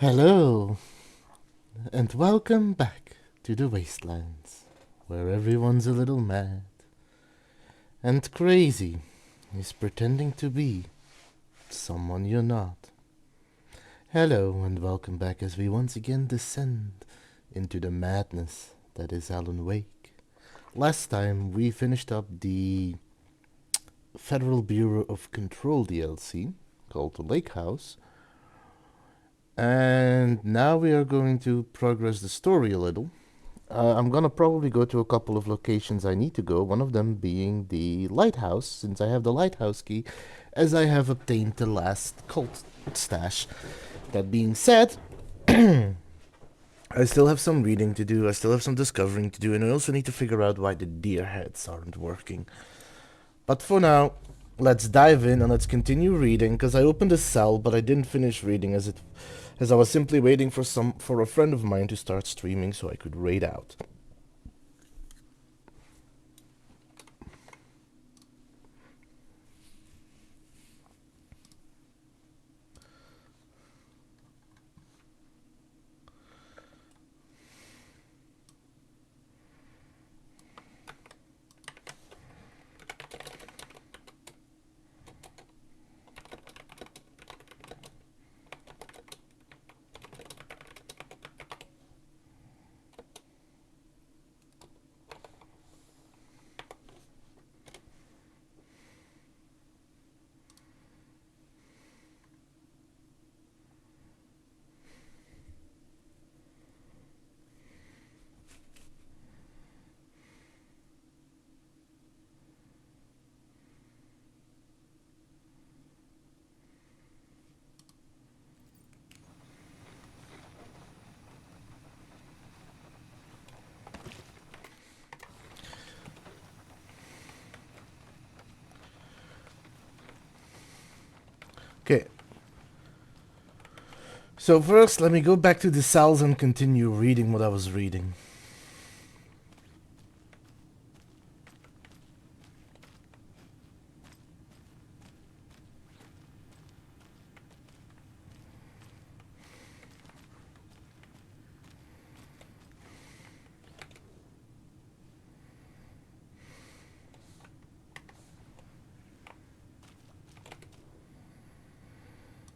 Hello, and welcome back to the Wastelands, where everyone's a little mad and crazy is pretending to be someone you're not. Hello, and welcome back as we once again descend into the madness that is Alan Wake. Last time we finished up the Federal Bureau of Control DLC called the Lake House. And now we are going to progress the story a little. I'm gonna probably go to a couple of locations I need to go, one of them being the lighthouse, since I have the lighthouse key, as I have obtained the last cult stash. That being said, I still have some reading to do, I still have some discovering to do, and I also need to figure out why the deer heads aren't working. But for now, let's dive in and let's continue reading, because I opened a cell, but I didn't finish reading as I was simply waiting for a friend of mine to start streaming so I could raid out. Okay. So first, let me go back to the cells and continue reading what I was reading.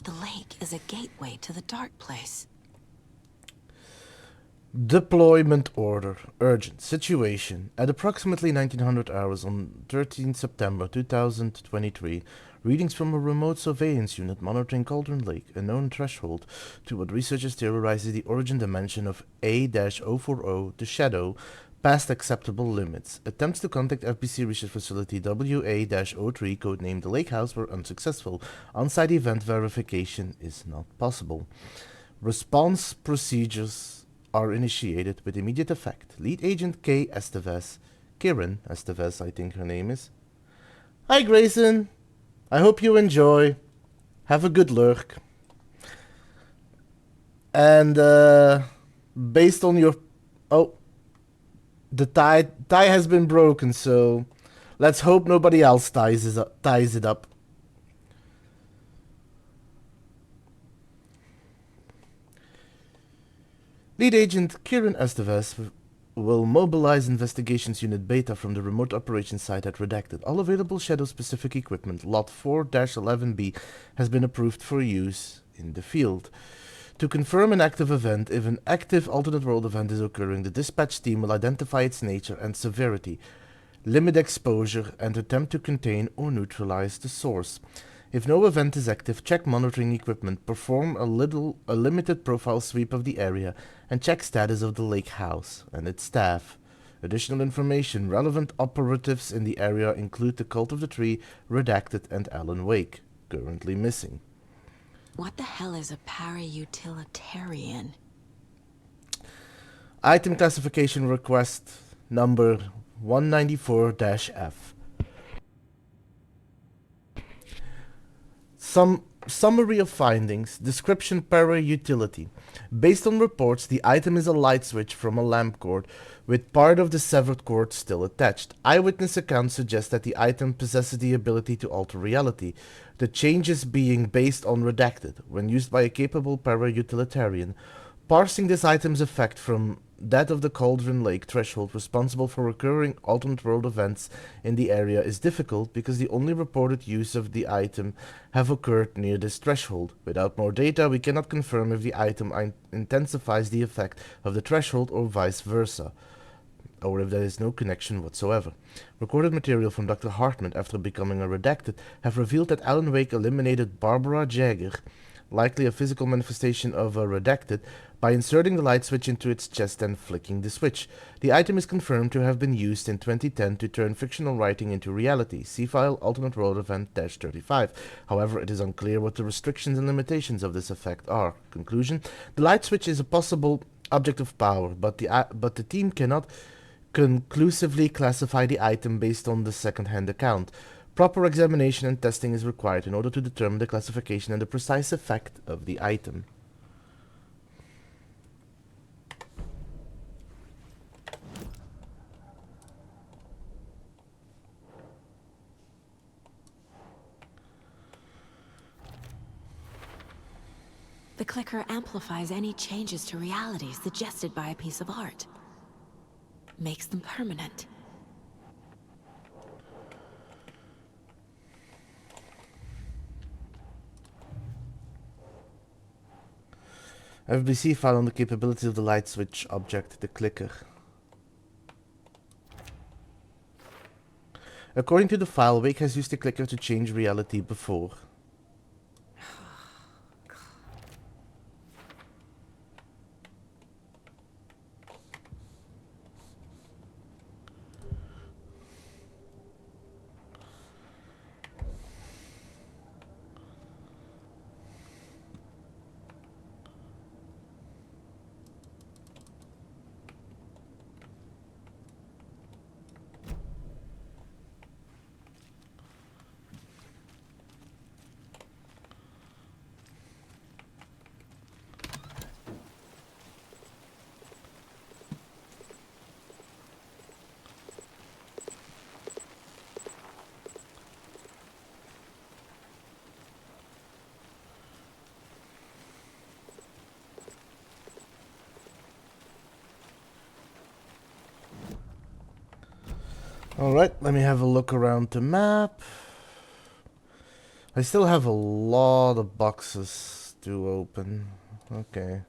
The lake is a gateway to the dark place. Deployment order. Urgent. Situation. At approximately 1900 hours on 13 September 2023, readings from a remote surveillance unit monitoring Cauldron Lake, a known threshold to what researchers theorize is the origin dimension of A-040, the Shadow, past acceptable limits. Attempts to contact FBC Research Facility WA-03, codenamed the Lake House, were unsuccessful. On-site event verification is not possible. Response procedures are initiated with immediate effect. Lead Agent Karen Estevez, I think her name is. Hi Grayson, I hope you enjoy. Have a good lurk. And based on your... Oh, the tie has been broken, so let's hope nobody else ties it up. Lead Agent Karen Estevez will mobilize Investigations Unit Beta from the remote operations site at Redacted. All available Shadow-specific equipment, Lot 4-11B, has been approved for use in the field. To confirm an active event, if an active alternate world event is occurring, the dispatch team will identify its nature and severity, limit exposure, and attempt to contain or neutralize the source. If no event is active, check monitoring equipment, perform a limited profile sweep of the area, and check status of the lake house and its staff. Additional information. Relevant operatives in the area include the Cult of the Tree, Redacted, and Alan Wake, currently missing. What the hell is a para-utilitarian? Item classification request number 194-F. Summary of findings. Description para utility. Based on reports, the item is a light switch from a lamp cord, with part of the severed cord still attached. Eyewitness accounts suggest that the item possesses the ability to alter reality, the changes being based on redacted, when used by a capable para-utilitarian. Parsing this item's effect from that of the Cauldron Lake threshold responsible for recurring alternate world events in the area is difficult because the only reported use of the item have occurred near this threshold. Without more data, we cannot confirm if the item intensifies the effect of the threshold or vice versa, or if there is no connection whatsoever. Recorded material from Dr. Hartman after becoming a redacted have revealed that Alan Wake eliminated Barbara Jagger, likely a physical manifestation of a redacted, by inserting the light switch into its chest and flicking the switch. The item is confirmed to have been used in 2010 to turn fictional writing into reality. See file alternate world event-35. However, it is unclear what the restrictions and limitations of this effect are. Conclusion: the light switch is a possible object of power, but the team cannot conclusively classify the item based on the second-hand account. Proper examination and testing is required in order to determine the classification and the precise effect of the item. The clicker amplifies any changes to reality suggested by a piece of art. Makes them permanent. FBC file on the capabilities of the light switch object, the clicker. According to the file, Wake has used the clicker to change reality before. Alright, let me have a look around the map. I still have a lot of boxes to open. Okay.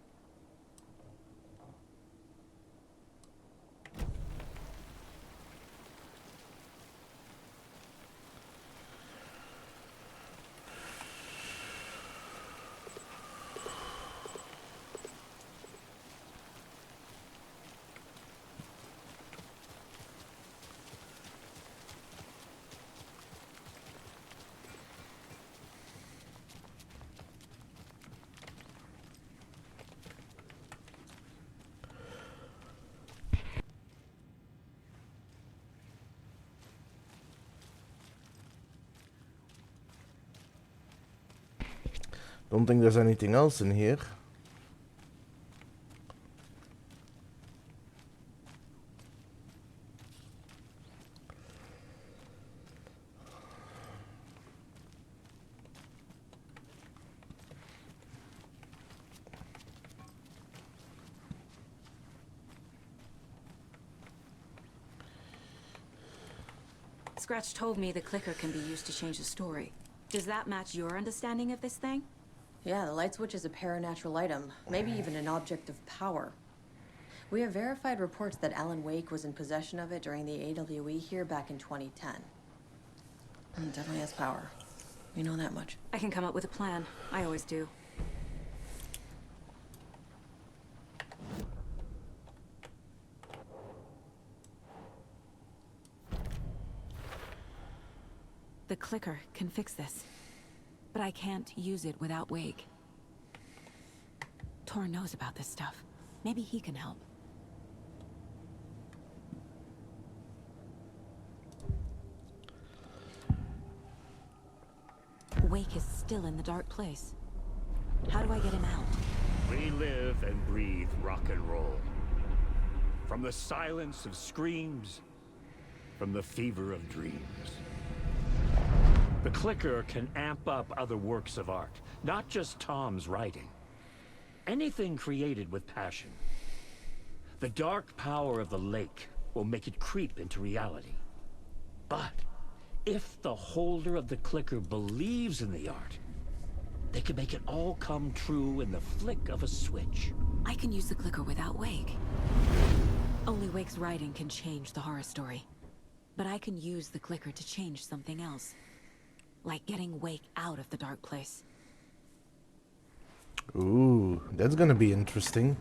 Don't think there's anything else in here. Scratch told me the clicker can be used to change the story. Does that match your understanding of this thing? Yeah, the light switch is a paranatural item, maybe even an object of power. We have verified reports that Alan Wake was in possession of it during the AWE here back in 2010. It definitely has power. We know that much. I can come up with a plan. I always do. The clicker can fix this. But I can't use it without Wake. Tor knows about this stuff. Maybe he can help. Wake is still in the dark place. How do I get him out? We live and breathe rock and roll. From the silence of screams, from the fever of dreams. The clicker can amp up other works of art, not just Tom's writing. Anything created with passion. The dark power of the lake will make it creep into reality. But if the holder of the clicker believes in the art, they can make it all come true in the flick of a switch. I can use the clicker without Wake. Only Wake's writing can change the horror story. But I can use the clicker to change something else. Like getting Wake out of the dark place. Ooh, that's gonna be interesting.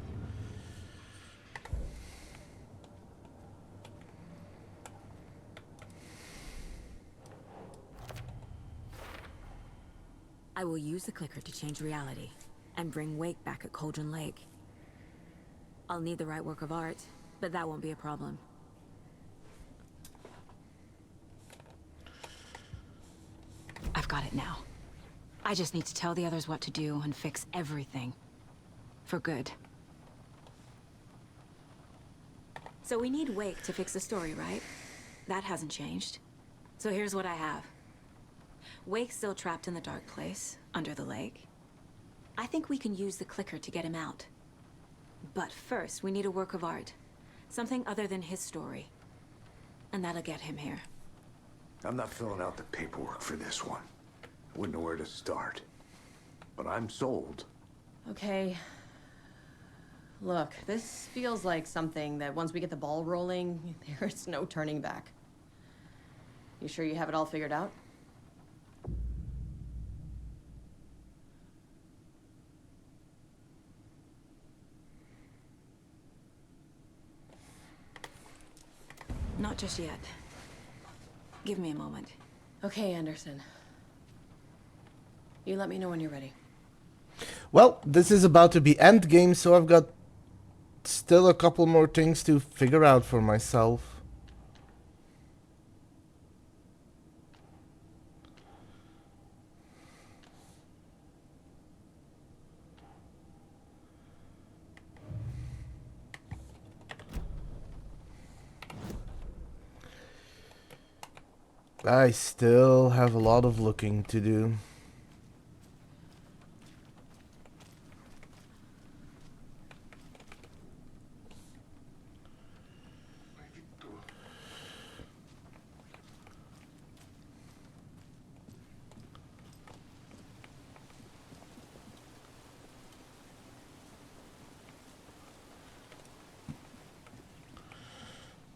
I will use the clicker to change reality and bring Wake back at Cauldron Lake. I'll need the right work of art, but that won't be a problem. I've got it now. I just need to tell the others what to do and fix everything. For good. So we need Wake to fix the story, right? That hasn't changed. So here's what I have. Wake's still trapped in the dark place, under the lake. I think we can use the clicker to get him out. But first, we need a work of art. Something other than his story. And that'll get him here. I'm not filling out the paperwork for this one. I wouldn't know where to start. But I'm sold. Okay. Look, this feels like something that once we get the ball rolling, there's no turning back. You sure you have it all figured out? Not just yet. Give me a moment. Okay, Anderson. You let me know when you're ready. Well, this is about to be endgame, so I've got still a couple more things to figure out for myself. I still have a lot of looking to do.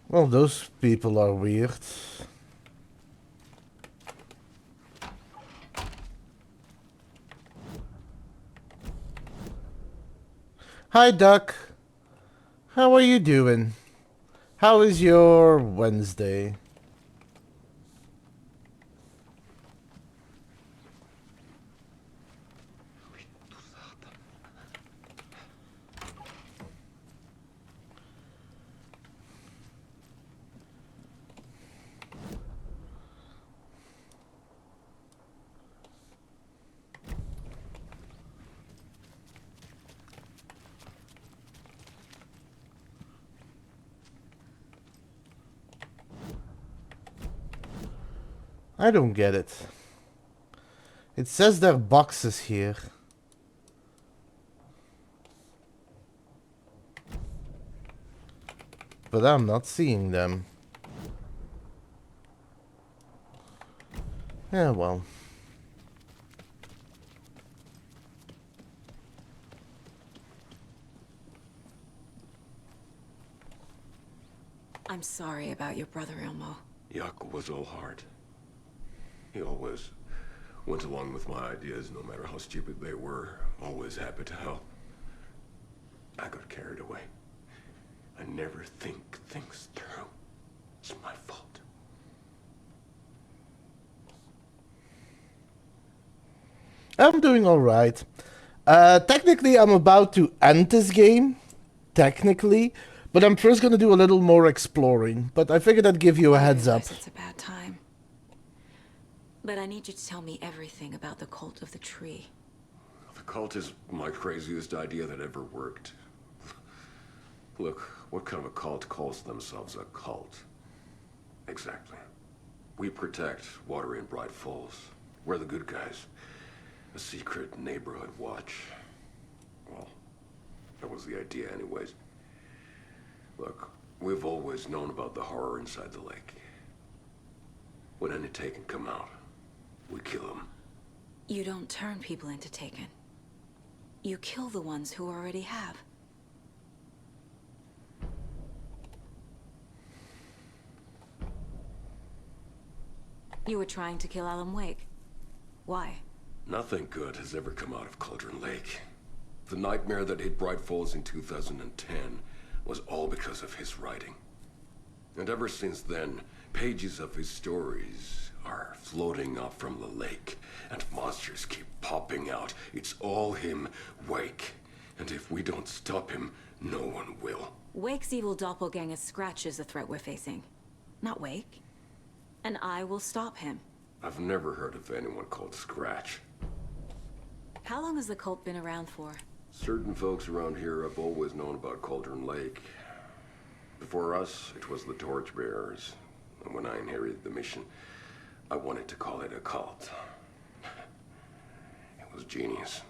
Well, those people are weird. Hi, Duck. How are you doing? How is your Wednesday? I don't get it. It says there are boxes here. But I'm not seeing them. Yeah, well. I'm sorry about your brother, Ilmo. Yaakov was all heart. He always went along with my ideas, no matter how stupid they were. Always happy to help. I got carried away. I never think things through. It's my fault. I'm doing alright. Technically, I'm about to end this game. Technically. But I'm first gonna do a little more exploring. But I figured I'd give you a heads up. It's a bad time. But I need you to tell me everything about the cult of the tree. The cult is my craziest idea that ever worked. Look, what kind of a cult calls themselves a cult? Exactly. We protect water in Bright Falls. We're the good guys. A secret neighborhood watch. Well, that was the idea anyways. Look, we've always known about the horror inside the lake. When any Taken come out, we kill them. You don't turn people into Taken. You kill the ones who already have. You were trying to kill Alan Wake. Why? Nothing good has ever come out of Cauldron Lake. The nightmare that hit Bright Falls in 2010 was all because of his writing. And ever since then, pages of his stories are floating up from the lake, and monsters keep popping out. It's all him, Wake. And if we don't stop him, no one will. Wake's evil doppelganger Scratch is the threat we're facing, not Wake. And I will stop him. I've never heard of anyone called Scratch. How long has the cult been around for? Certain folks around here have always known about Cauldron Lake. Before us, it was the Torchbearers. And when I inherited the mission, I wanted to call it a cult. It was genius.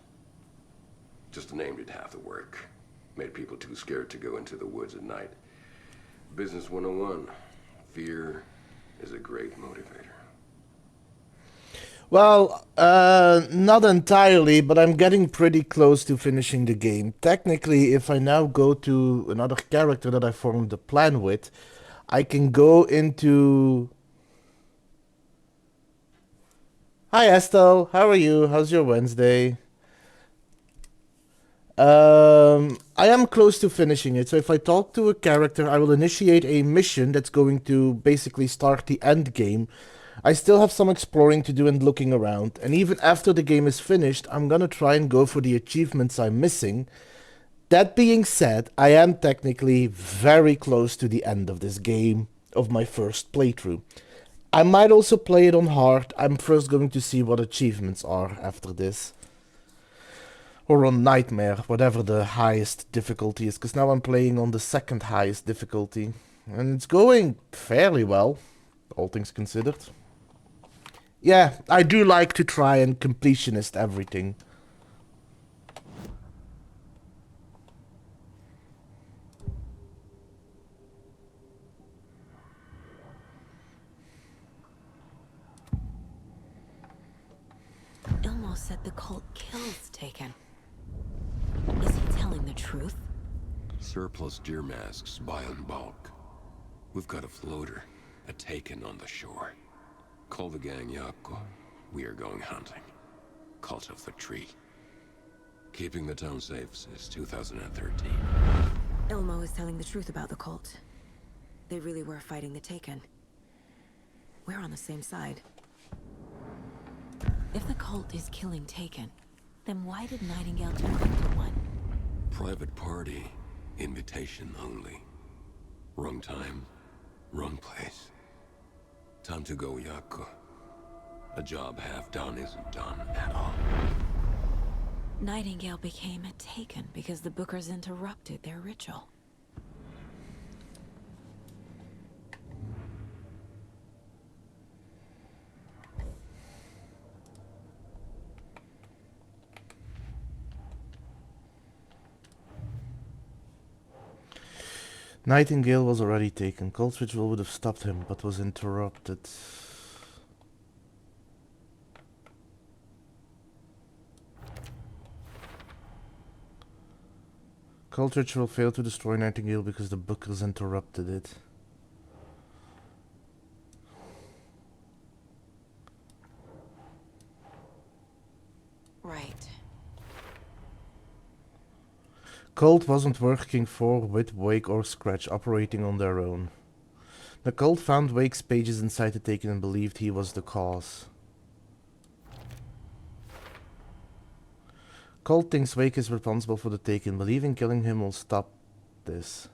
Just the name did half the work. Made people too scared to go into the woods at night. Business 101. Fear is a great motivator. Well, not entirely, but I'm getting pretty close to finishing the game. Technically, if I now go to another character that I formed a plan with, I can go into... Hi Estelle, how are you? How's your Wednesday? I am close to finishing it, so if I talk to a character, I will initiate a mission that's going to basically start the end game. I still have some exploring to do and looking around, and even after the game is finished, I'm gonna try and go for the achievements I'm missing. That being said, I am technically very close to the end of this game, of my first playthrough. I might also play it on hard. I'm first going to see what achievements are after this. Or on Nightmare, whatever the highest difficulty is, because now I'm playing on the second highest difficulty. And it's going fairly well, all things considered. Yeah, I do like to try and completionist everything. Ilmo said the cult kills Taken. Is he telling the truth? Surplus deer masks buy in bulk. We've got a floater, a Taken on the shore. Call the gang Yako. We are going hunting. Cult of the Tree. Keeping the town safe since 2013. Ilmo is telling the truth about the cult. They really were fighting the Taken. We're on the same side. If the cult is killing Taken, then why did Nightingale turn into one? Private party. Invitation only. Wrong time. Wrong place. Time to go, Yako. A job half done isn't done at all. Nightingale became a Taken because the Bookers interrupted their ritual. Nightingale was already taken. Cold Ritual would have stopped him, but was interrupted. Cold Ritual failed to destroy Nightingale because the Bookers interrupted it. Right. Cult wasn't working with Wake or Scratch, operating on their own. The cult found Wake's pages inside the Taken and believed he was the cause. Cult thinks Wake is responsible for the Taken, believing killing him will stop this.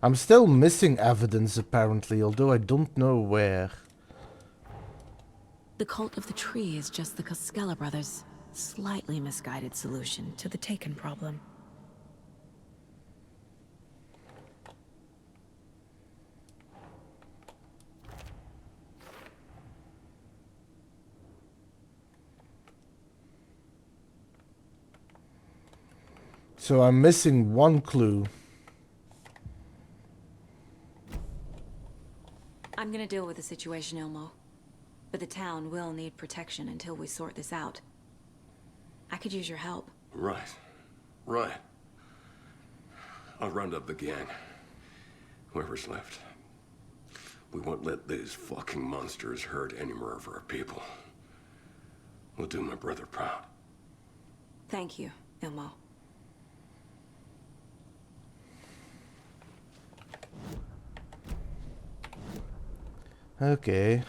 I'm still missing evidence, apparently, although I don't know where. The cult of the tree is just the Koskela brothers' slightly misguided solution to the Taken problem. So I'm missing one clue. I'm gonna deal with the situation, Ilmo. But the town will need protection until we sort this out. I could use your help. Right. Right. I'll round up the gang. Whoever's left. We won't let these fucking monsters hurt any more of our people. We'll do my brother proud. Thank you, Ilmo. Okay,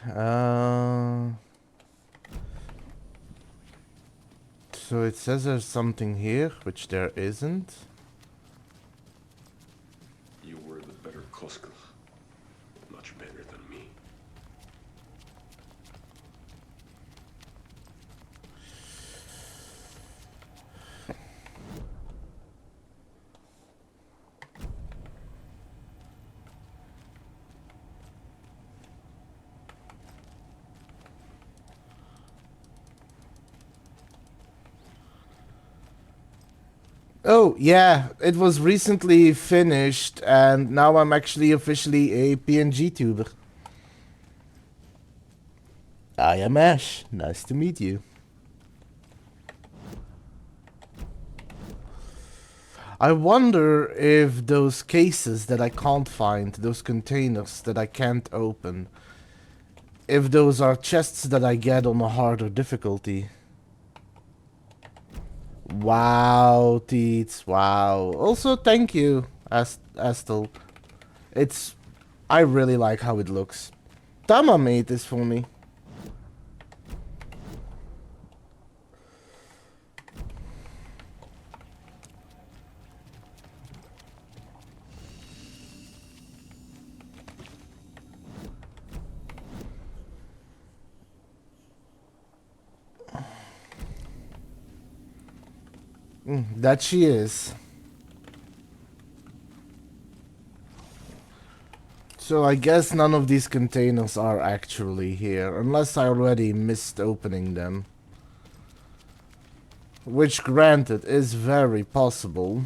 so it says there's something here, which there isn't. You were the better Koskela. Much better than me. Oh, yeah, it was recently finished, and now I'm actually officially a PNG tuber. I am Ash. Nice to meet you. I wonder if those cases that I can't find, those containers that I can't open, if those are chests that I get on a harder difficulty. Wow, Teets, wow. Also, thank you, Astel. It's... I really like how it looks. Tama made this for me. That she is. So I guess none of these containers are actually here, unless I already missed opening them. Which, granted, is very possible.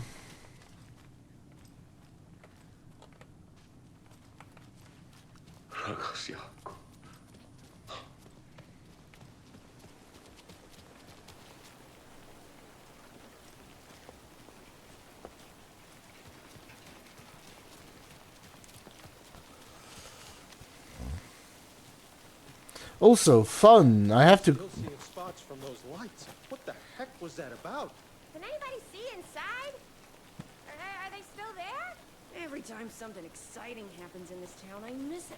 Also, fun. I have to... Still seeing spots from those lights. What the heck was that about? Can anybody see inside? Are they still there? Every time something exciting happens in this town, I miss it.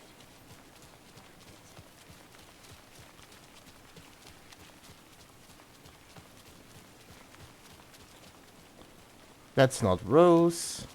That's not Rose.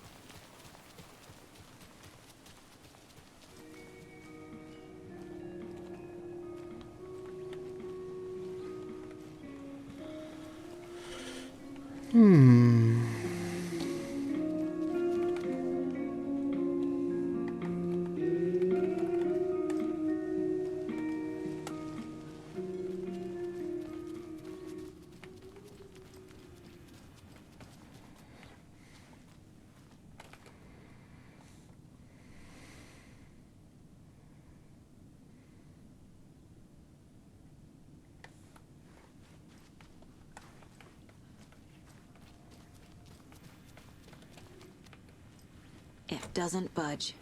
It doesn't budge.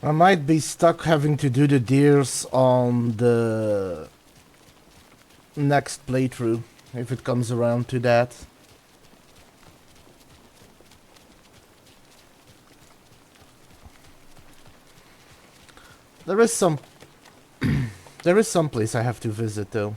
I might be stuck having to do the deers on the next playthrough, if it comes around to that. There is some there is some place I have to visit though.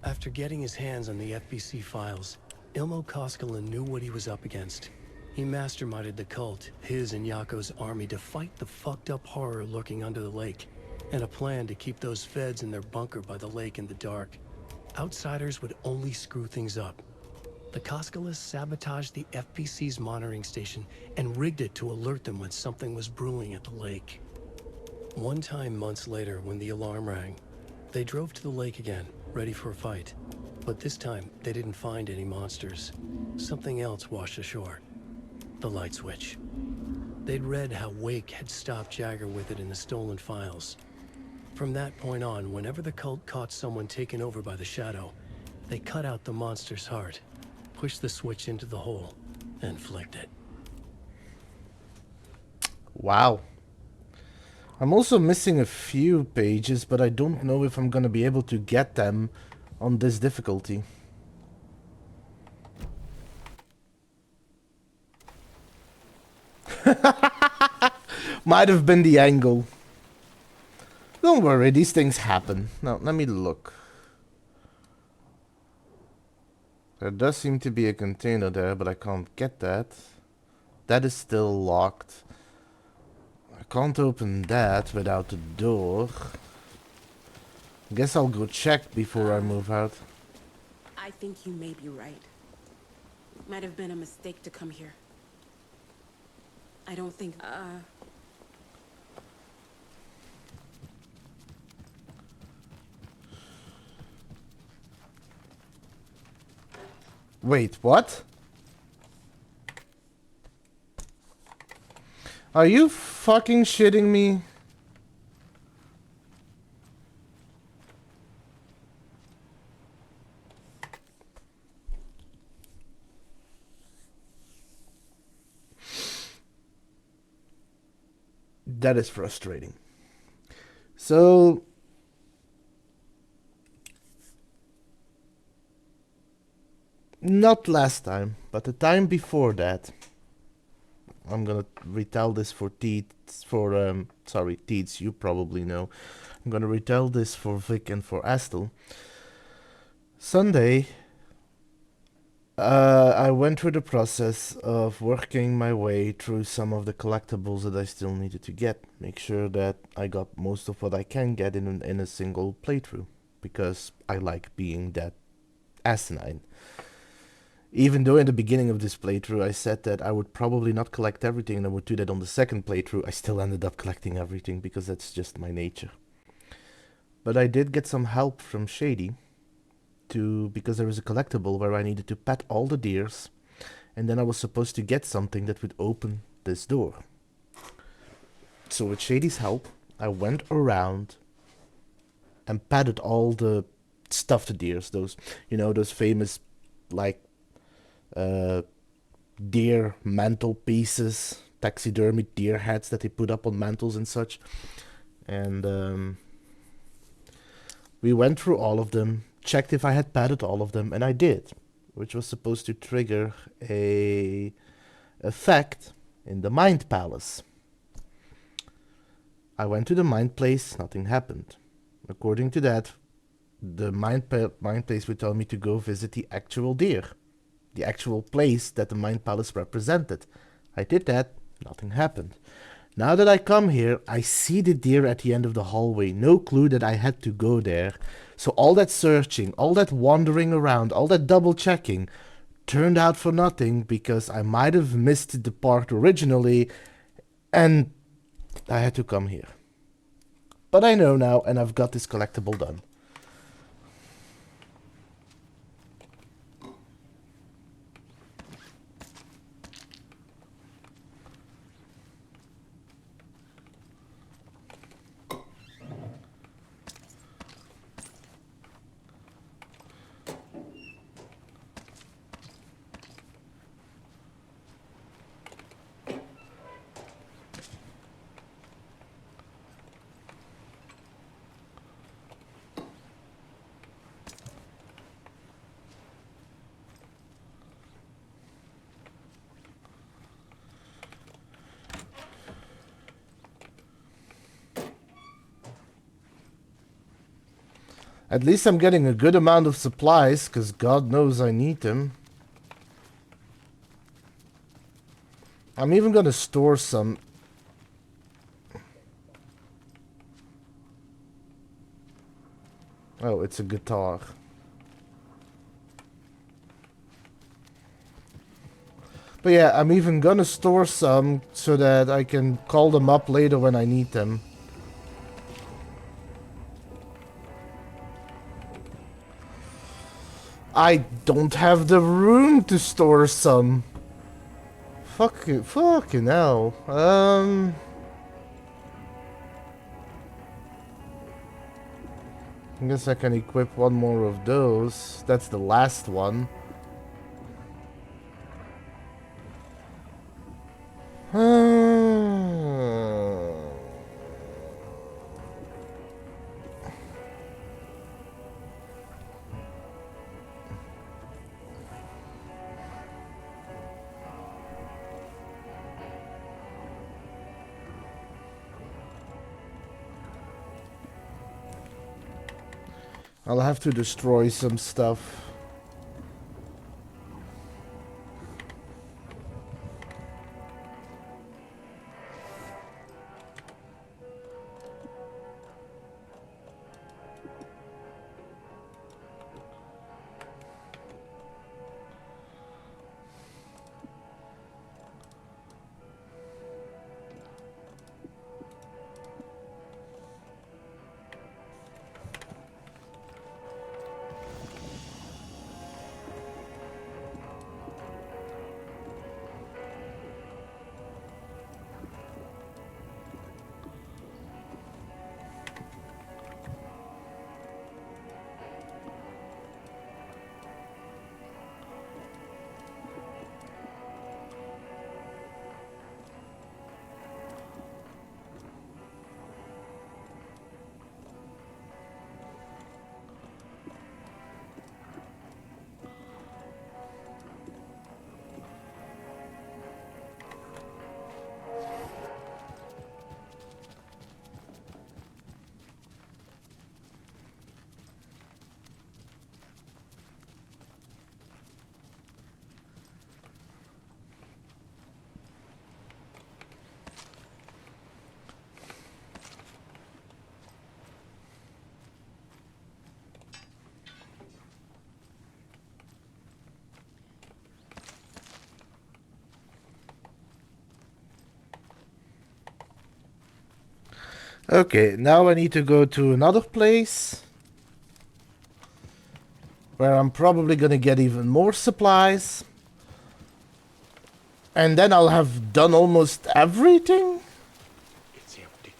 After getting his hands on the FBC files, Ilmo Koskinen knew what he was up against. He masterminded the cult, his and Yako's army, to fight the fucked up horror lurking under the lake, and a plan to keep those feds in their bunker by the lake in the dark. Outsiders would only screw things up. The Koskinen sabotaged the FBC's monitoring station and rigged it to alert them when something was brewing at the lake. One time months later, when the alarm rang, they drove to the lake again, ready for a fight. But this time, they didn't find any monsters. Something else washed ashore. The light switch. They'd read how Wake had stopped Jagger with it in the stolen files. From that point on, whenever the cult caught someone taken over by the Shadow, they cut out the monster's heart, pushed the switch into the hole, and flicked it. Wow. I'm also missing a few pages, but I don't know if I'm gonna be able to get them on this difficulty. Might have been the angle. Don't worry, these things happen. Now, let me look. There does seem to be a container there, but I can't get that. That is still locked. I can't open that without the door. Guess I'll go check before I move out. I think you may be right. It might have been a mistake to come here. I don't think, Wait, what? Are you fucking shitting me? That is frustrating. So not last time, but the time before that. I'm gonna retell this for Teeds, sorry, Teeds, you probably know. I'm gonna retell this for Vic and for Astel. Sunday, I went through the process of working my way through some of the collectibles that I still needed to get. Make sure that I got most of what I can get in a single playthrough, because I like being that asinine. Even though in the beginning of this playthrough I said that I would probably not collect everything and I would do that on the second playthrough, I still ended up collecting everything because that's just my nature. But I did get some help from Shady, because there was a collectible where I needed to pet all the deers, and then I was supposed to get something that would open this door. So with Shady's help, I went around and petted all the stuffed deers, those famous, like, deer mantle pieces, taxidermied deer heads that they put up on mantles and such. And we went through all of them, checked if I had petted all of them, and I did, which was supposed to trigger a effect in the Mind Palace. I went to the Mind Place, nothing happened. According to that, the Mind Place would tell me to go visit the actual deer, the actual place that the Mind Palace represented. I did that, nothing happened. Now that I come here, I see the deer at the end of the hallway. No clue that I had to go there. So all that searching, all that wandering around, all that double checking turned out for nothing, because I might have missed the part originally and I had to come here. But I know now, and I've got this collectible done. At least I'm getting a good amount of supplies, because God knows I need them. I'm even gonna store some. Oh, it's a guitar. But yeah, I'm even gonna store some so that I can call them up later when I need them. I don't have the room to store some. Fucking hell. I guess I can equip one more of those. That's the last one. I'll have to destroy some stuff. Okay, now I need to go to another place where I'm probably gonna get even more supplies. And then I'll have done almost everything? It's empty.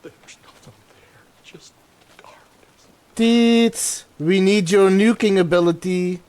There's nothing there, just darkness. Teets, we need your nuking ability.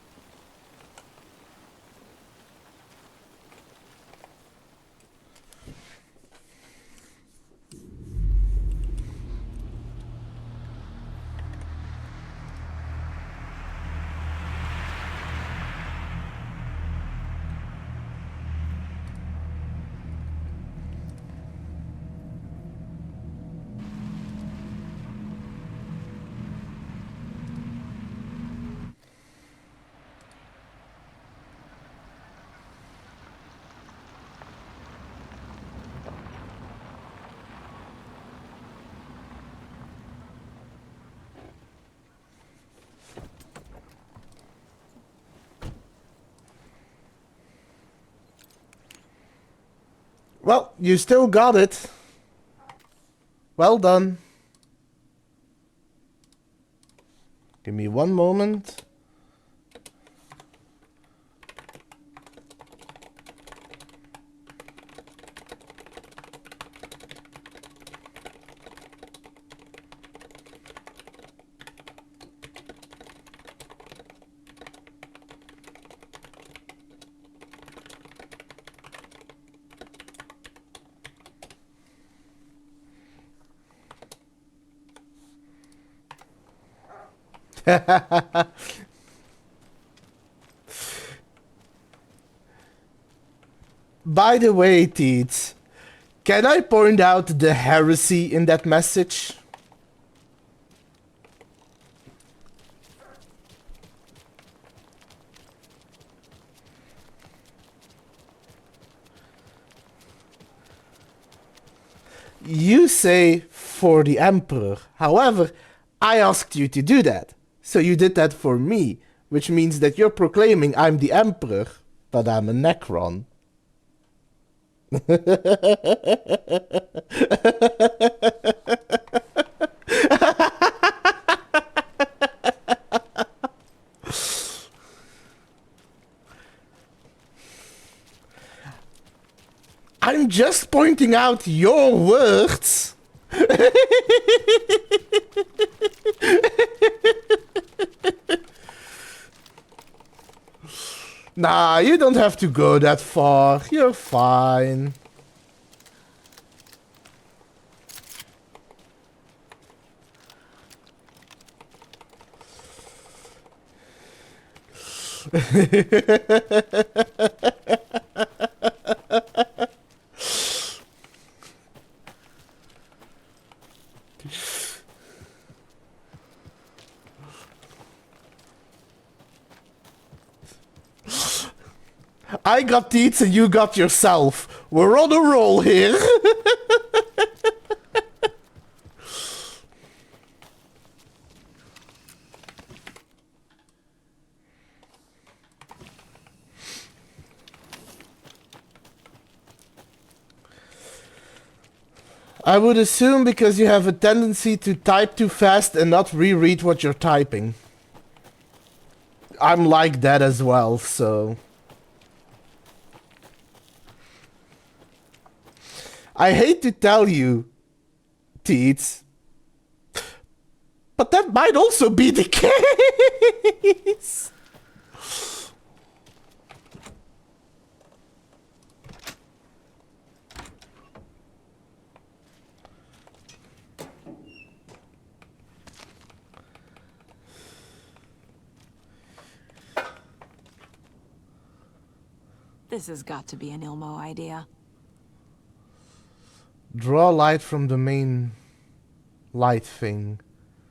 Well, you still got it. Well done. Give me one moment. By the way, Teets, can I point out the heresy in that message? You say for the Emperor. However, I asked you to do that. So you did that for me, which means that you're proclaiming I'm the Emperor, but I'm a Necron. I'm just pointing out your words. Nah, you don't have to go that far. You're fine. I got Teats and you got yourself. We're on a roll here. I would assume because you have a tendency to type too fast and not reread what you're typing. I'm like that as well, so... I hate to tell you, Teats, but that might also be the case. This has got to be an Ilmo idea. Draw light from the main light thing.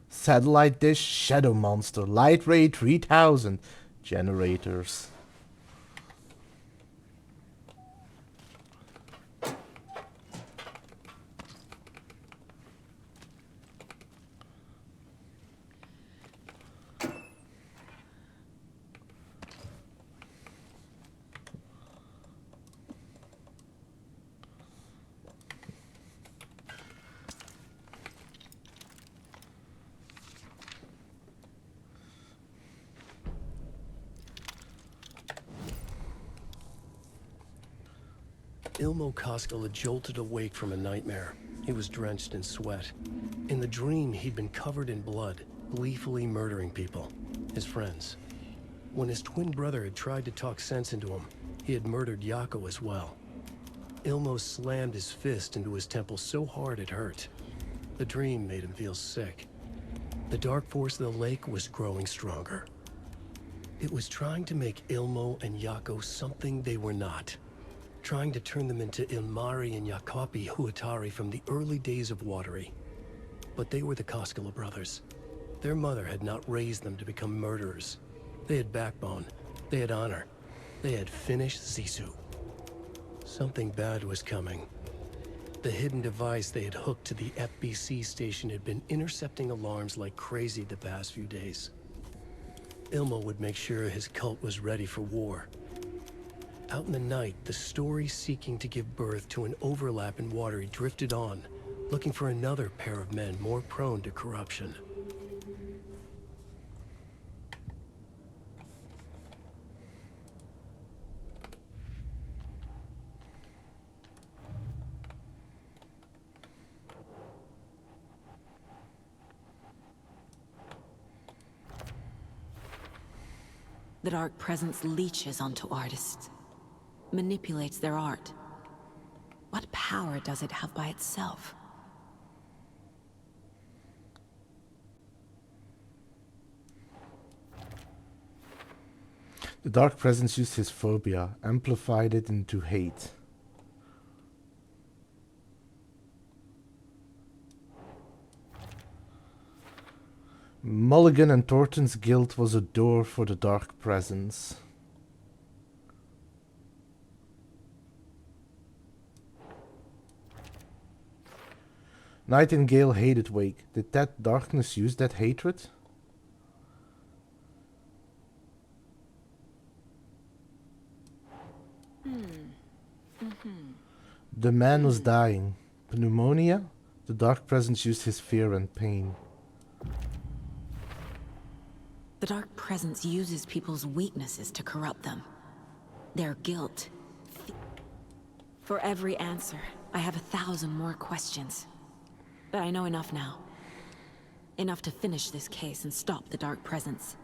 Satellite dish, shadow monster, light ray 3000, generators. Ilmo Koskela had jolted awake from a nightmare. He was drenched in sweat. In the dream, he'd been covered in blood, gleefully murdering people, his friends. When his twin brother had tried to talk sense into him, he had murdered Yako as well. Ilmo slammed his fist into his temple so hard it hurt. The dream made him feel sick. The dark force of the lake was growing stronger. It was trying to make Ilmo and Yako something they were not. Trying to turn them into Ilmari and Yakapi Huatari from the early days of Watery. But they were the Koskela brothers. Their mother had not raised them to become murderers. They had backbone. They had honor. They had finished Sisu. Something bad was coming. The hidden device they had hooked to the FBC station had been intercepting alarms like crazy the past few days. Ilmo would make sure his cult was ready for war. Out in the night, the story seeking to give birth to an overlap in Watery drifted on, looking for another pair of men more prone to corruption. The Dark Presence leeches onto artists. Manipulates their art. What power does it have by itself? The Dark Presence used his phobia, amplified it into hate. Mulligan and Thornton's guild was a door for the Dark Presence. Nightingale hated Wake. Did that darkness use that hatred? The man was dying. Pneumonia? The dark presence used his fear and pain. The Dark Presence uses people's weaknesses to corrupt them. Their guilt. For every answer, I have 1,000 more questions. But I know enough now. Enough to finish this case and stop the Dark Presence.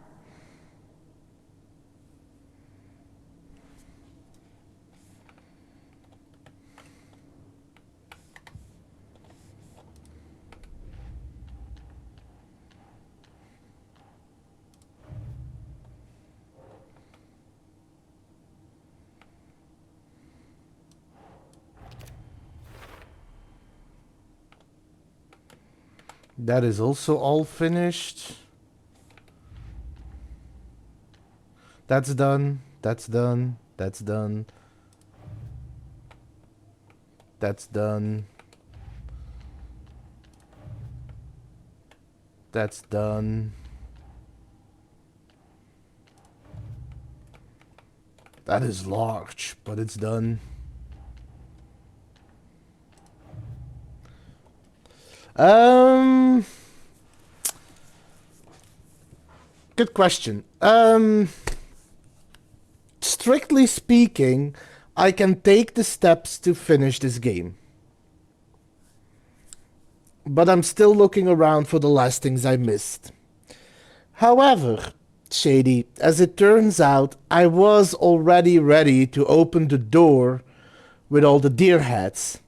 That is also all finished. That's done. That's done. That's done. That's done. That's done. That is large, but it's done. Good question. Strictly speaking, I can take the steps to finish this game. But I'm still looking around for the last things I missed. However, Shady, as it turns out, I was already ready to open the door with all the deer heads.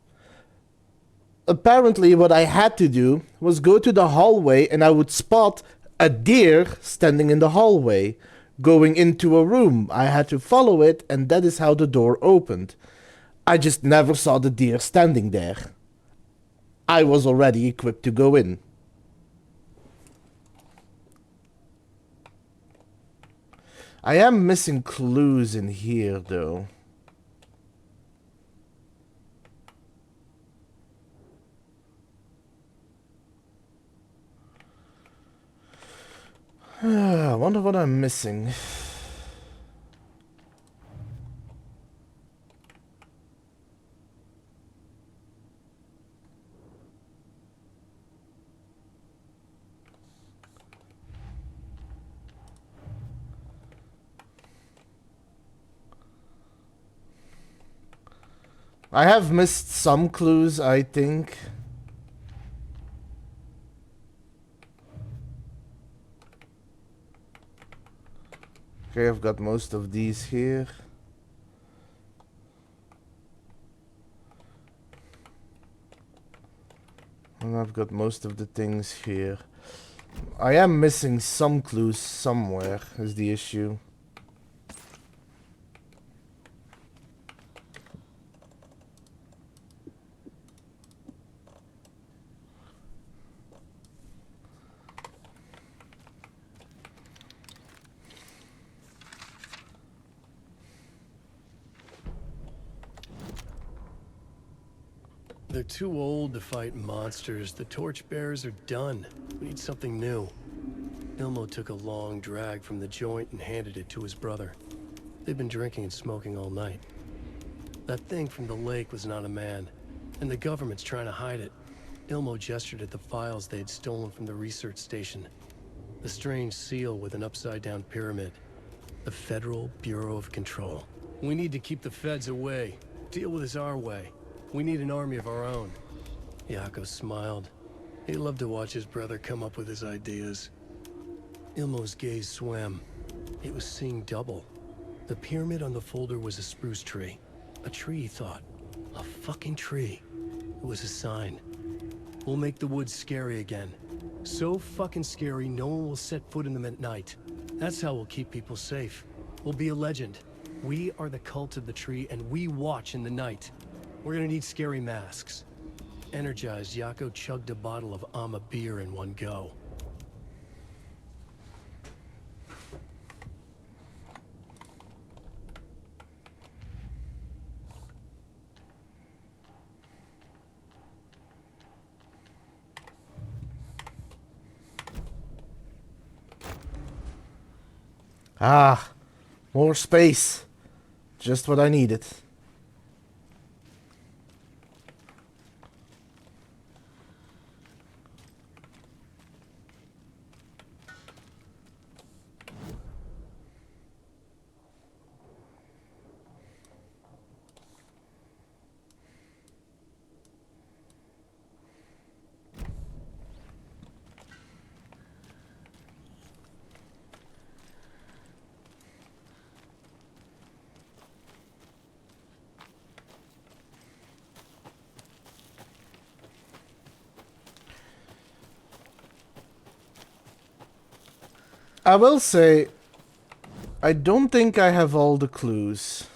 Apparently, what I had to do was go to the hallway and I would spot a deer standing in the hallway, going into a room. I had to follow it, and that is how the door opened. I just never saw the deer standing there. I was already equipped to go in. I am missing clues in here, though. I wonder what I'm missing. I have missed some clues, I think. Okay, I've got most of these here. And I've got most of the things here. I am missing some clues somewhere, is the issue. They're too old to fight monsters. The torchbearers are done. We need something new. Ilmo took a long drag from the joint and handed it to his brother. They've been drinking and smoking all night. That thing from the lake was not a man, and the government's trying to hide it. Ilmo gestured at the files they had stolen from the research station. The strange seal with an upside-down pyramid. The Federal Bureau of Control. We need to keep the feds away. Deal with this our way. We need an army of our own. Yako smiled. He loved to watch his brother come up with his ideas. Ilmo's gaze swam. He was seeing double. The pyramid on the folder was a spruce tree. A tree, he thought. A fucking tree. It was a sign. We'll make the woods scary again. So fucking scary, no one will set foot in them at night. That's how we'll keep people safe. We'll be a legend. We are the cult of the tree, and we watch in the night. We're gonna need scary masks. Energized, Yako chugged a bottle of Ama beer in one go. Ah, more space. Just what I needed. I will say, I don't think I have all the clues.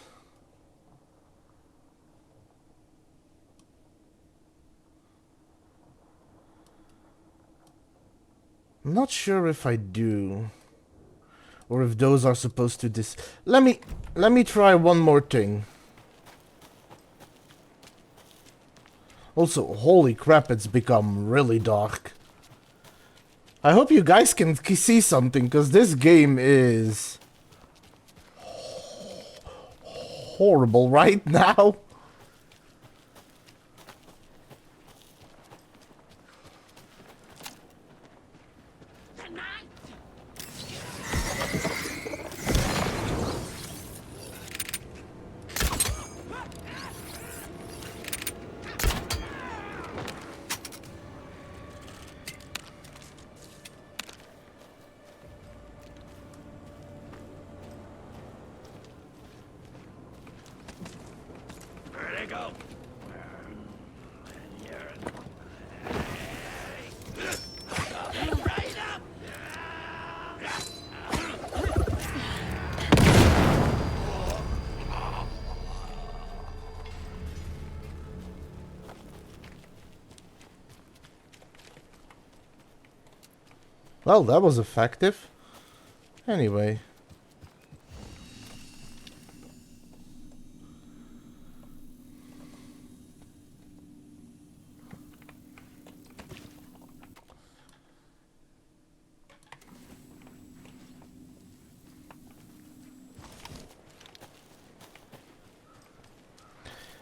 I'm not sure if I do. Or if those are supposed to Let me try one more thing. Also, holy crap, it's become really dark. I hope you guys can see something, because this game is horrible right now. Well, that was effective. Anyway.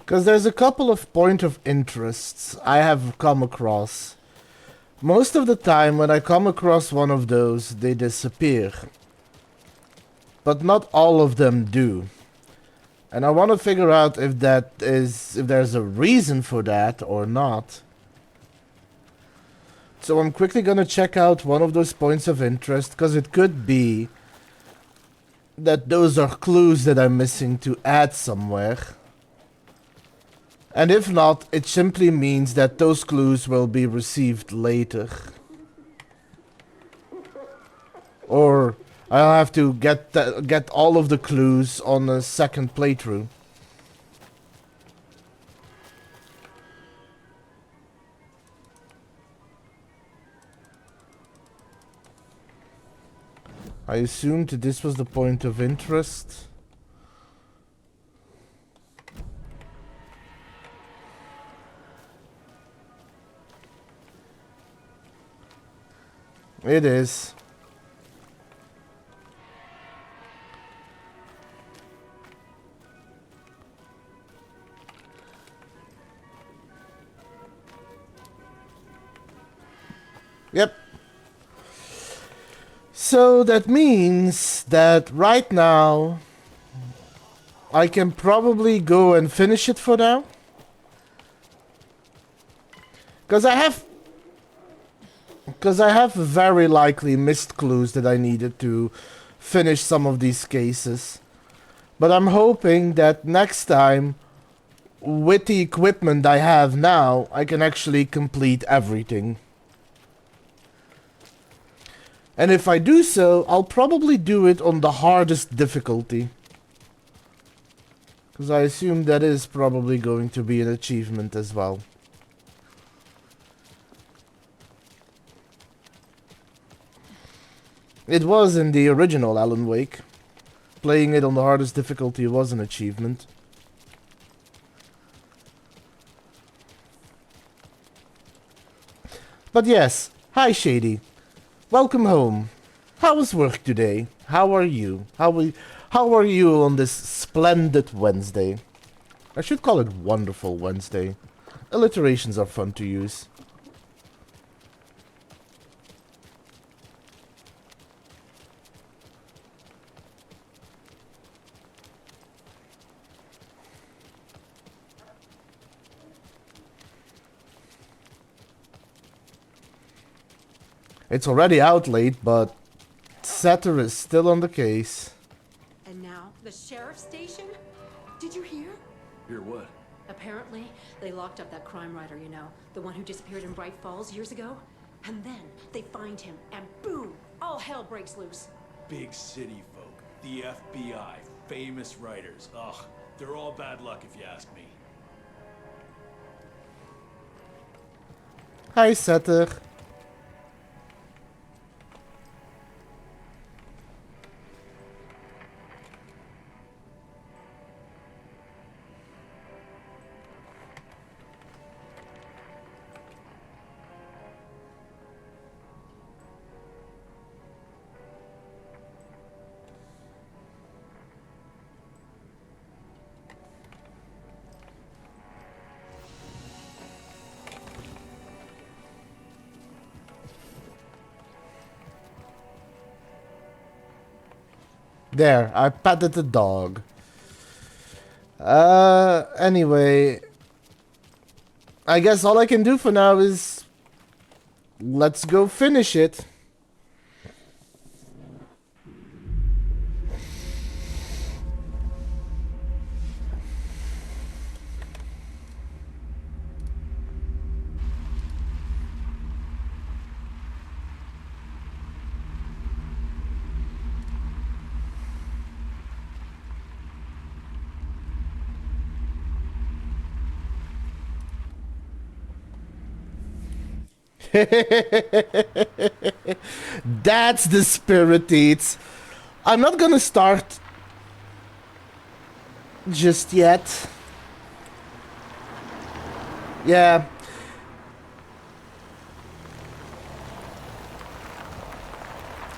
Because there's a couple of point of interests I have come across. Most of the time when I come across one of those, they disappear. But not all of them do. And I want to figure out if there's a reason for that or not. So I'm quickly gonna check out one of those points of interest, because it could be that those are clues that I'm missing to add somewhere. And if not, it simply means that those clues will be received later. Or I'll have to get all of the clues on a second playthrough. I assumed this was the point of interest. It is. Yep. So that means that right now I can probably go and finish it for now. Because I have very likely missed clues that I needed to finish some of these cases. But I'm hoping that next time, with the equipment I have now, I can actually complete everything. And if I do so, I'll probably do it on the hardest difficulty. Because I assume that is probably going to be an achievement as well. It was in the original Alan Wake. Playing it on the hardest difficulty was an achievement. But yes, hi Shady. Welcome home. How was work today? How are you? How are you on this splendid Wednesday? I should call it Wonderful Wednesday. Alliterations are fun to use. It's already out late, but Satyr is still on the case. And now, the sheriff's station? Did you hear? Hear what? Apparently, they locked up that crime writer, you know, the one who disappeared in Bright Falls years ago. And then they find him, and boom, all hell breaks loose. Big city folk, the FBI, famous writers. Ugh, they're all bad luck if you ask me. Hi, Satyr. There, I patted the dog. Anyway. I guess all I can do for now is... let's go finish it. That's the spirit, Eats. I'm not gonna start just yet. Yeah.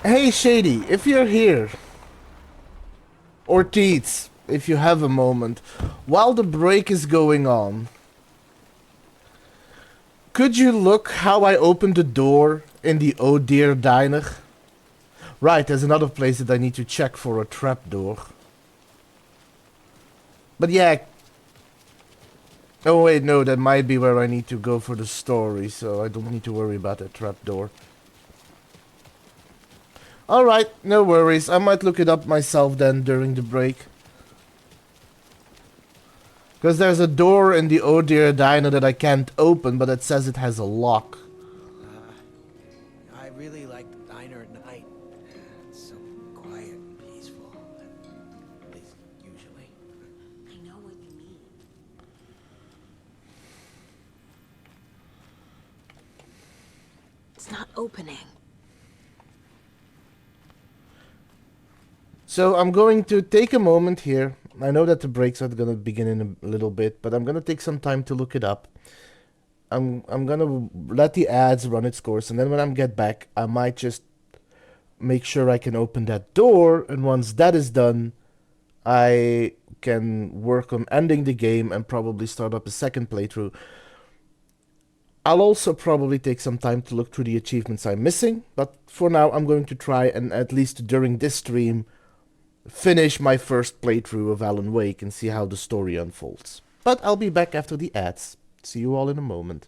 Hey, Shady, if you're here, or Teats, if you have a moment, while the break is going on, could you look how I opened the door in the Oh Dear Diner? Right, there's another place that I need to check for a trapdoor. But yeah. Oh wait, no, that might be where I need to go for the story, so I don't need to worry about that trapdoor. Alright, no worries. I might look it up myself then during the break. Because there's a door in the Oh Dear Diner that I can't open, but it says it has a lock. I really like the diner at night. It's so quiet and peaceful. At least, usually. I know what you mean. It's not opening. So I'm going to take a moment here. I know that the breaks are gonna begin in a little bit, but I'm gonna take some time to look it up. I'm gonna let the ads run its course, and then when I get back, I might just make sure I can open that door, and once that is done, I can work on ending the game and probably start up a second playthrough. I'll also probably take some time to look through the achievements I'm missing, but for now I'm going to try and, at least during this stream, finish my first playthrough of Alan Wake and see how the story unfolds. But I'll be back after the ads. See you all in a moment.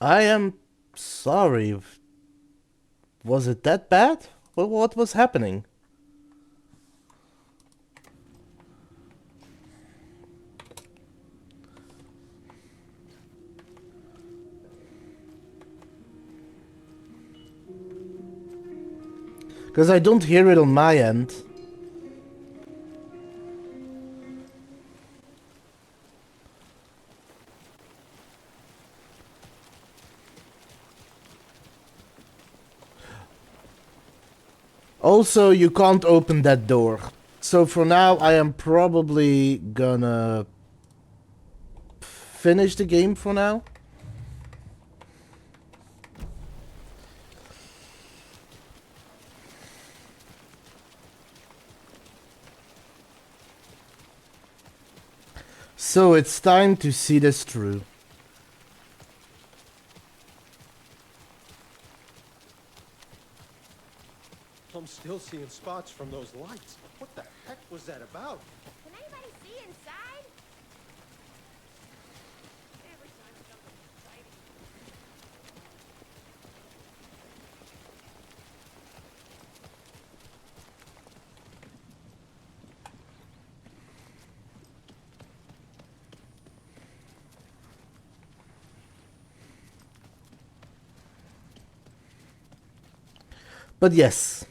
I am sorry. Was it that bad? What was happening? Because I don't hear it on my end. Also, you can't open that door. So for now, I am probably gonna finish the game for now. So it's time to see this through. I'm still seeing spots from those lights. What the heck was that about? Can anybody see inside? Every time something exciting. But yes,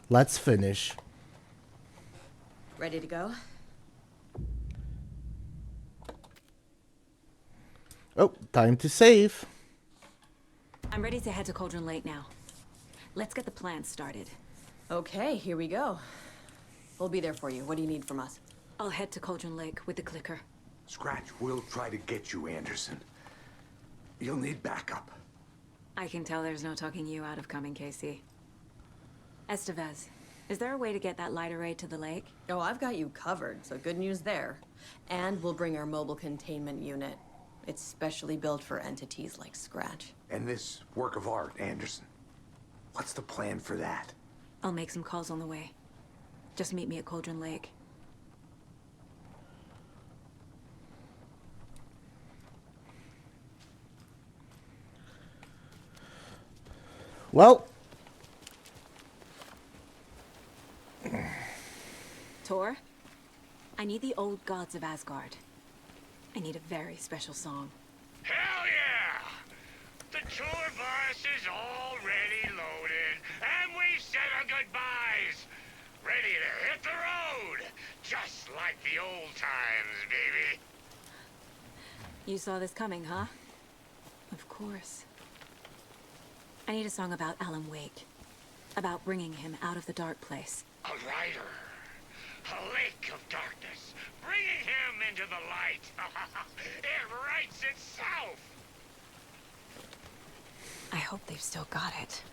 let's finish. Ready to go? Oh, time to save. I'm ready to head to Cauldron Lake now. Let's get the plan started. Okay, here we go. We'll be there for you. What do you need from us? I'll head to Cauldron Lake with the clicker. Scratch will try to get you, Anderson. You'll need backup. I can tell there's no talking you out of coming, Casey. Estevez, is there a way to get that light array to the lake? Oh, I've got you covered, so good news there. And we'll bring our mobile containment unit. It's specially built for entities like Scratch. And this work of art, Anderson. What's the plan for that? I'll make some calls on the way. Just meet me at Cauldron Lake. Well. Tor, I need the old gods of Asgard. I need a very special song. Hell yeah! The tour bus is already loaded, and we've said our goodbyes. Ready to hit the road, just like the old times, baby. You saw this coming, huh? Of course. I need a song about Alan Wake. About bringing him out of the dark place. A rider. A lake of darkness. Bringing him into the light. It writes itself. I hope they've still got it.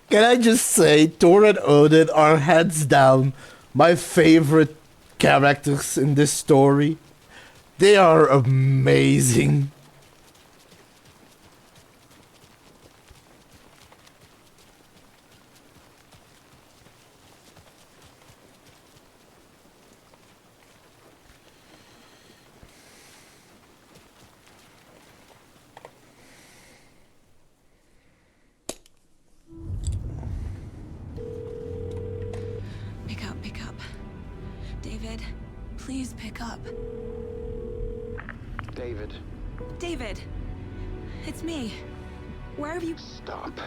Can I just say, Thor and Odin are hands down my favorite characters in this story. They are amazing. Pick up. David, please pick up. David. David! It's me. Where have you... Stop.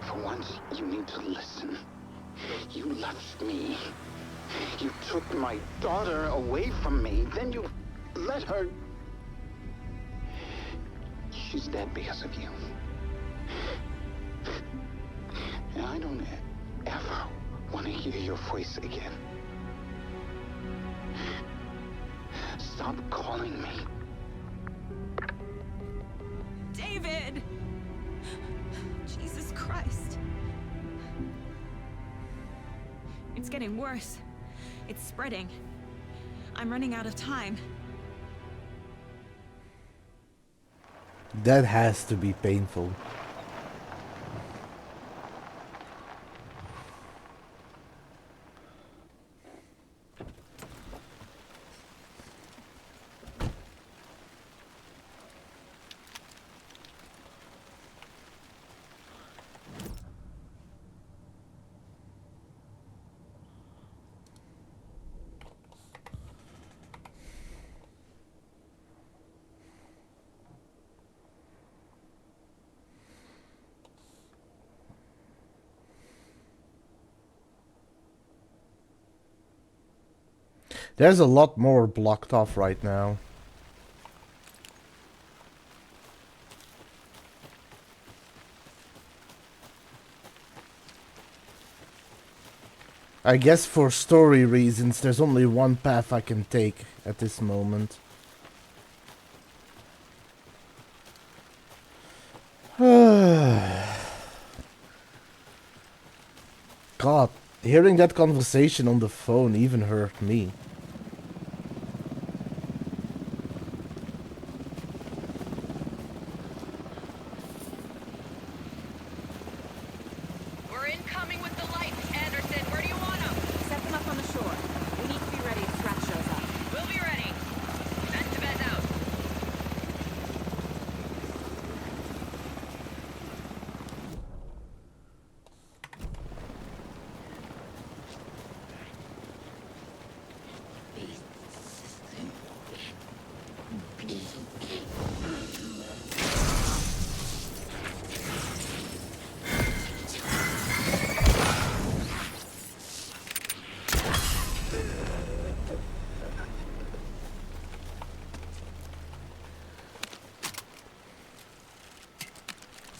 For once, you need to listen. You left me. You took my daughter away from me. Then you let her... She's dead because of you. And I don't ever want to hear your voice again. Stop calling me. David! Jesus Christ. It's getting worse. It's spreading. I'm running out of time. That has to be painful. There's a lot more blocked off right now. I guess for story reasons, there's only one path I can take at this moment. God, hearing that conversation on the phone even hurt me. We're incoming with the lights, Anderson. Where do you want them? Set them up on the shore. We need to be ready if Scratch shows up. We'll be ready. Estevez out.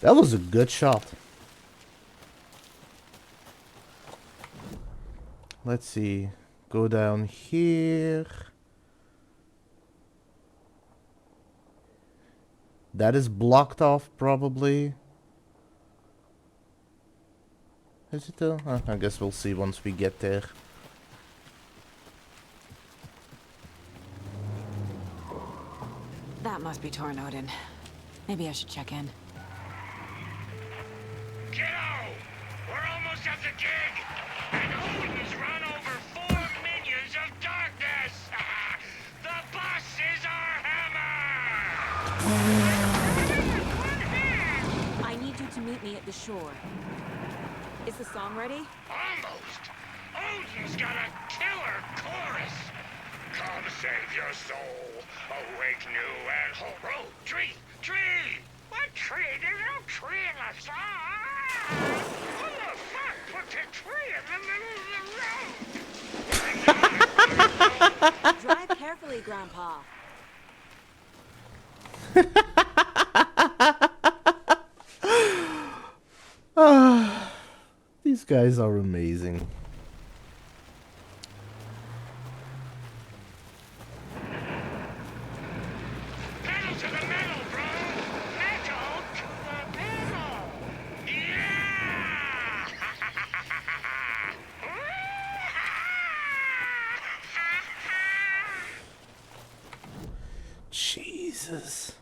That was a good shot. Let's see. Go down here. That is blocked off, probably. Is it though? I guess we'll see once we get there. That must be Tornodin. Maybe I should check in. Kiddo! We're almost at the gig! And Odin's run over 4 minions of darkness! The boss is our hammer! I need you to meet me at the shore. Is the song ready? Almost! Odin's got a killer chorus! Come save your soul, awake new and whole. Oh, tree! Tree! What tree? There's no tree in the song! Who the fuck put the tree in the middle of the road? Drive carefully, Grandpa. These guys are amazing. Pedal to the metal, bro! Metal to the metal! Yeah! Jesus.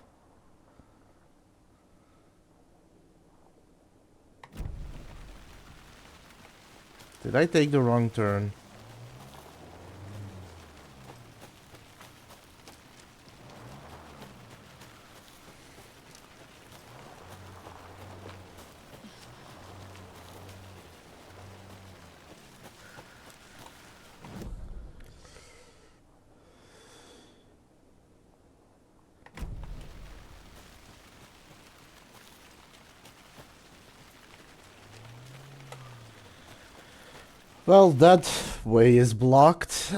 Did I take the wrong turn? Well, that way is blocked.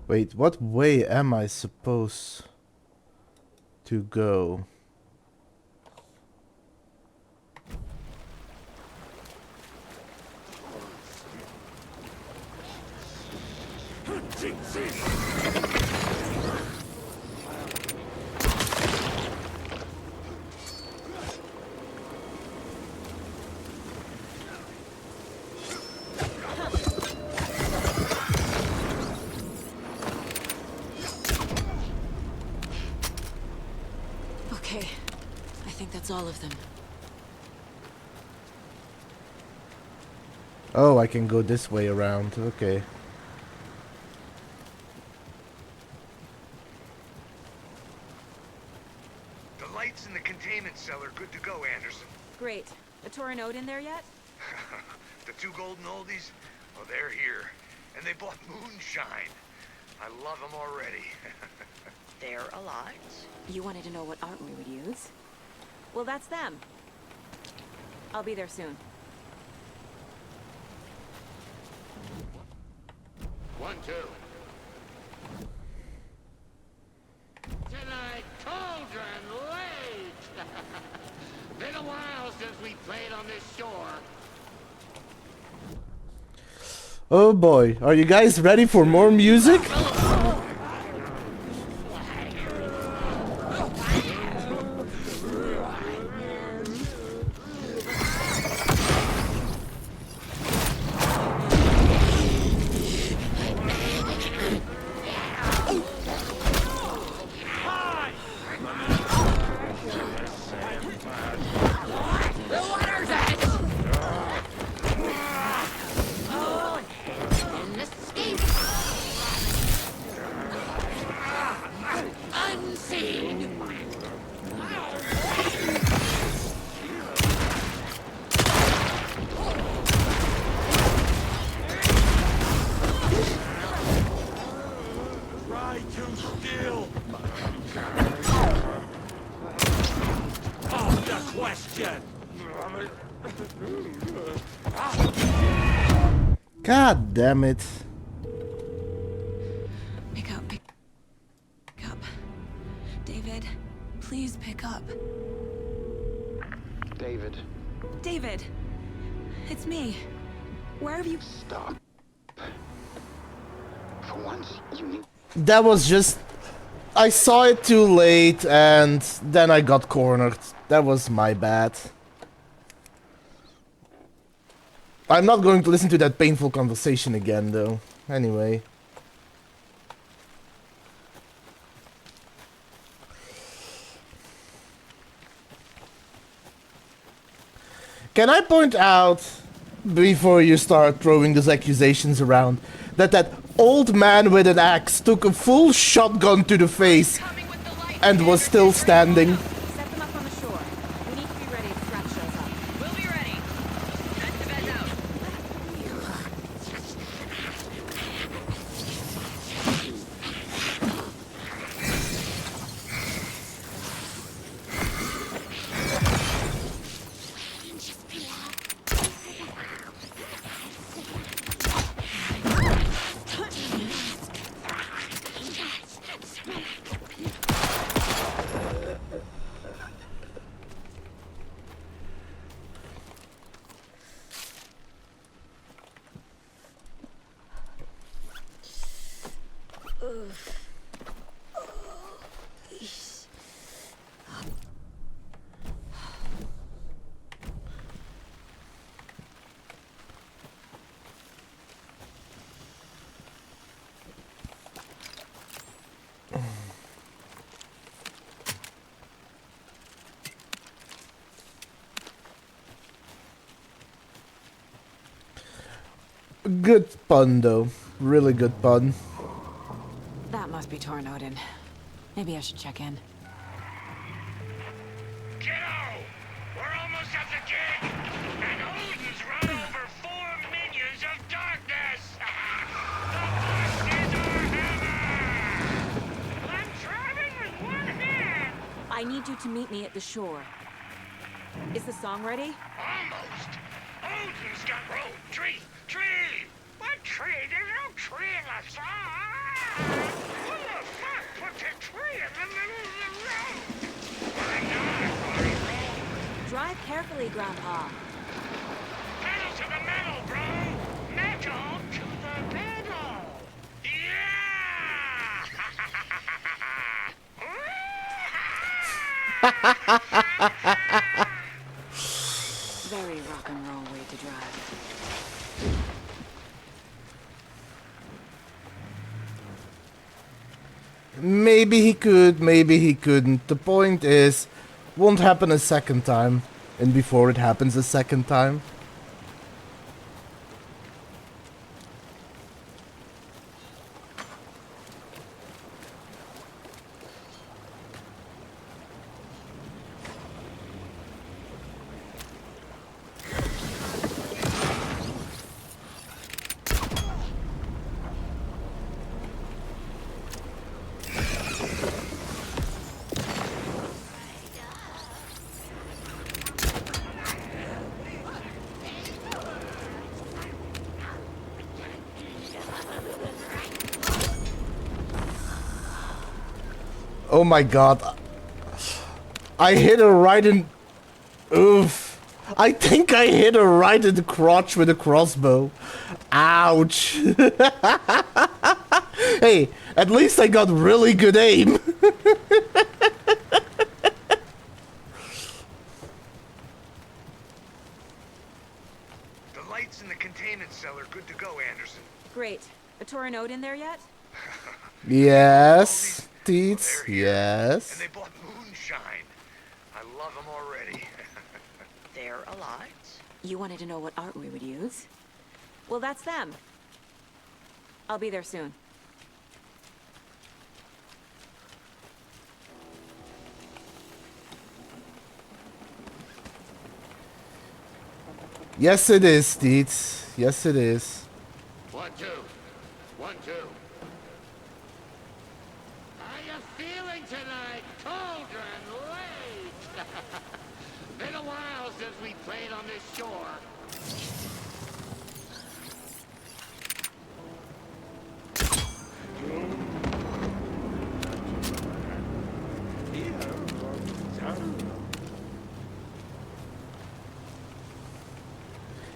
Wait, what way am I supposed to go? all of them. Oh, I can go this way around. Okay. The lights in the containment cellar good to go, Anderson. Great. A Torinode in there yet? The two golden oldies? Oh, they're here. And they bought moonshine. I love them already. They're alive. You wanted to know what art we would use? Well, that's them. I'll be there soon. 1, 2. Tonight, Cauldron Lake! Been a while since we played on this shore. Oh boy, are you guys ready for more music? God damn it. Pick up. David, please pick up. David. David! It's me. Where have you... Stop. For once, you need... That was just... I saw it too late and then I got cornered. That was my bad. I'm not going to listen to that painful conversation again, though. Anyway. Can I point out, before you start throwing these accusations around, that that old man with an axe took a full shotgun to the face and was still standing? Set them up on the shore. We need to be ready if Scratch shows up. We'll be ready. Estevez out. Good pun, though. Really good pun. That must be Tornodin. Maybe I should check in. Kiddo! We're almost at the gig! And Odin's run over 4 minions of darkness! The force is our hammer! I'm driving with one hand! I need you to meet me at the shore. Is the song ready? Almost! Odin's got road, tree! What tree? There's no tree in the song! Who the fuck put the tree in the middle of the road? I'm not on a road! Drive carefully, Grandpa. Pedal to the metal, bro! Metal to the metal! Yeah! Very rock and roll way to drive. Maybe he could, maybe he couldn't. The point is, won't happen a second time, and before it happens a second time. Oh my god. I hit her right in... Oof. I think I hit her right in the crotch with a crossbow. Ouch. Hey, at least I got really good aim. The lights in the containment cell are good to go, Anderson. Great. A Torinode in there yet? Yes, Teets, yes. And they bought moonshine. I love them already. They're a lot. You wanted to know what art we would use? Well, that's them. I'll be there soon. Yes, it is, Teets. Yes, it is. 1, 2. 1, 2. How you feeling tonight? Cauldron Lake! Been a while since we played on this shore.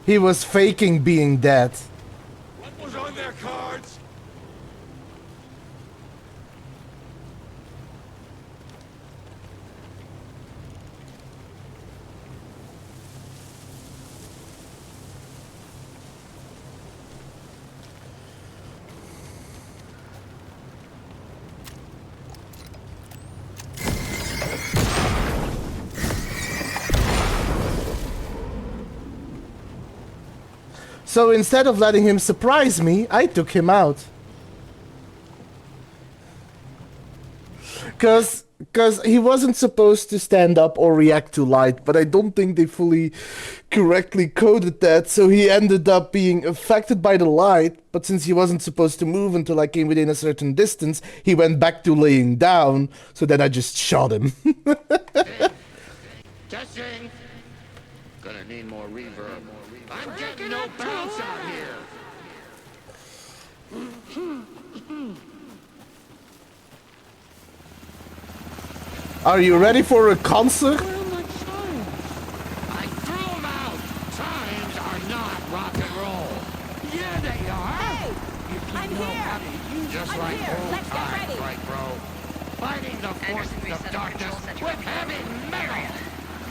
He was faking being dead. What was on their cards? So instead of letting him surprise me, I took him out. Cause he wasn't supposed to stand up or react to light, but I don't think they fully correctly coded that, so he ended up being affected by the light, but since he wasn't supposed to move until I came within a certain distance, he went back to laying down, so then I just shot him. Testing. Gonna need more reverb. I'm getting no bounce out here. Are you ready for a concert? I threw them out. Times are not rock and roll. Yeah, they are. Hey! I'm here! Just I'm like here. old Let's get times, ready. right, bro? Fighting the forces of darkness with heavy metal.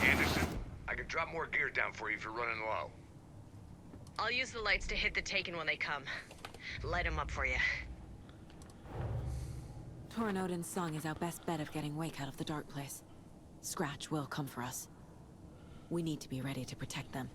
Anderson, I could drop more gear down for you if you're running low. I'll use the lights to hit the Taken when they come. Light them up for you. Torinode song is our best bet of getting Wake out of the dark place. Scratch will come for us. We need to be ready to protect them.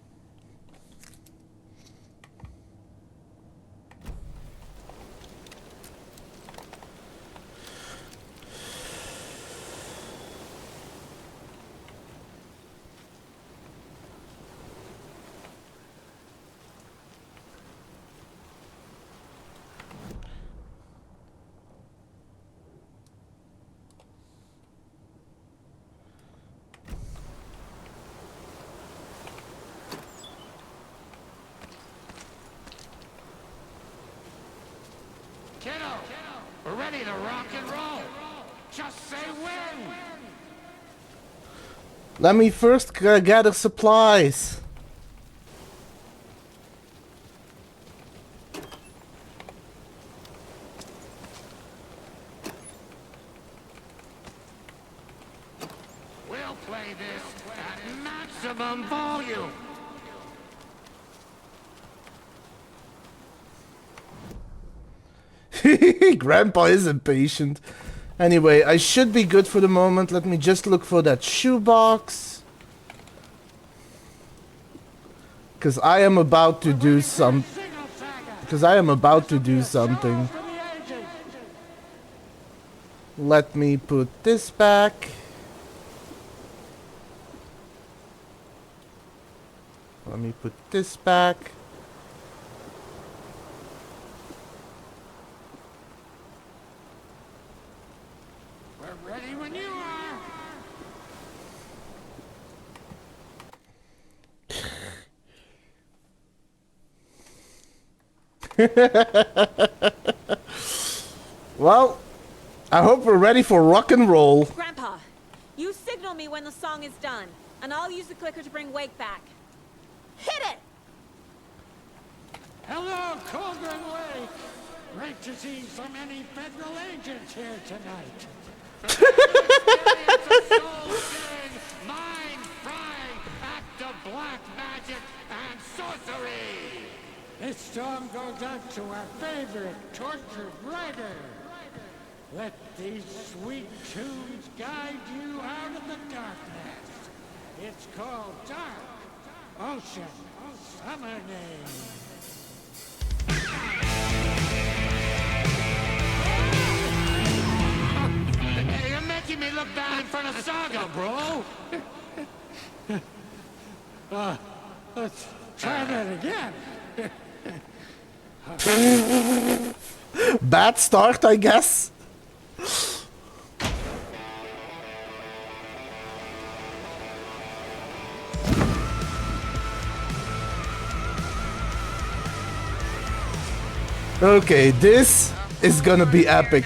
Kiddo, we're ready to rock and roll. Just say when. Let me first gather supplies. We'll play this at maximum volume. Grandpa is impatient. Anyway, I should be good for the moment. Let me just look for that shoebox. Because I am about to do something. Let me put this back. Let me put this back. We're ready when you are. Well, I hope we're ready for rock and roll. Grandpa, you signal me when the song is done, and I'll use the clicker to bring Wake back. Hit it! Hello, Cauldron Lake. Great to see so many federal agents here tonight. Experience a soul-stirring, mind-frying act of black magic and sorcery. This song goes out to our favorite tortured writer. Let these sweet tunes guide you out of the darkness. It's called Dark Ocean Summoning. Hey, you're making me look bad in front of Saga, bro. Let's try that again. Bad start, I guess. Okay, this is gonna be epic.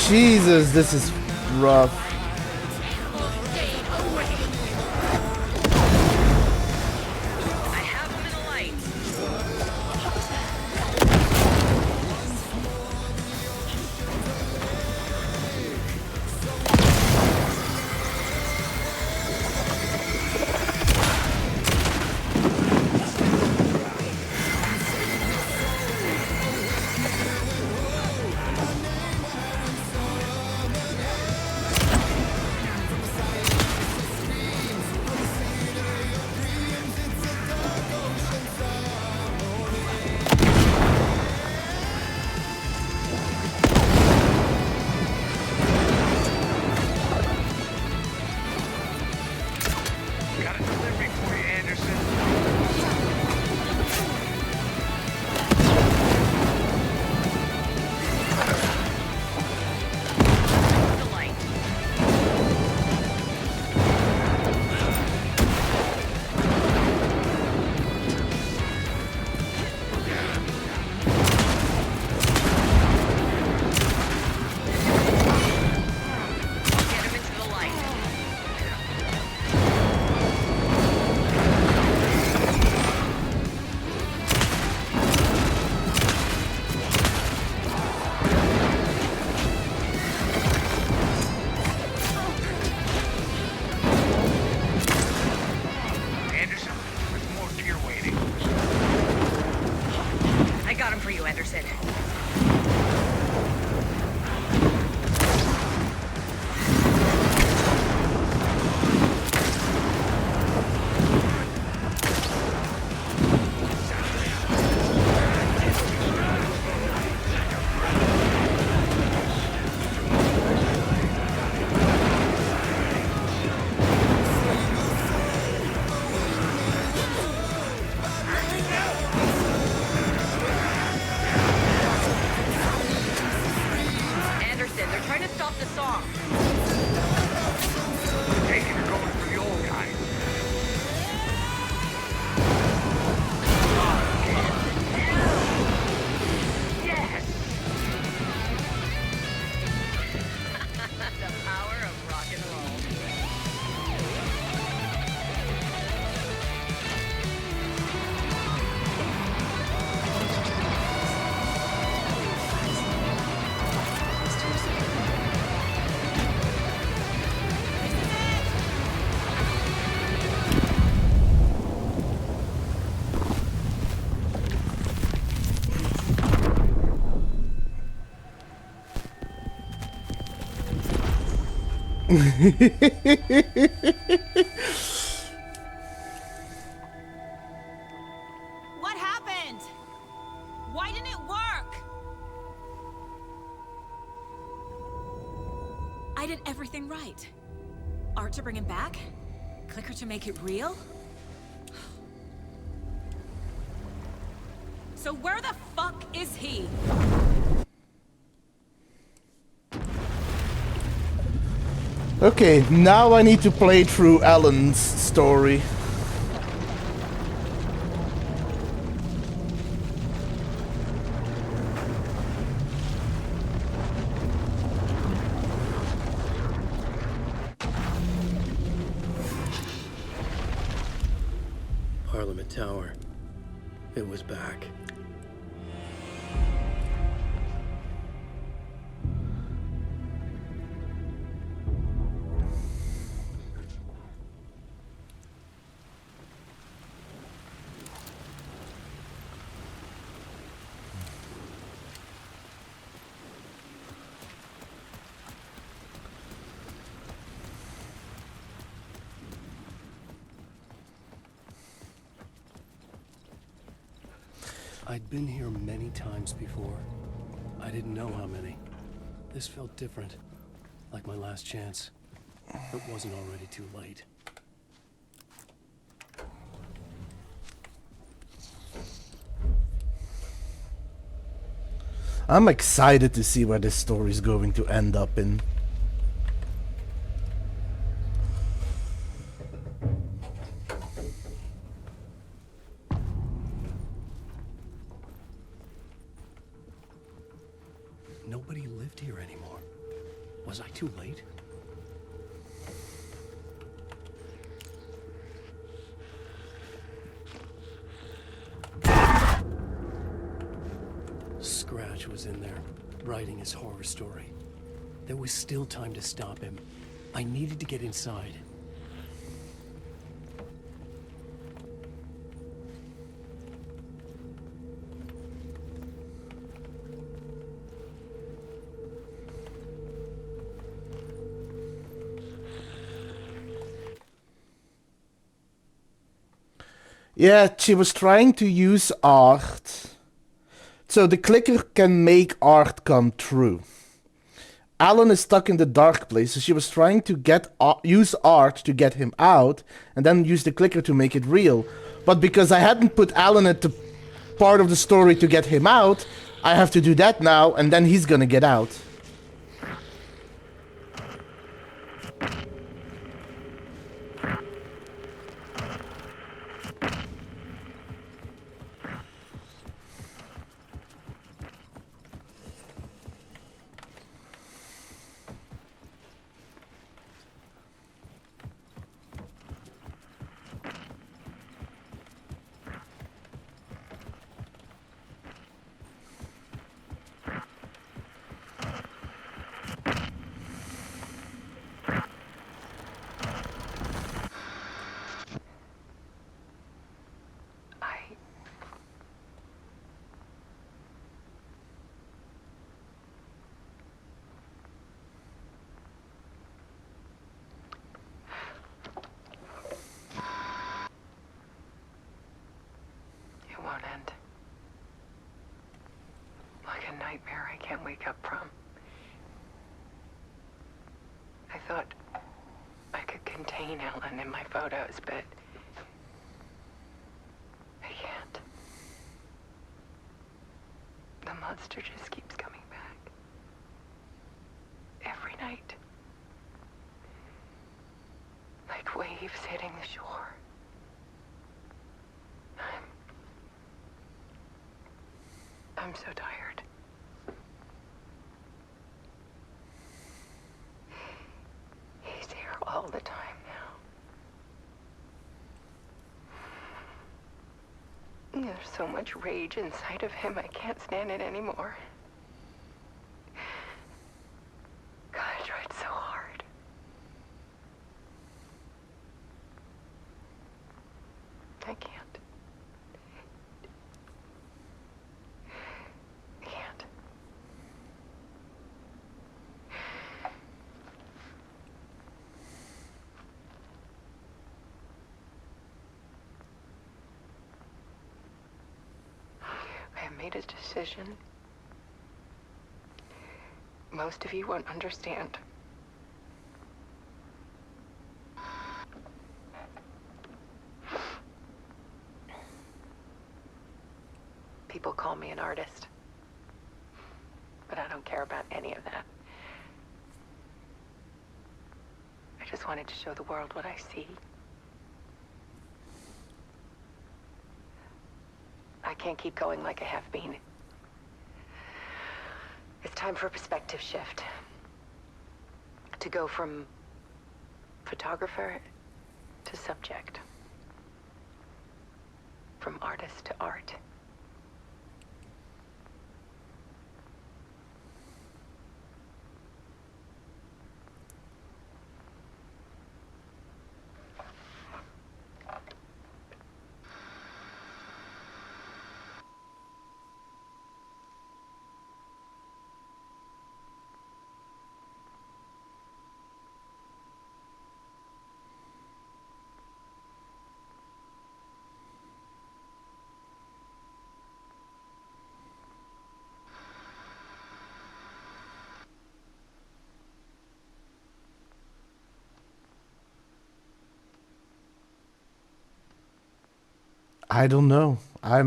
Jesus, this is rough. What happened? Why didn't it work? I did everything right. Art to bring him back? Clicker to make it real? So where the fuck is he? Okay, now I need to play through Alan's story. Parliament Tower. It was back. I'd been here many times before. I didn't know how many. This felt different, like my last chance. It wasn't already too late. I'm excited to see where this story is going to end up in. Nobody lived here anymore. Was I too late? Scratch was in there, writing his horror story. There was still time to stop him. I needed to get inside. Yeah, she was trying to use art. So the clicker can make art come true. Alan is stuck in the dark place, so she was trying to use art to get him out, and then use the clicker to make it real. But because I hadn't put Alan at the part of the story to get him out, I have to do that now, and then he's gonna get out. It won't end. Like a nightmare I can't wake up from. I thought I could contain Ellen in my photos, but I can't. The monster just keeps coming back. Every night. Like waves hitting the shore. I'm so tired. He's here all the time now. There's so much rage inside of him, I can't stand it anymore. God, I tried so hard. I can't. made a decision. Most of you won't understand. People call me an artist, but I don't care about any of that. I just wanted to show the world what I see. I can't keep going like I have been. It's time for a perspective shift. To go from photographer to subject. From artist to art. I don't know. I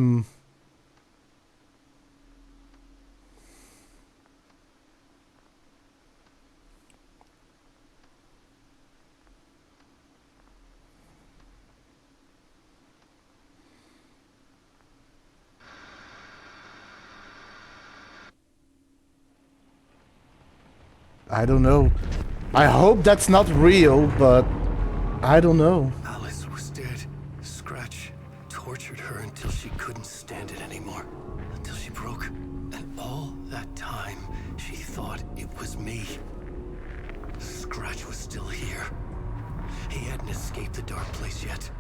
don't know. I hope that's not real, but I don't know. Alice was dead. Scratch tortured her until she couldn't stand it anymore. Until she broke. And all that time, she thought it was me. Scratch was still here. He hadn't escaped the dark place yet.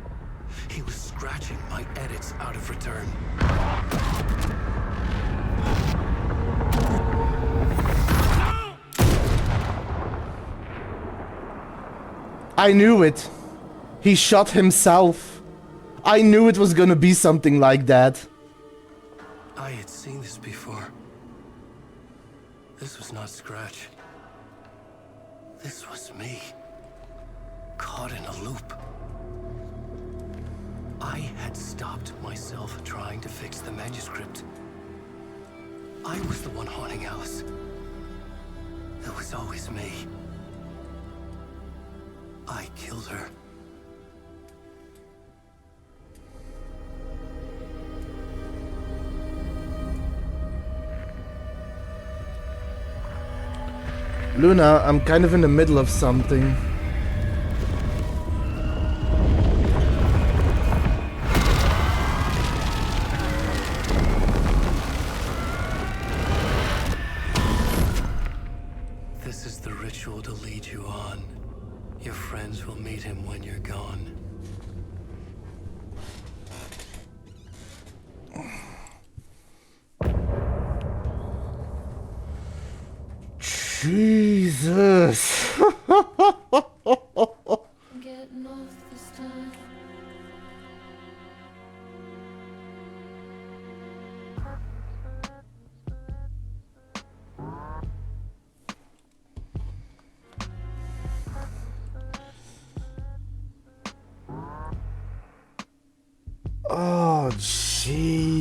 He was scratching my edits out of return. I knew it. He shot himself. I knew it was gonna be something like that. I had seen this before. This was not Scratch. This was me. Caught in a loop. I had stopped myself trying to fix the manuscript. I was the one haunting Alice. It was always me. I killed her. Luna, I'm kind of in the middle of something. This is the ritual to lead you on. Your friends will meet him when you're gone. Jesus. Getting off this time. Oh, Jesus.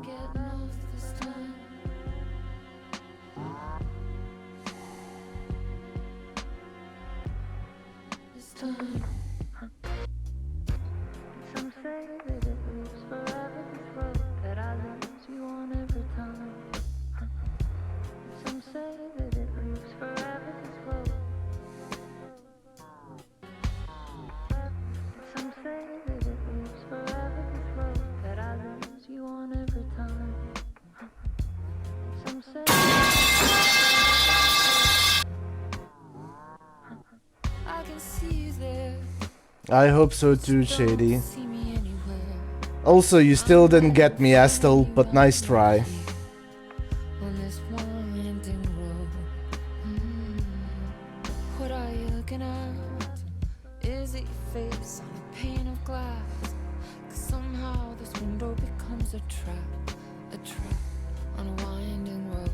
Getting off this time. This time. Some say that it lives forever, this road that I lose you on every time. Some say that it lives forever, this road. Some say that it lives forever, this road that I lose you on every time. Some say I can see you there. I hope so too, Shady. See me anywhere. Also, you still didn't get me, Astel, but nice try. On this winding road. What are you looking at? Is it your face on a pane of glass? 'Cause somehow this window becomes a trap on a winding road.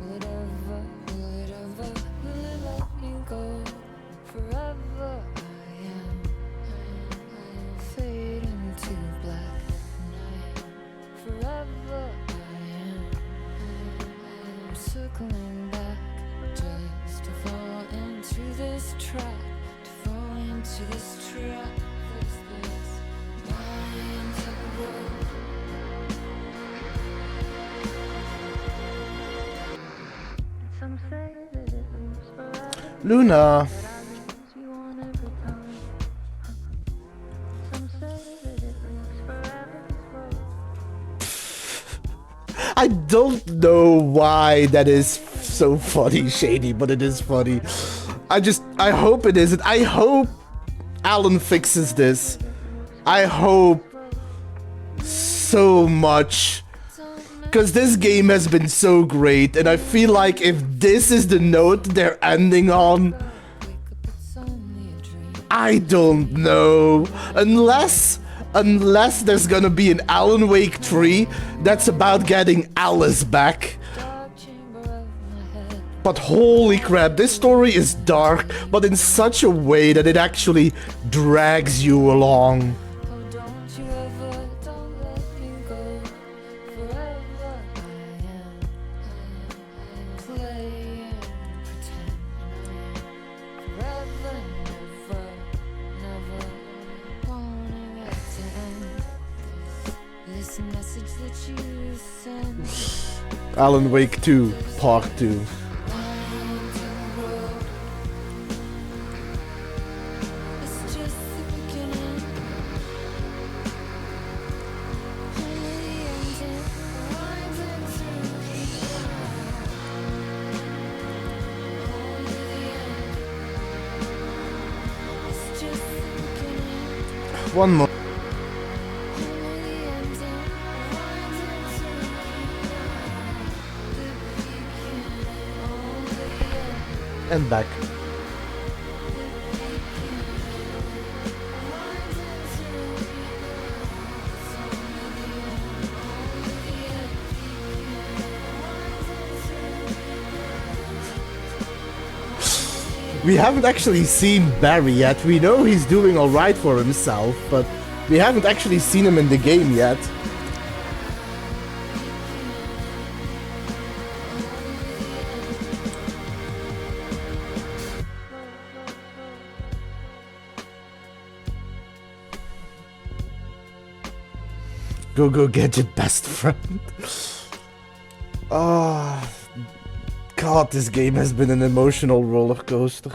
Will it ever, will it let me go? Forever I am fading to black night. Forever I am circling back just to fall into this trap, to fall into this trap. This winding road. Some say that it lives forever. Luna. I don't know why that is so funny, Shady, but it is funny. I hope it isn't. I hope Alan fixes this. I hope so much. Because this game has been so great, and I feel like if this is the note they're ending on, I don't know. Unless there's gonna be an Alan Wake 3 that's about getting Alice back. But holy crap, this story is dark, but in such a way that it actually drags you along. Alan Wake 2, Part 2. One more. And back. We haven't actually seen Barry yet. We know he's doing alright for himself, but we haven't actually seen him in the game yet. Go Gadget best friend. Oh, God, this game has been an emotional roller coaster.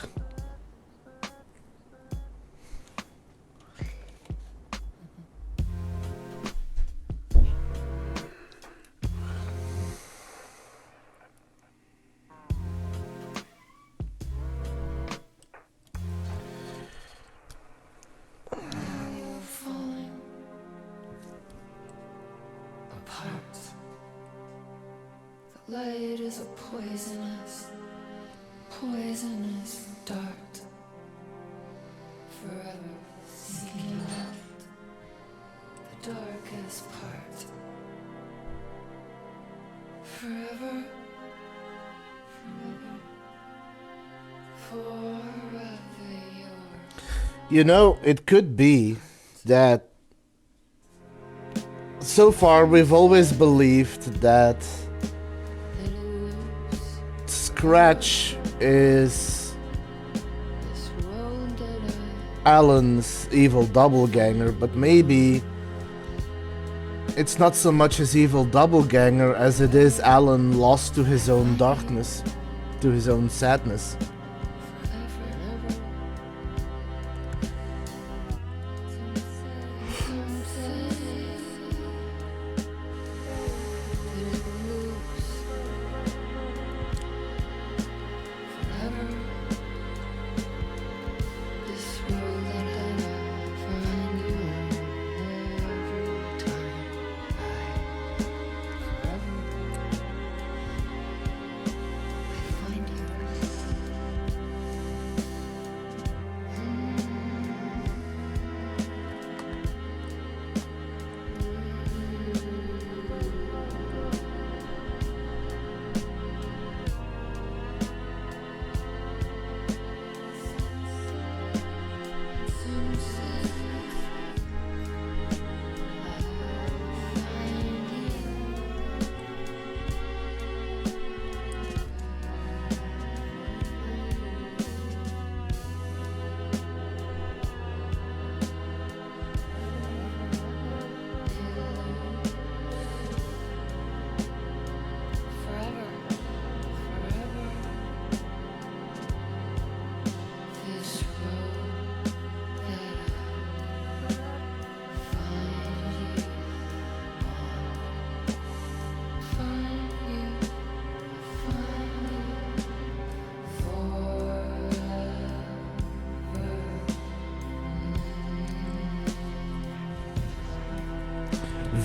Light is a poisonous dart, forever seeking out the darkest part. Forever, forever yours. You know, it could be that so far we've always believed that Scratch is Alan's evil doppelganger, but maybe it's not so much his evil doppelganger as it is Alan lost to his own darkness, to his own sadness.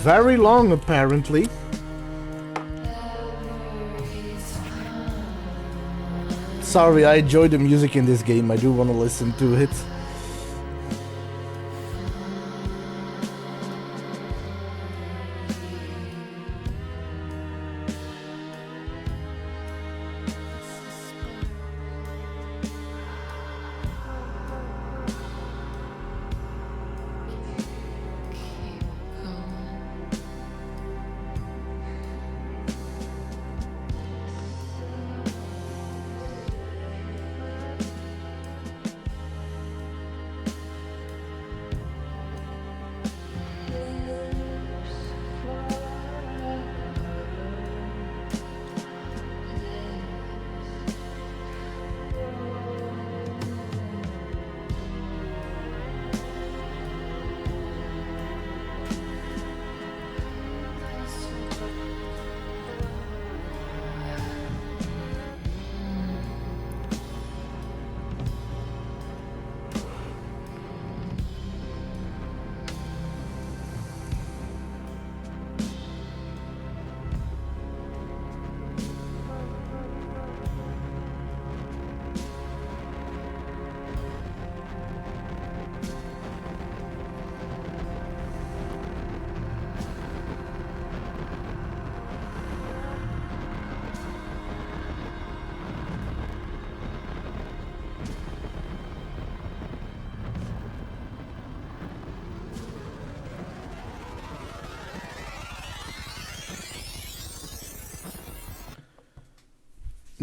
very long, apparently. Sorry, I enjoy the music in this game. I do want to listen to it.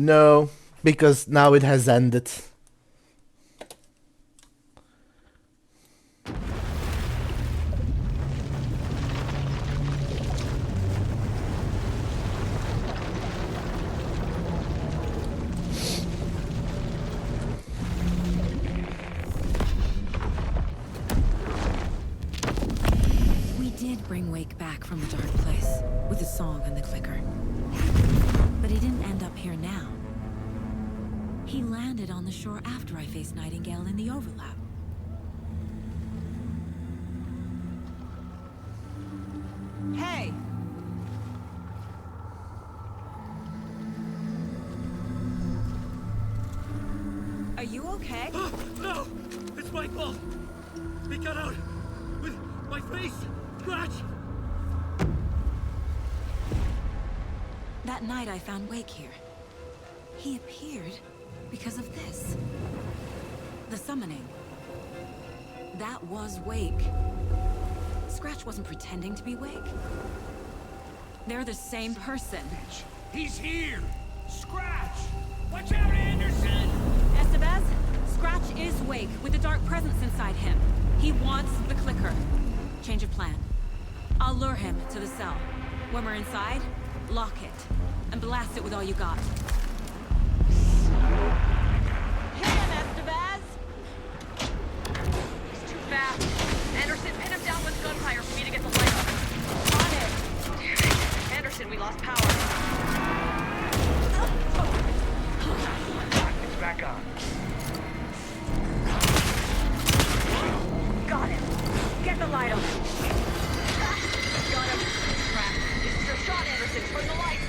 No, because now it has ended. We did bring Wake back from the dark place with the song and the clicker. But he didn't end up here now. He landed on the shore after I faced Nightingale in the overlap. Hey! Are you okay? No! It's my fault! He got out! With my face! Scratch! That night I found Wake here. He appeared because of this. The summoning. That was Wake. Scratch wasn't pretending to be Wake. They're the same person. He's here! Scratch! Watch out, Anderson! Estevez, Scratch is Wake with a dark presence inside him. He wants the clicker. Change of plan. I'll lure him to the cell. When we're inside, lock it. And blast it with all you got. Hit him, Estevez! He's too fast. Anderson, pin him down with gunfire for me to get the light up. On it! Damn it. Anderson, we lost power. It's back on. Got him. Get the light on him. Got him. Crap. This is your shot, Anderson. Turn the lights.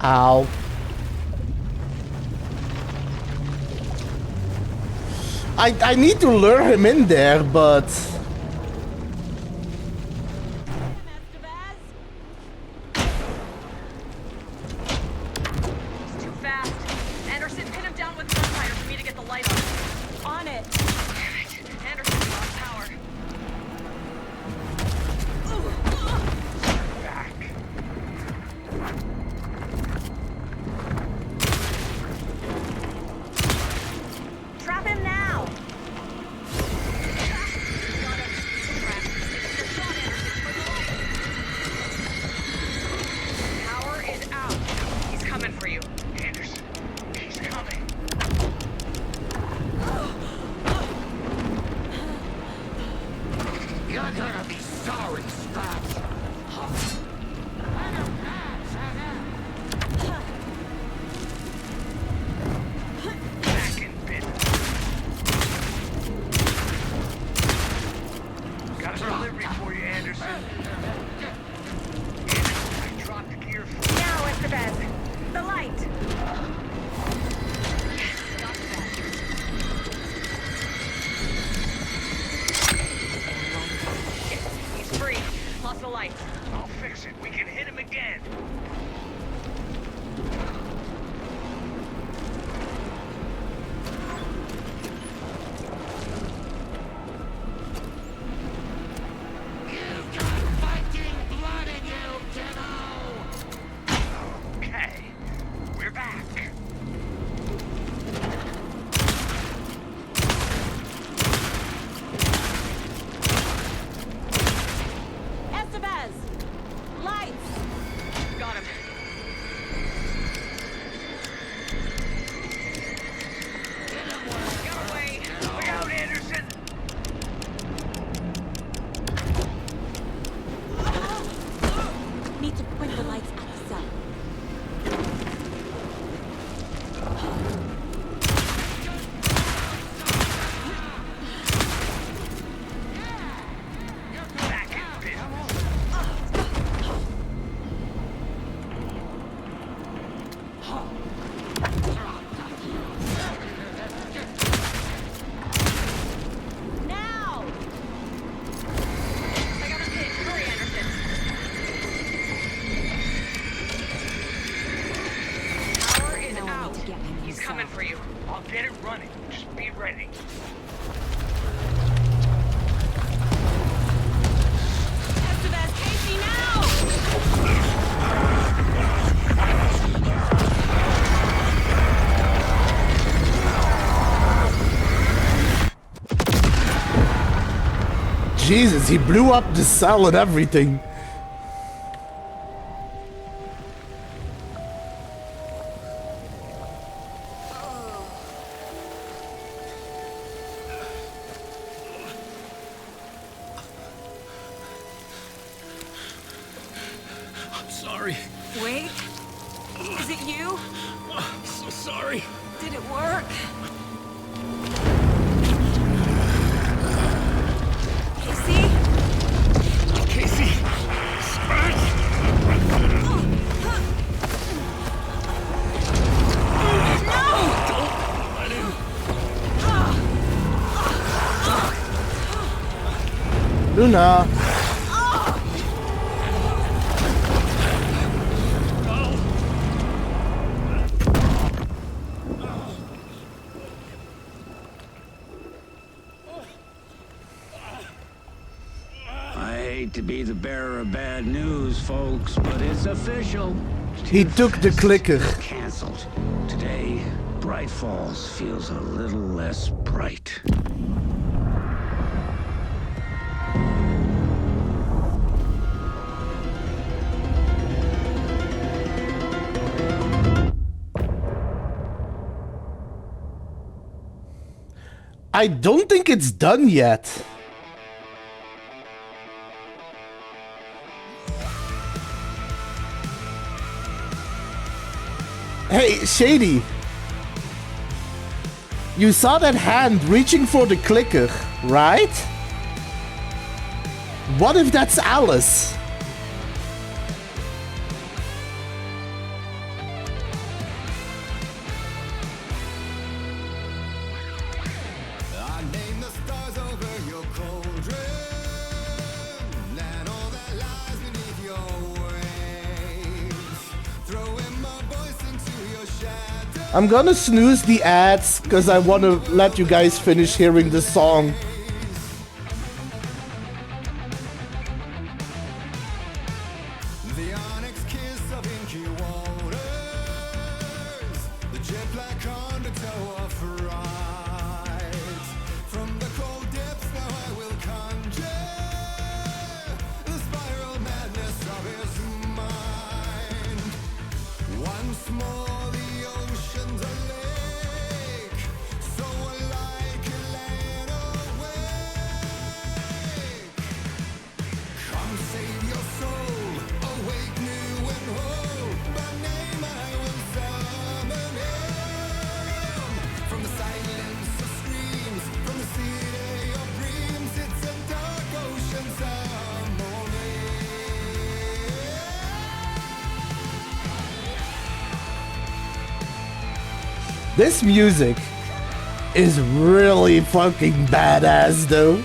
Ow. I need to lure him in there, but... He's too fast. Anderson, pin him down with gunfire for me to get the light on. On it. Damn it. Anderson lost power. Back. Trap him now. Power is out. He's coming for you. Anderson, he's coming. You're gonna be sorry, Scratch. Back in business. Got a delivery for you, Anderson. Anderson, I dropped the gear for you. Now, Estevez. The light. Yes, not bad. Shit, he's free. Lost the light. I'll fix it. We can hit him again. You've got fighting blood in you, kiddo! Okay, we're back. Estevez! Lights! Got him. Get away! Look out, Anderson! Need to point the lights at the cell. Back in business. Now! I got a pitch. Hurry, Anderson. Power is Now I out. need to get him He's inside. coming for you. I'll get it running. Just be ready. Estevez, Casey, now! Jesus, he blew up the cell and everything. I'm sorry. Wait. Is it you? I'm so sorry. Did it work? Casey? Casey! Scratch! Let him. Luna! I hate to be the bearer of bad news, folks, but it's official. He took the clicker. Cancelled. Today, Bright Falls feels a little less bright. I don't think it's done yet. Hey, Shady. You saw that hand reaching for the clicker, right? What if that's Alice? I'm gonna snooze the ads because I want to let you guys finish hearing the song. This music is really fucking badass though.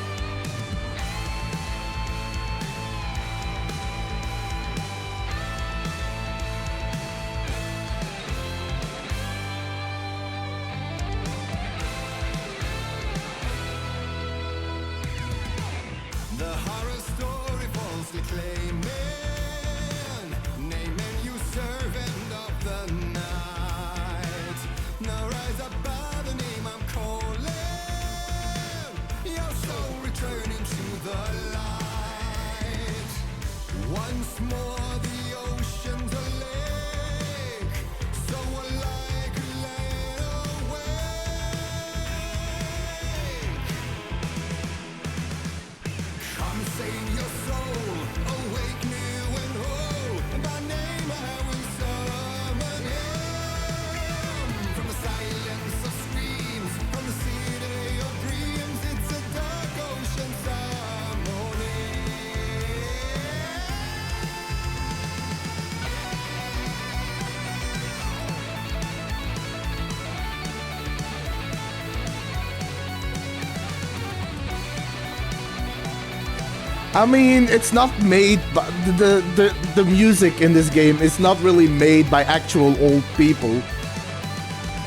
I mean, it's not made by the music in this game is not really made by actual old people.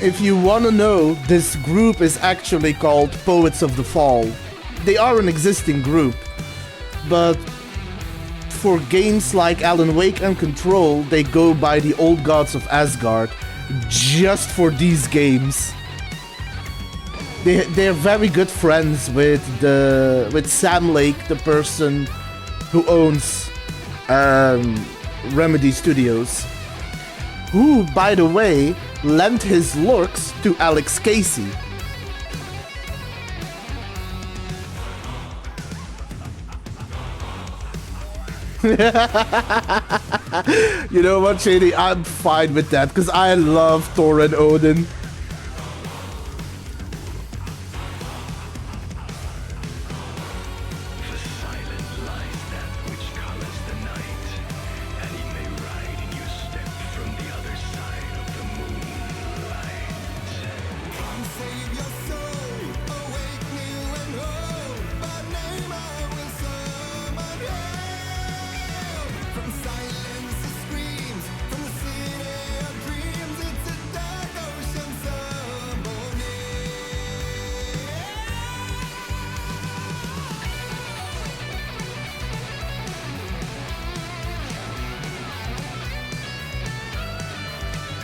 If you want to know, this group is actually called Poets of the Fall. They are an existing group, but for games like Alan Wake and Control, they go by the Old Gods of Asgard just for these games. They're very good friends with Sam Lake, the person who owns Remedy Studios, who, by the way, lent his looks to Alex Casey. You know what, Shady? I'm fine with that because I love Thor and Odin.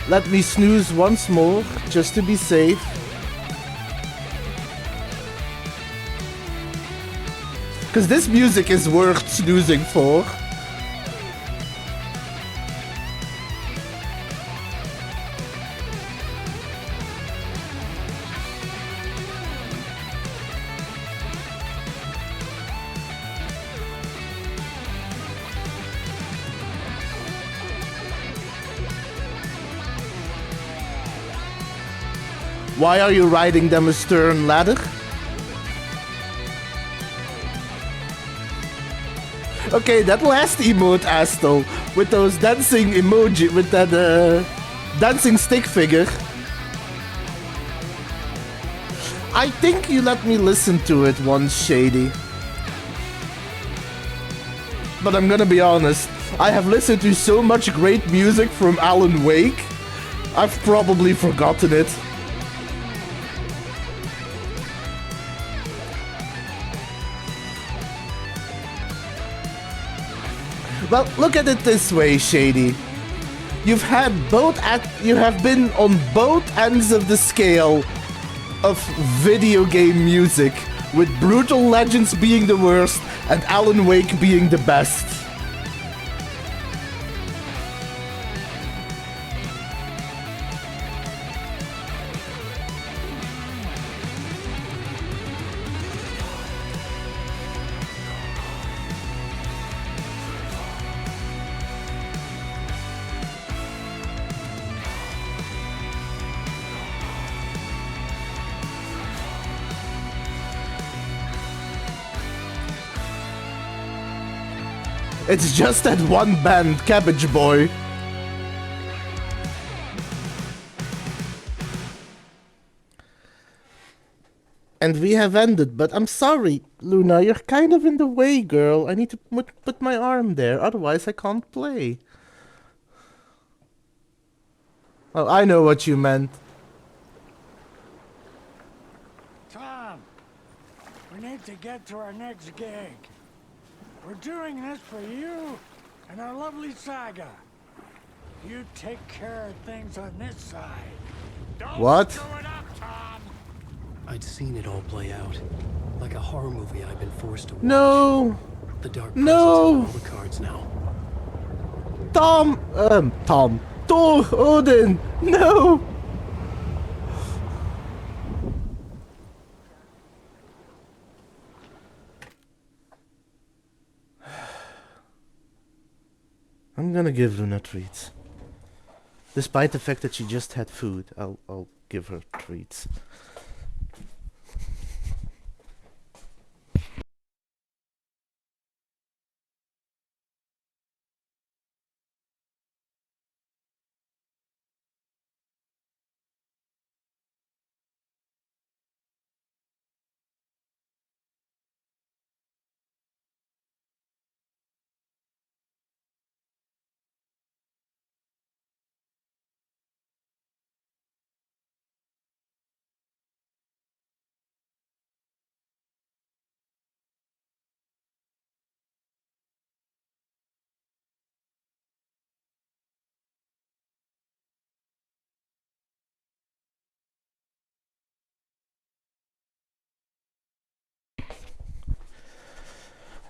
Let me snooze once more, just to be safe. Because this music is worth snoozing for. Why are you riding them a stern ladder? Okay, that last emote, Astel, with those dancing emoji, with that dancing stick figure. I think you let me listen to it once, Shady. But I'm gonna be honest, I have listened to so much great music from Alan Wake, I've probably forgotten it. Well, look at it this way, Shady. You have been on both ends of the scale of video game music, with Brutal Legends being the worst and Alan Wake being the best. It's just that one band, Cabbage Boy. And we have ended, but I'm sorry, Luna, you're kind of in the way, girl. I need to put my arm there, otherwise I can't play. Oh, I know what you meant. Tom, we need to get to our next gig. We're doing this for you and our lovely saga. You take care of things on this side. What? I'd seen it all play out. Like a horror movie I've been forced to watch. No! The dark No! presence has all the cards now. Tom. Thor, Odin, no! I'm gonna give Luna treats. Despite the fact that she just had food, I'll give her treats.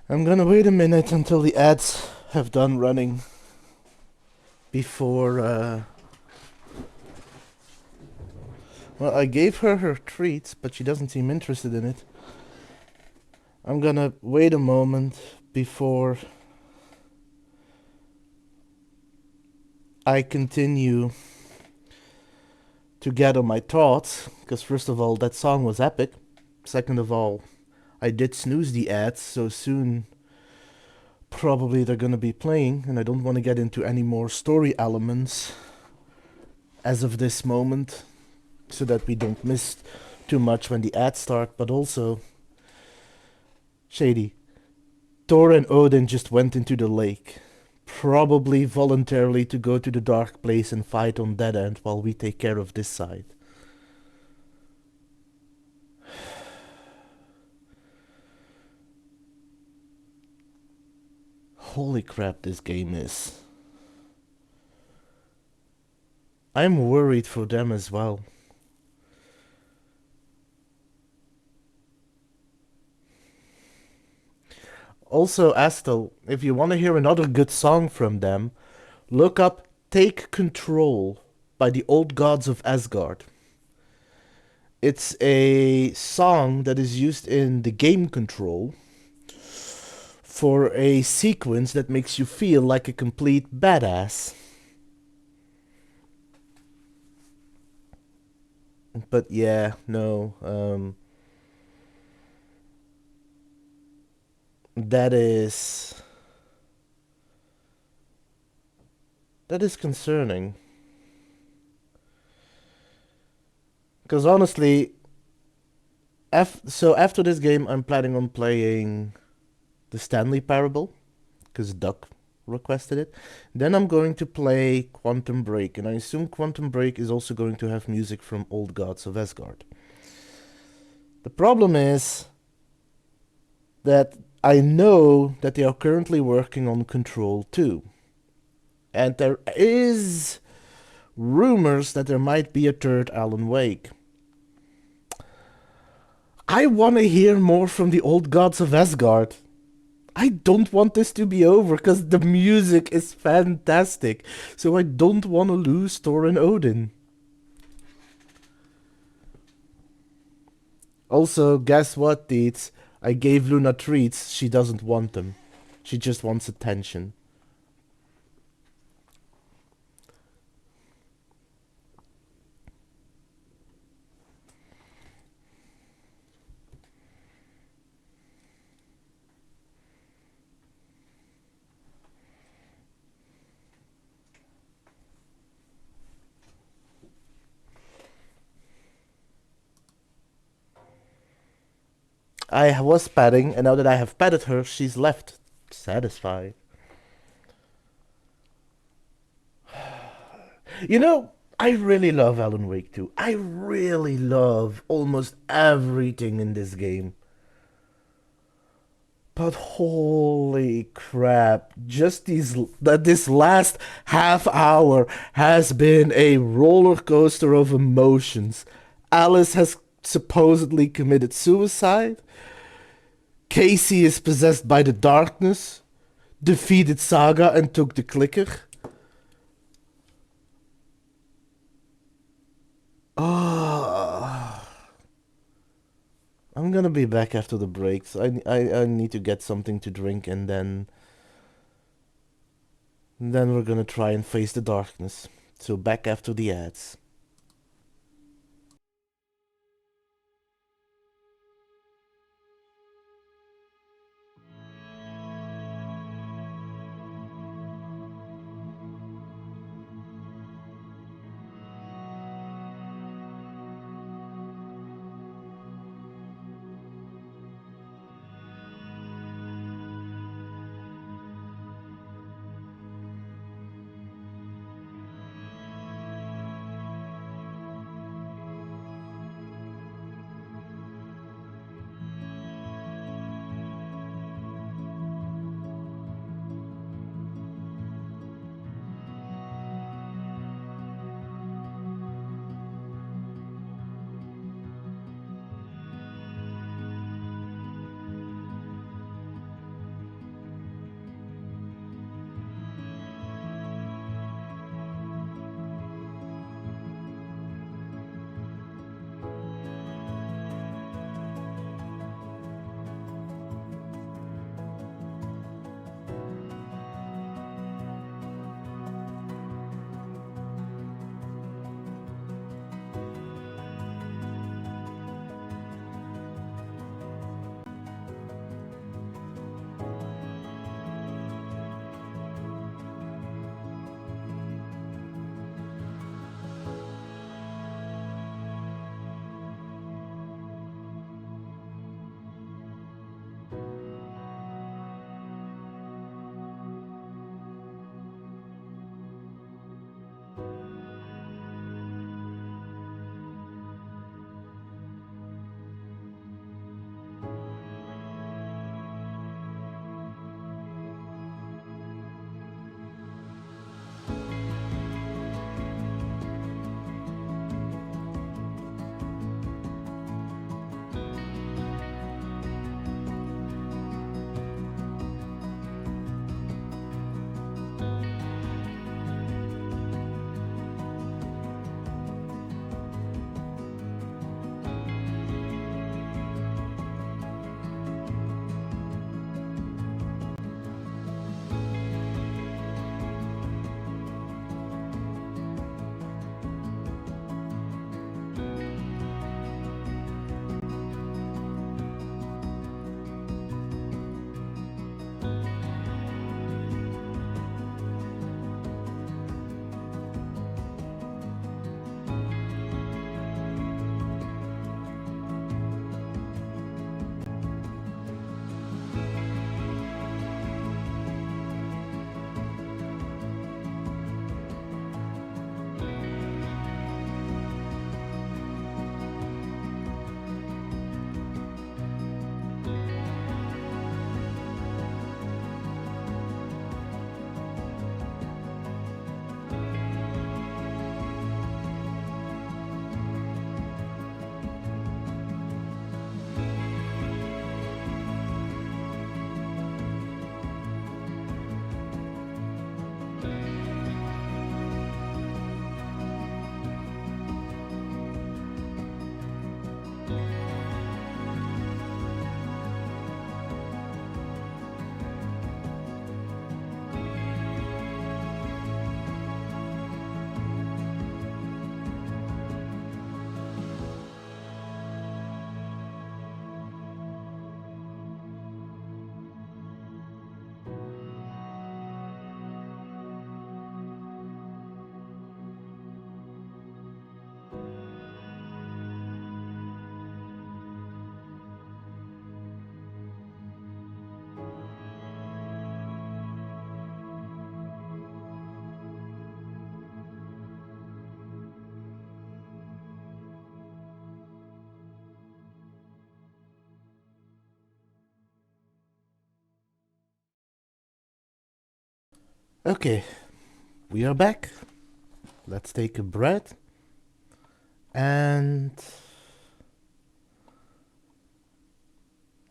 I'm gonna wait a minute until the ads have done running before, well, I gave her treats, but she doesn't seem interested in it. I'm gonna wait a moment before I continue to gather my thoughts, because first of all, that song was epic. Second of all, I did snooze the ads, so soon probably they're gonna be playing, and I don't want to get into any more story elements as of this moment, so that we don't miss too much when the ads start. But also, Shady, Thor and Odin just went into the lake, probably voluntarily to go to the dark place and fight on that end while we take care of this side. Holy crap, this game is. I'm worried for them as well. Also, Astel, if you want to hear another good song from them, look up Take Control by the Old Gods of Asgard. It's a song that is used in the game Control for a sequence that makes you feel like a complete badass. But yeah, no, that is concerning. Because honestly, So after this game, I'm planning on playing the Stanley Parable, because Duck requested it. Then I'm going to play Quantum Break, and I assume Quantum Break is also going to have music from Old Gods of Asgard. The problem is that I know that they are currently working on Control 2. And there is rumors that there might be a third Alan Wake. I want to hear more from the Old Gods of Asgard. I don't want this to be over because the music is fantastic. So I don't want to lose Thor and Odin. Also, guess what, Deets? I gave Luna treats. She doesn't want them. She just wants attention. I was petting, and now that I have petted her, she's left satisfied. You know, I really love Alan Wake 2. I really love almost everything in this game. But holy crap, just this last half hour has been a roller coaster of emotions. Alice has supposedly committed suicide. Casey is possessed by the darkness, defeated Saga and took the clicker. I'm gonna be back after the breaks. I need to get something to drink and then we're gonna try and face the darkness. So back after the ads. Okay, we are back. Let's take a breath. And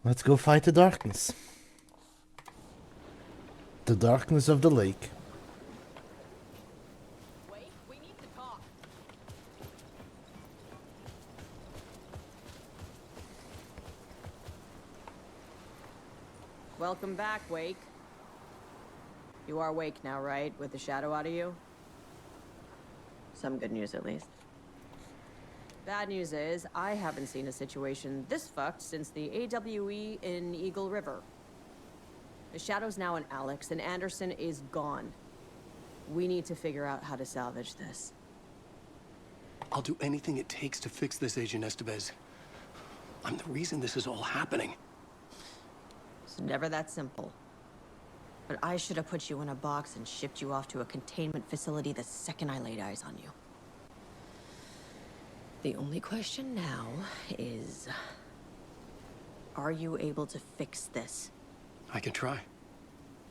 let's go fight the darkness. The darkness of the lake. Wait, we need to talk. Welcome back, Wake. You are Wake now, right? With the shadow out of you? Some good news, at least. Bad news is, I haven't seen a situation this fucked since the AWE in Eagle River. The shadow's now in Alex, and Anderson is gone. We need to figure out how to salvage this. I'll do anything it takes to fix this, Agent Estevez. I'm the reason this is all happening. It's never that simple. But I should have put you in a box and shipped you off to a containment facility the second I laid eyes on you. The only question now is... are you able to fix this? I can try.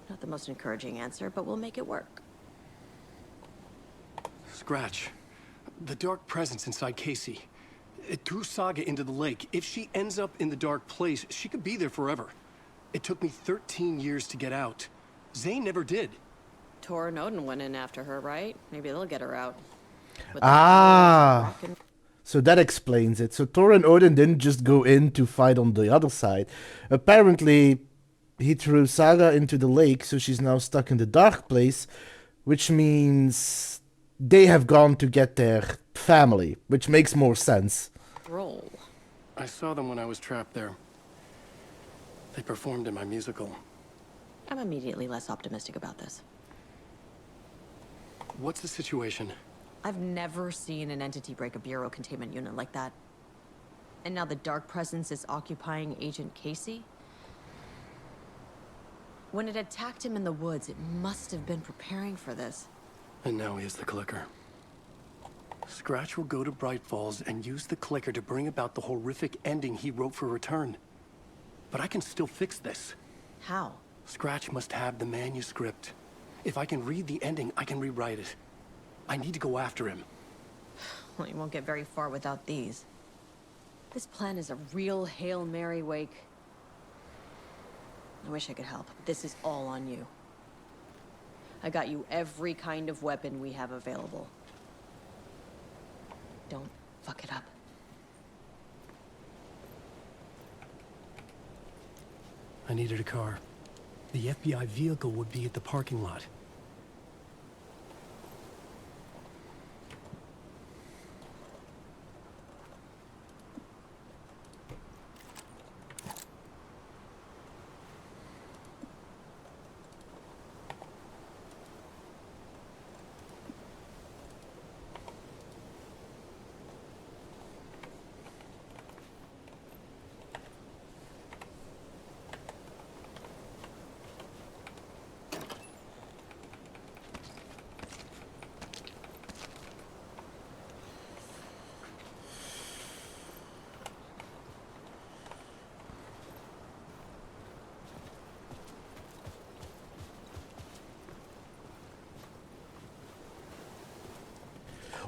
Not the most encouraging answer, but we'll make it work. Scratch. The dark presence inside Casey. It threw Saga into the lake. If she ends up in the dark place, she could be there forever. It took me 13 years to get out. Zane never did. Tor and Odin went in after her, right? Maybe they'll get her out. So that explains it. So Thor and Odin didn't just go in to fight on the other side. Apparently, he threw Saga into the lake, so she's now stuck in the dark place, which means they have gone to get their family, which makes more sense. Roll. I saw them when I was trapped there. They performed in my musical. I'm immediately less optimistic about this. What's the situation? I've never seen an entity break a bureau containment unit like that. And now the dark presence is occupying Agent Casey? When it attacked him in the woods, it must have been preparing for this. And now he has the clicker. Scratch will go to Bright Falls and use the clicker to bring about the horrific ending he wrote for Return. But I can still fix this. How? Scratch must have the manuscript. If I can read the ending, I can rewrite it. I need to go after him. Well, you won't get very far without these. This plan is a real Hail Mary, Wake. I wish I could help, but this is all on you. I got you every kind of weapon we have available. Don't fuck it up. I needed a car. The FBI vehicle would be at the parking lot.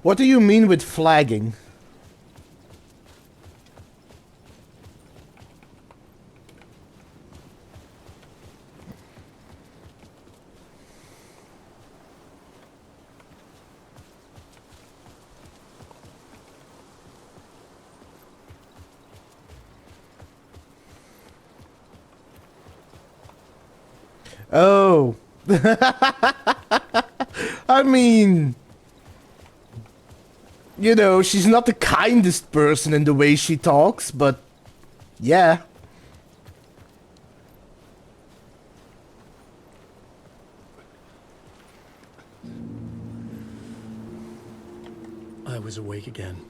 What do you mean with flagging? Oh. I mean... you know, she's not the kindest person in the way she talks, but yeah. I was awake again,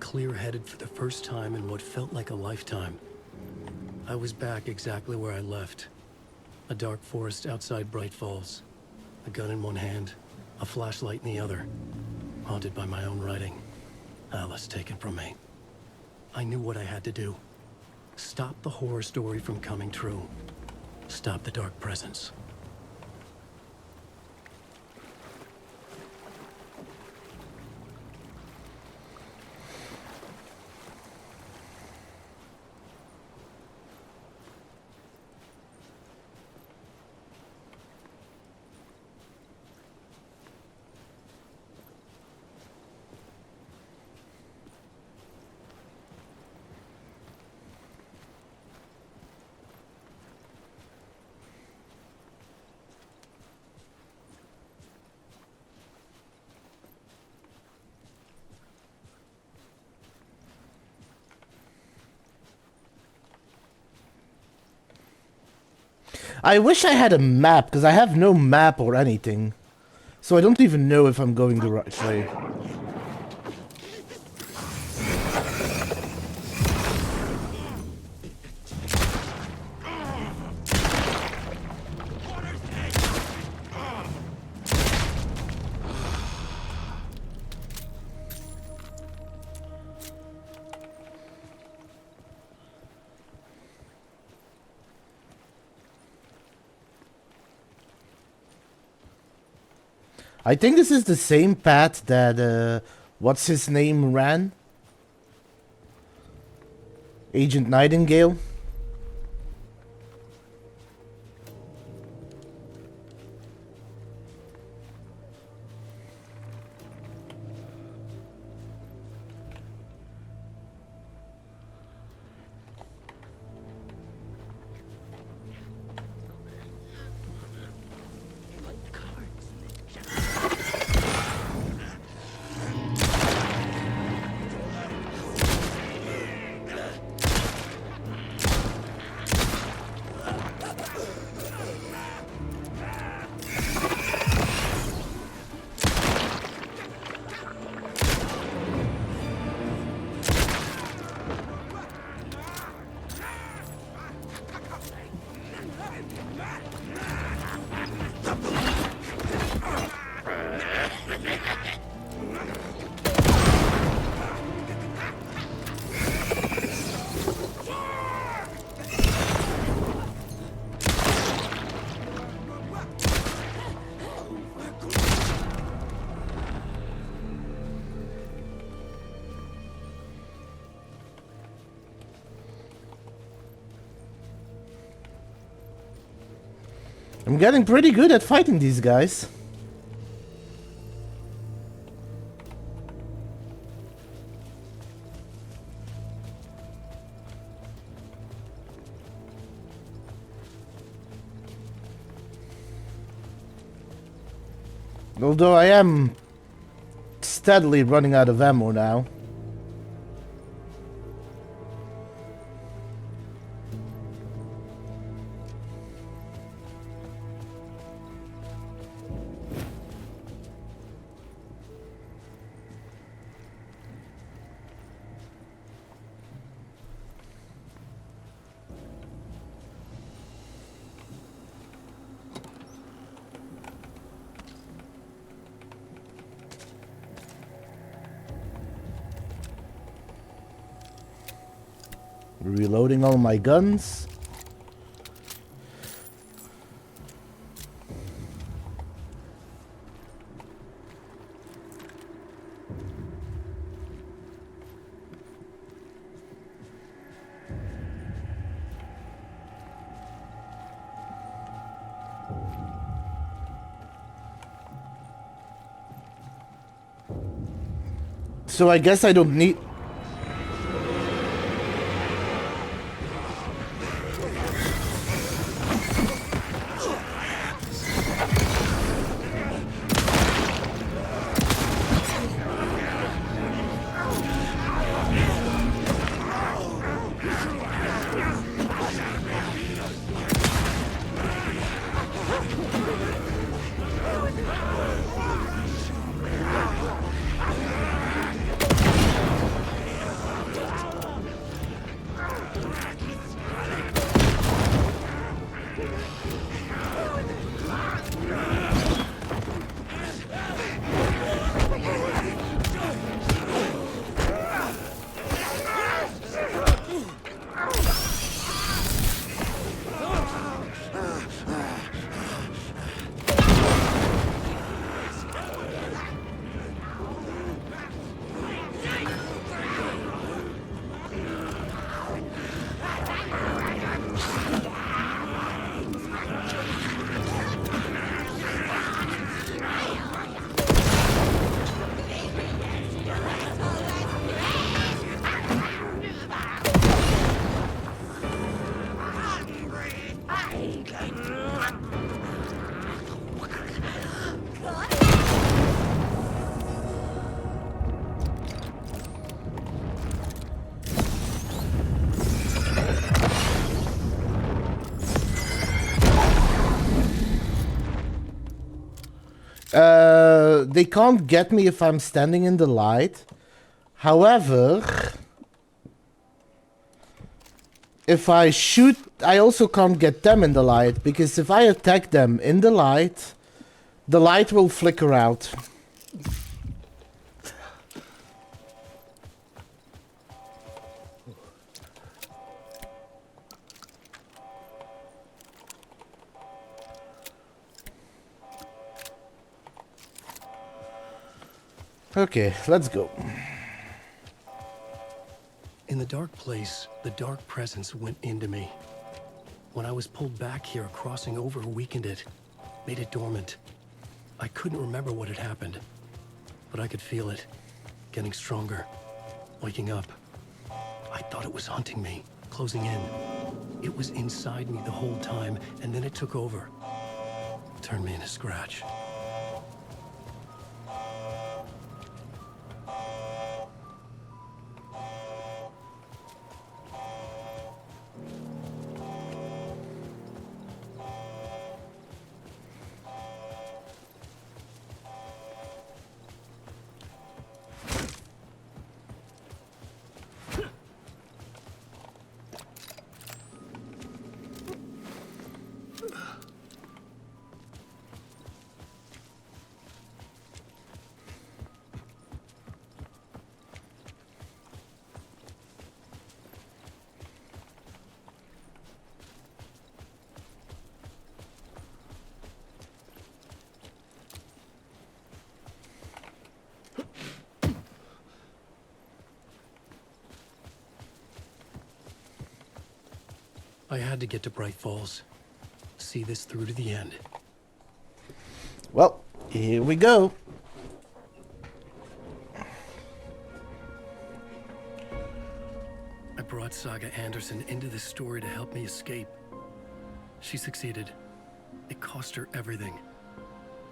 clear-headed for the first time in what felt like a lifetime. I was back exactly where I left. A dark forest outside Bright Falls. A gun in one hand, a flashlight in the other. Haunted by my own writing. Alice taken from me. I knew what I had to do. Stop the horror story from coming true. Stop the dark presence. I wish I had a map, because I have no map or anything. So I don't even know if I'm going the right way. I think this is the same path that, what's his name ran? Agent Nightingale? I'm getting pretty good at fighting these guys. Although I am steadily running out of ammo now. Reloading all my guns. So I guess I don't need... They can't get me if I'm standing in the light. However, if I shoot, I also can't get them in the light, because if I attack them in the light will flicker out. Okay, let's go. In the dark place, the dark presence went into me. When I was pulled back here, crossing over weakened it, made it dormant. I couldn't remember what had happened, but I could feel it, getting stronger, waking up. I thought it was hunting me, closing in. It was inside me the whole time, and then it took over. Turned me into Scratch. I had to get to Bright Falls. See this through to the end. Well, here we go. I brought Saga Anderson into this story to help me escape. She succeeded. It cost her everything.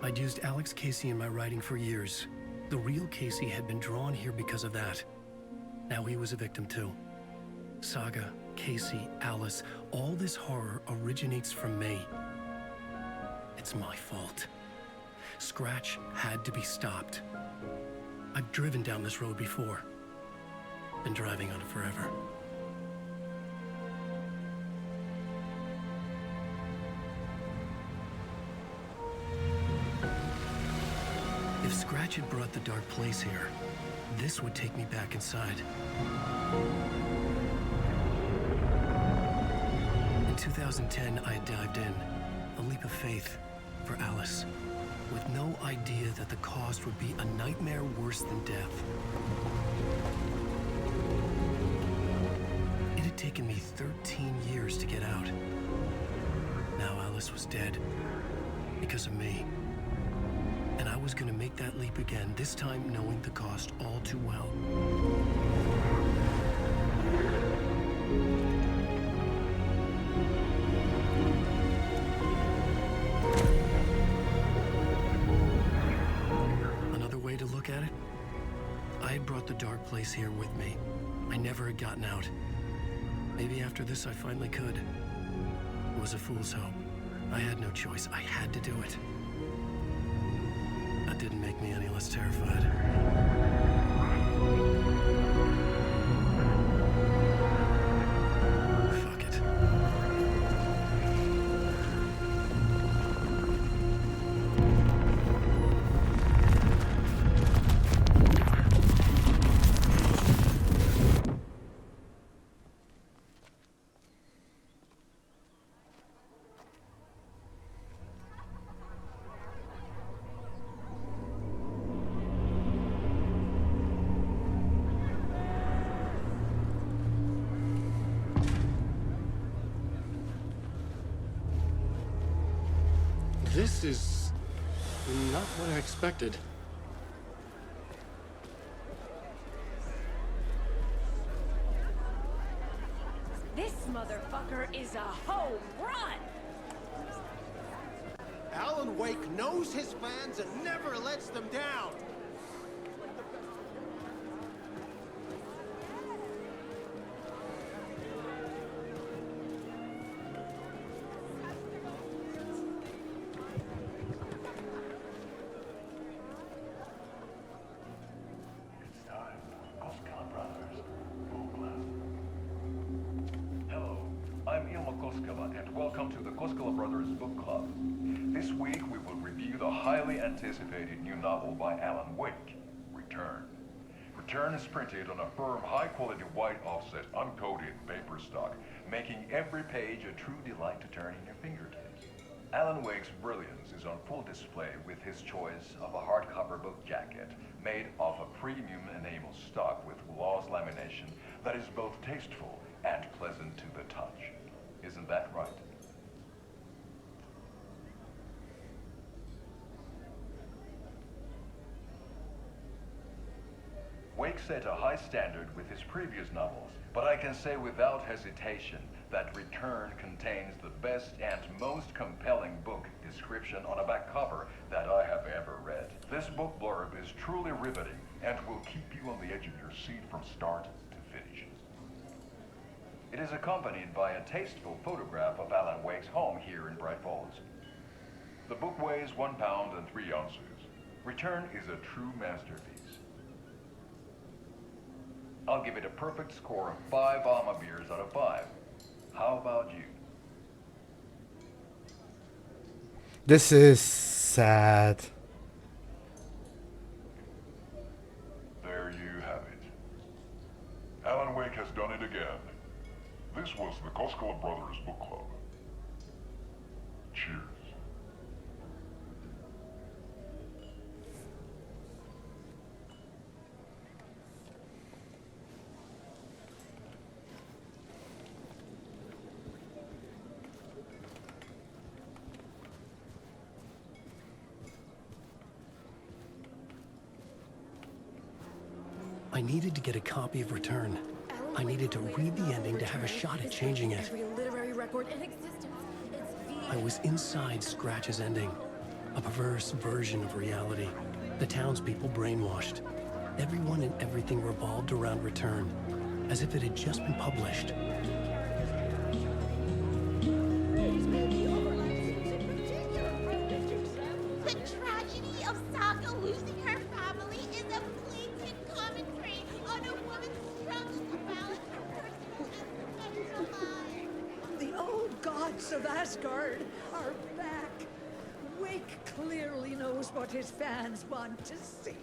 I'd used Alex Casey in my writing for years. The real Casey had been drawn here because of that. Now he was a victim too. Saga, Casey, Alice, all this horror originates from me. It's my fault. Scratch had to be stopped. I've driven down this road before. Been driving on it forever. If Scratch had brought the dark place here, this would take me back inside. In 2010, I dived in, a leap of faith for Alice, with no idea that the cost would be a nightmare worse than death. It had taken me 13 years to get out. Now Alice was dead, because of me. And I was gonna make that leap again, this time knowing the cost all too well. Another way to look at it, I had brought the dark place here with me. I never had gotten out. Maybe after this I finally could. It was a fool's hope. I had no choice. I had to do it. That didn't make me any less terrified. Fuck it. This is not what I expected. This motherfucker is a home run! Alan Wake knows his fans and never lets them down. highly anticipated new novel by Alan Wake, Return. Return is printed on a firm, high-quality white offset, uncoated paper stock, making every page a true delight to turn in your fingertips. Alan Wake's brilliance is on full display with his choice of a hardcover book jacket made of a premium enamel stock with gloss lamination that is both tasteful and pleasant to the touch. Isn't that right? Wake set a high standard with his previous novels, but I can say without hesitation that Return contains the best and most compelling book description on a back cover that I have ever read. This book blurb is truly riveting and will keep you on the edge of your seat from start to finish. It is accompanied by a tasteful photograph of Alan Wake's home here in Bright Falls. The book weighs 1 pound and 3 ounces. Return is a true masterpiece. I'll give it a perfect score of 5 Alma beers out of 5. How about you? This is sad. There you have it. Alan Wake has done it again. This was the Koskela Brothers Book Club. Cheers. I needed to get a copy of Return. I needed to read the ending to have a shot at changing it. Every literary record in existence. I was inside Scratch's ending, a perverse version of reality. The townspeople brainwashed. Everyone and everything revolved around Return, as if it had just been published. The tragedy of Sokka losing her family is a blatant commentary on a woman's struggle to balance her personal and professional life. The old gods of Asgard are back. Wake clearly knows what his fans want to see.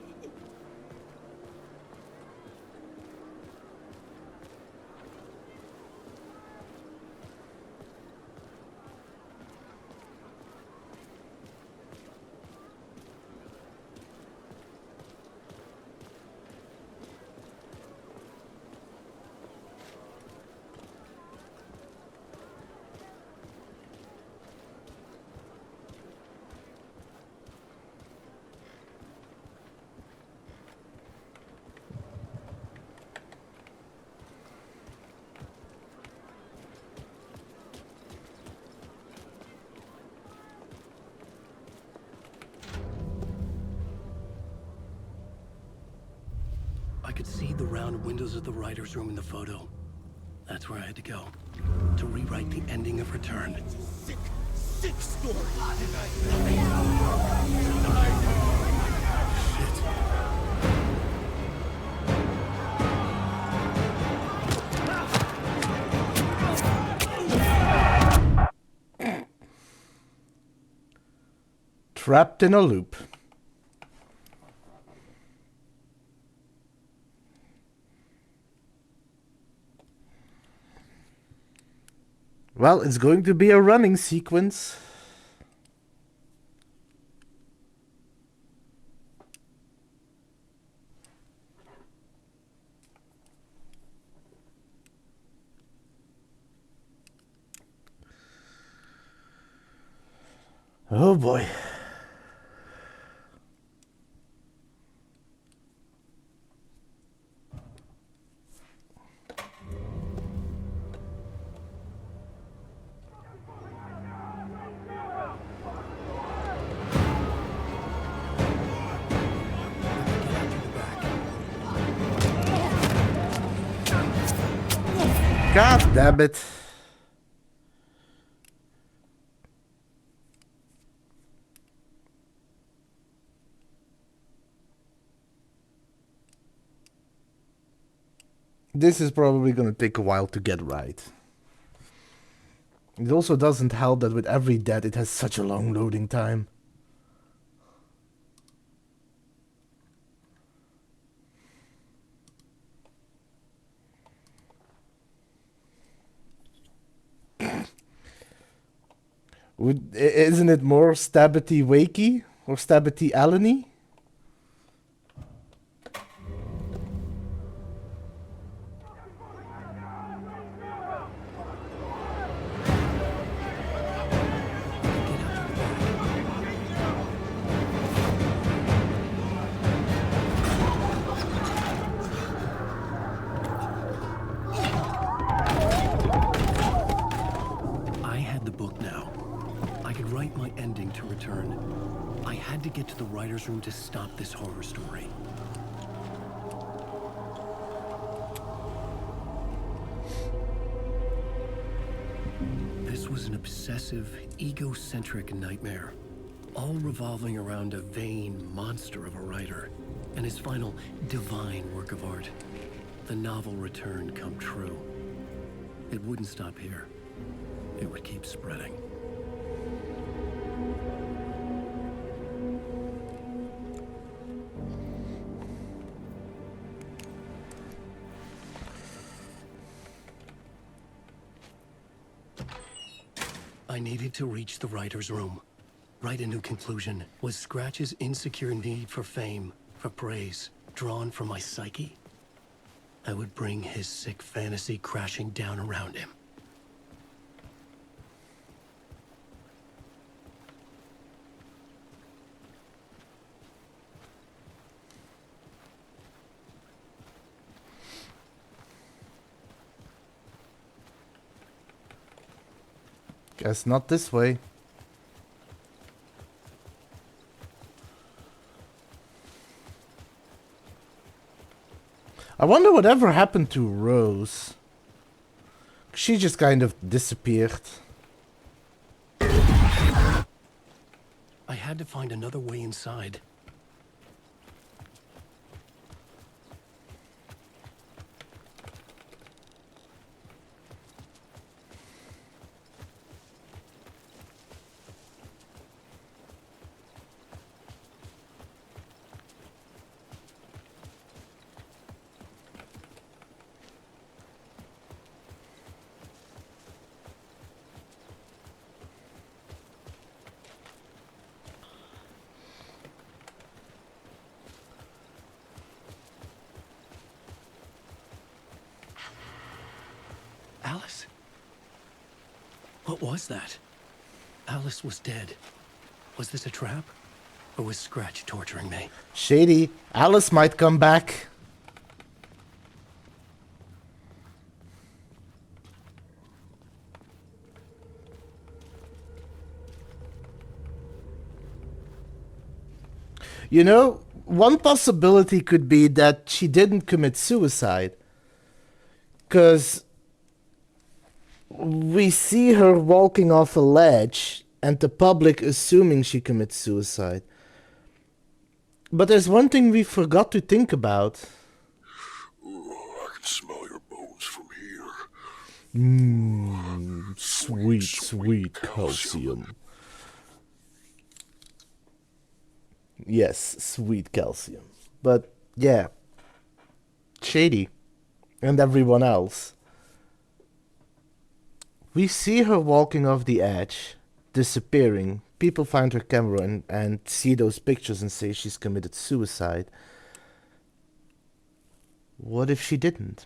I could see the round windows of the writer's room in the photo. That's where I had to go, to rewrite the ending of Return. Sick story. Trapped in a loop. Well, it's going to be a running sequence. Oh boy. God damn it. This is probably going to take a while to get right. It also doesn't help that with every death it has such a long loading time. Isn't it more Stabbity Wakey or Stabbity Alleny? I had the book now. I could write my ending to return. I had to get to the writer's room to stop this horror story. This was an obsessive, egocentric nightmare, all revolving around a vain monster of a writer and his final divine work of art. The novel Return come true. It wouldn't stop here. It would keep spreading. I needed to reach the writer's room. Write a new conclusion. Was Scratch's insecure need for fame, for praise, drawn from my psyche? I would bring his sick fantasy crashing down around him. Guess not this way. I wonder whatever happened to Rose. She just kind of disappeared. I had to find another way inside. Alice? What was that? Alice was dead. Was this a trap? Or was Scratch torturing me? Shady. Alice might come back. You know, one possibility could be that she didn't commit suicide. Because we see her walking off a ledge and the public assuming she commits suicide. But there's one thing we forgot to think about. I can smell your bones from here. Sweet, sweet calcium. Yes, sweet calcium. But yeah, Shady and everyone else. We see her walking off the edge, disappearing. People find her camera and see those pictures and say she's committed suicide. What if she didn't?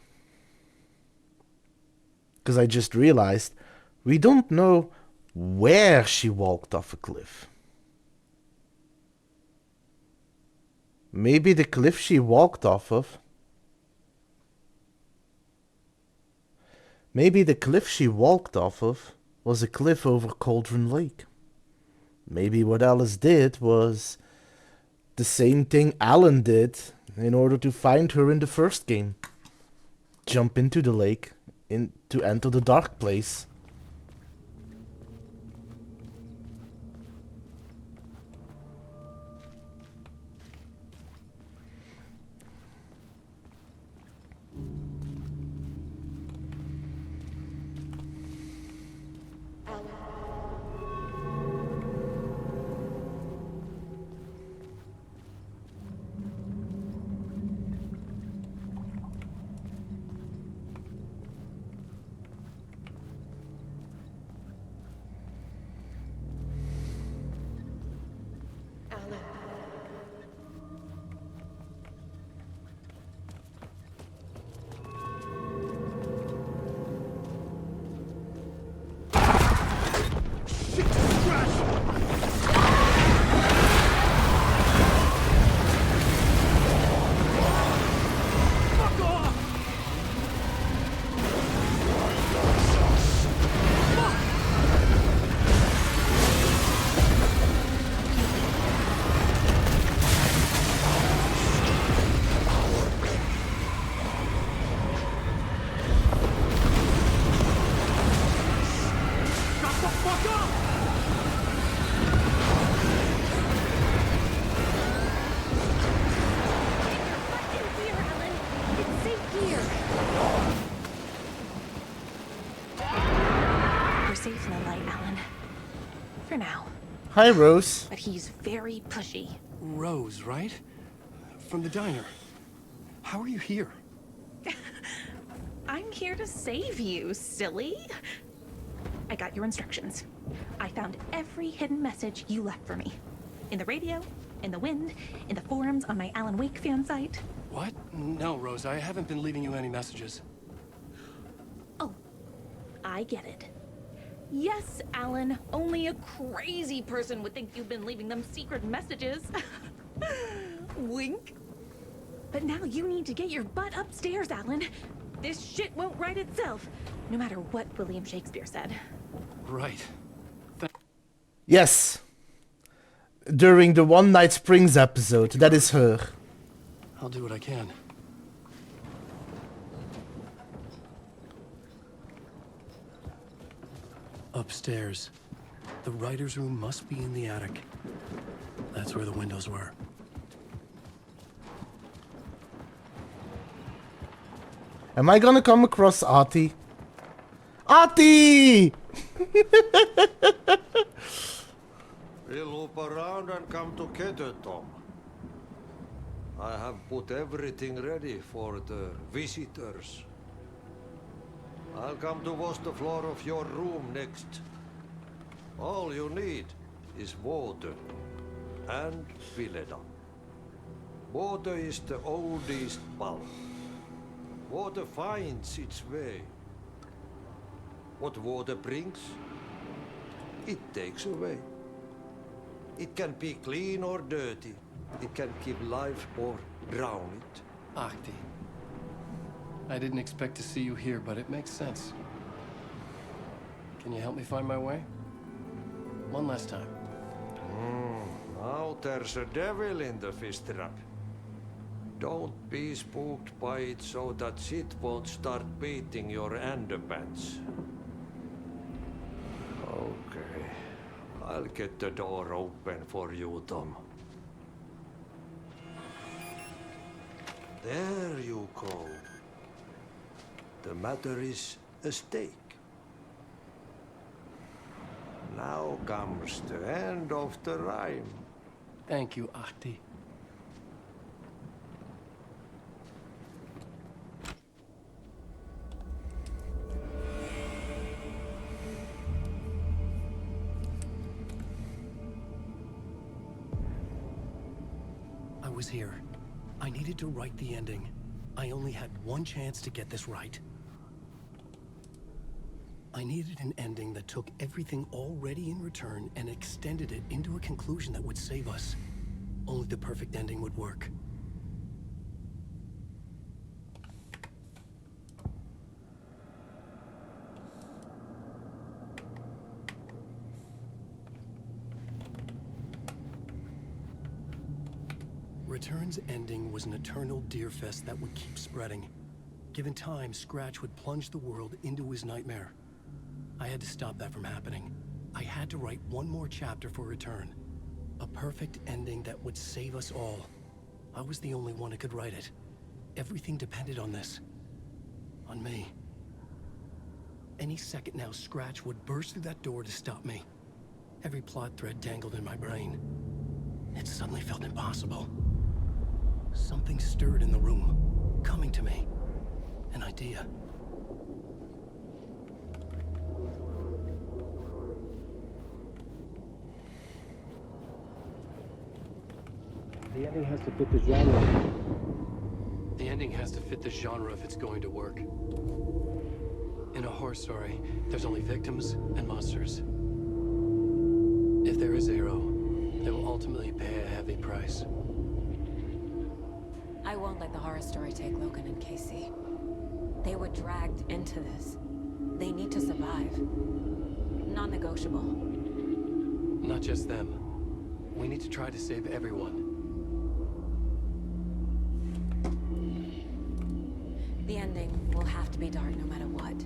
Because I just realized we don't know where she walked off a cliff. Maybe the cliff she walked off of. Maybe the cliff she walked off of was a cliff over Cauldron Lake. Maybe what Alice did was the same thing Alan did in order to find her in the first game. Jump into the lake to enter the dark place. We're safe in the light, Alan. For now. Hi, Rose. But he's very pushy. Rose, right? From the diner. How are you here? I'm here to save you, silly. I got your instructions. I found every hidden message you left for me. In the radio, in the wind, in the forums on my Alan Wake fan site. What? No, Rose, I haven't been leaving you any messages. Oh, I get it. Yes, Alan, only a crazy person would think you've been leaving them secret messages. Wink. But now you need to get your butt upstairs, Alan. This shit won't right itself, no matter what William Shakespeare said. Right. Yes. During the One Night Springs episode, that is her. I'll do what I can. Upstairs. The writer's room must be in the attic. That's where the windows were. Am I gonna come across Artie? Artie! We'll loop around and come together, Tom. I have put everything ready for the visitors. I'll come to wash the floor of your room next. All you need is water and Vileda. Water is the oldest bulb. Water finds its way. What water brings, it takes away. It can be clean or dirty. It can keep life or drown it. Ahti. I didn't expect to see you here, but it makes sense. Can you help me find my way? One last time. Now there's a devil in the fish trap. Don't be spooked by it so that shit won't start beating your underpants. Okay. I'll get the door open for you, Tom. There you go. The matter is a stake. Now comes the end of the rhyme. Thank you, Ahti. I was here. I needed to write the ending. I only had one chance to get this right. I needed an ending that took everything already in return and extended it into a conclusion that would save us. Only the perfect ending would work. Return's ending was an eternal deerfest that would keep spreading. Given time, Scratch would plunge the world into his nightmare. I had to stop that from happening. I had to write one more chapter for Return. A perfect ending that would save us all. I was the only one who could write it. Everything depended on this. On me. Any second now, Scratch would burst through that door to stop me. Every plot thread tangled in my brain. It suddenly felt impossible. Something stirred in the room, coming to me. An idea. The ending has to fit the genre. The ending has to fit the genre if it's going to work. In a horror story, there's only victims and monsters. If there is Arrow, they will ultimately pay a heavy price. I won't let the horror story take Logan and Casey. They were dragged into this. They need to survive. Non-negotiable. Not just them. We need to try to save everyone. The ending will have to be dark no matter what.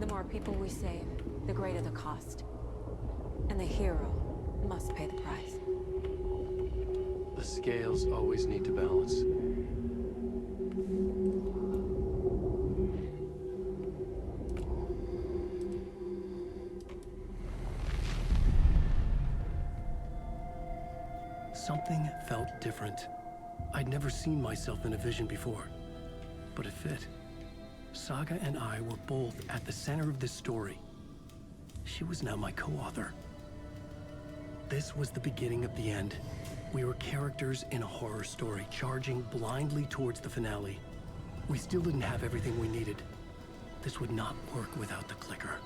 The more people we save, the greater the cost. And the hero must pay the price. The scales always need to balance. Something felt different. I'd never seen myself in a vision before, but it fit. Saga and I were both at the center of this story. She was now my co-author. This was the beginning of the end. We were characters in a horror story, charging blindly towards the finale. We still didn't have everything we needed. This would not work without the clicker.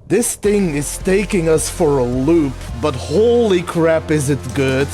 This thing is taking us for a loop, but holy crap is it good.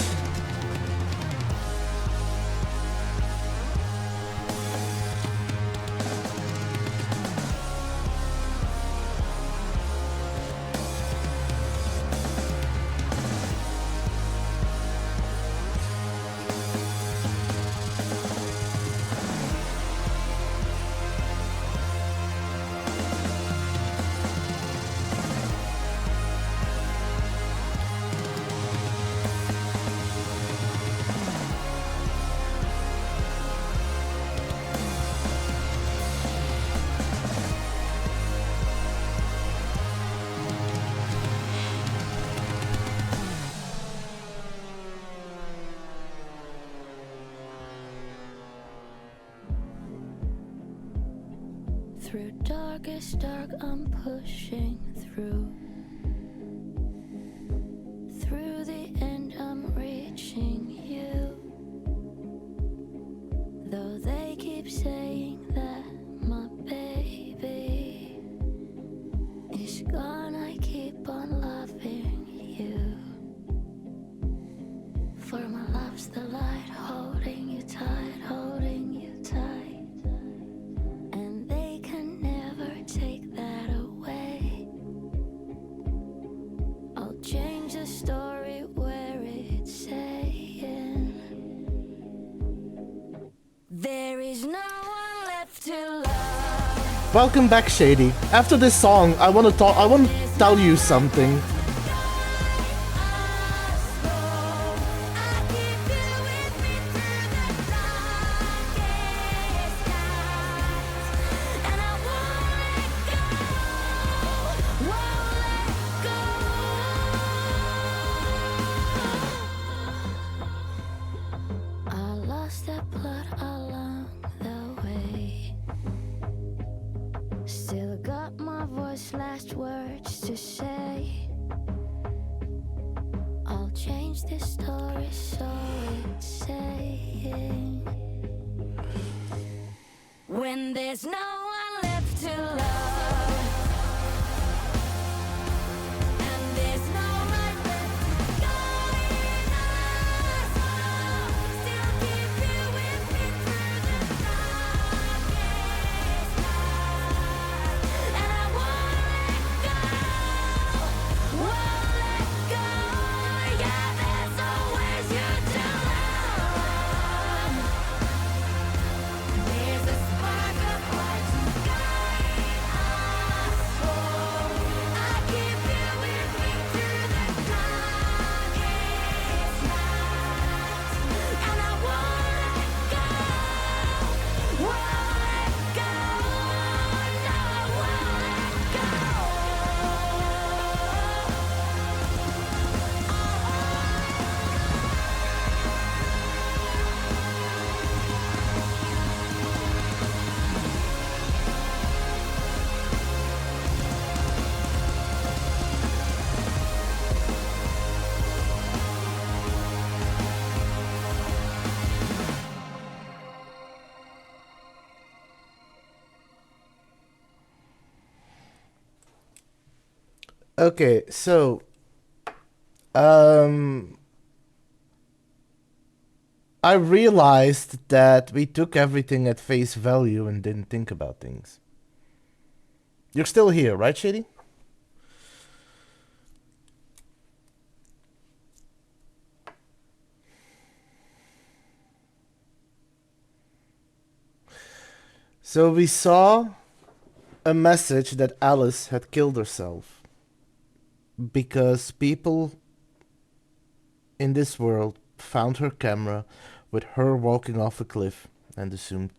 Through darkest dark, I'm pushing through. Through the end, I'm reaching you. Though they keep saying that my baby is gone, I keep on loving you. For my love's the light, holding you tight, holding you tight. Take that away. I'll change the story where it's saying there is no one left to love. Welcome back, Shady. After this song, I want to tell you something. Last words to say. I'll change this story so it's saying when there's no one left to love, and there's no right left to guide us all. Still keep you with me through the darkest night, and I won't let go, won't let go. Yeah, there's always you to love. There's a spark of light to guide us home. I keep you with me through the darkest night, and I won't let go, won't let go. No, I won't let go. Okay, so I realized that we took everything at face value and didn't think about things. You're still here, right, Shady? So we saw a message that Alice had killed herself because people in this world found her camera with her walking off a cliff and assumed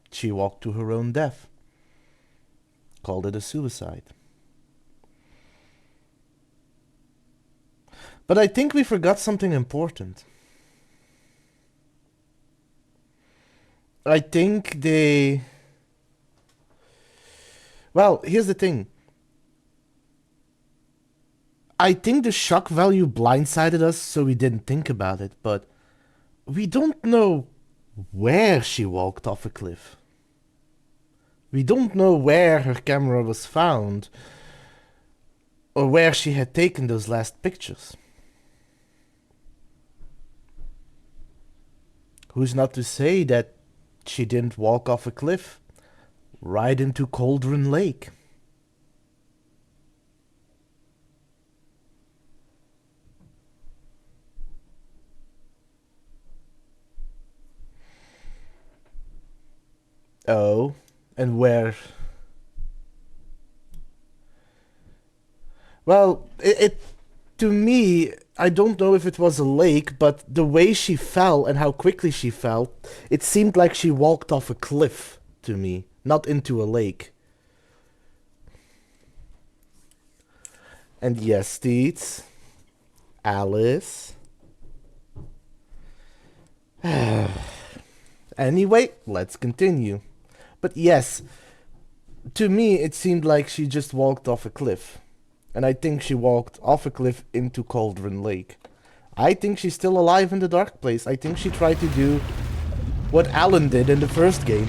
she walked to her own death. Called it a suicide. But I think we forgot something important. I think they... Well, here's the thing. I think the shock value blindsided us, so we didn't think about it, but we don't know where she walked off a cliff. We don't know where her camera was found, or where she had taken those last pictures. Who's not to say that she didn't walk off a cliff right into Cauldron Lake? Oh, and where? Well, it to me, I don't know if it was a lake, but the way she fell and how quickly she fell, it seemed like she walked off a cliff to me, not into a lake. And yes, Teets, Alice. Anyway, let's continue. But yes, to me it seemed like she just walked off a cliff. And I think she walked off a cliff into Cauldron Lake. I think she's still alive in the dark place. I think she tried to do what Alan did in the first game.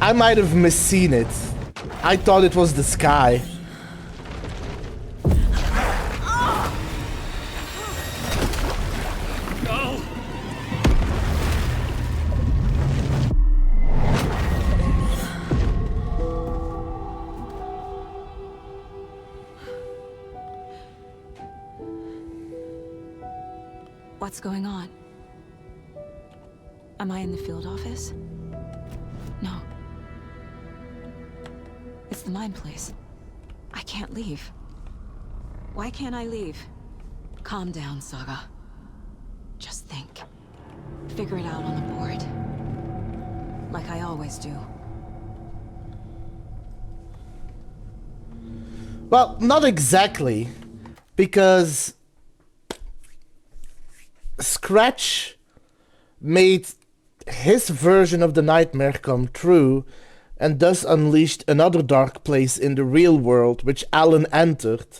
I might have misseen it. I thought it was the sky. What's going on? Am I in the field office? No. It's the mine place. I can't leave. Why can't I leave? Calm down, Saga. Just think. Figure it out on the board. Like I always do. Well, not exactly. Because Scratch made his version of the nightmare come true and thus unleashed another dark place in the real world which Alan entered,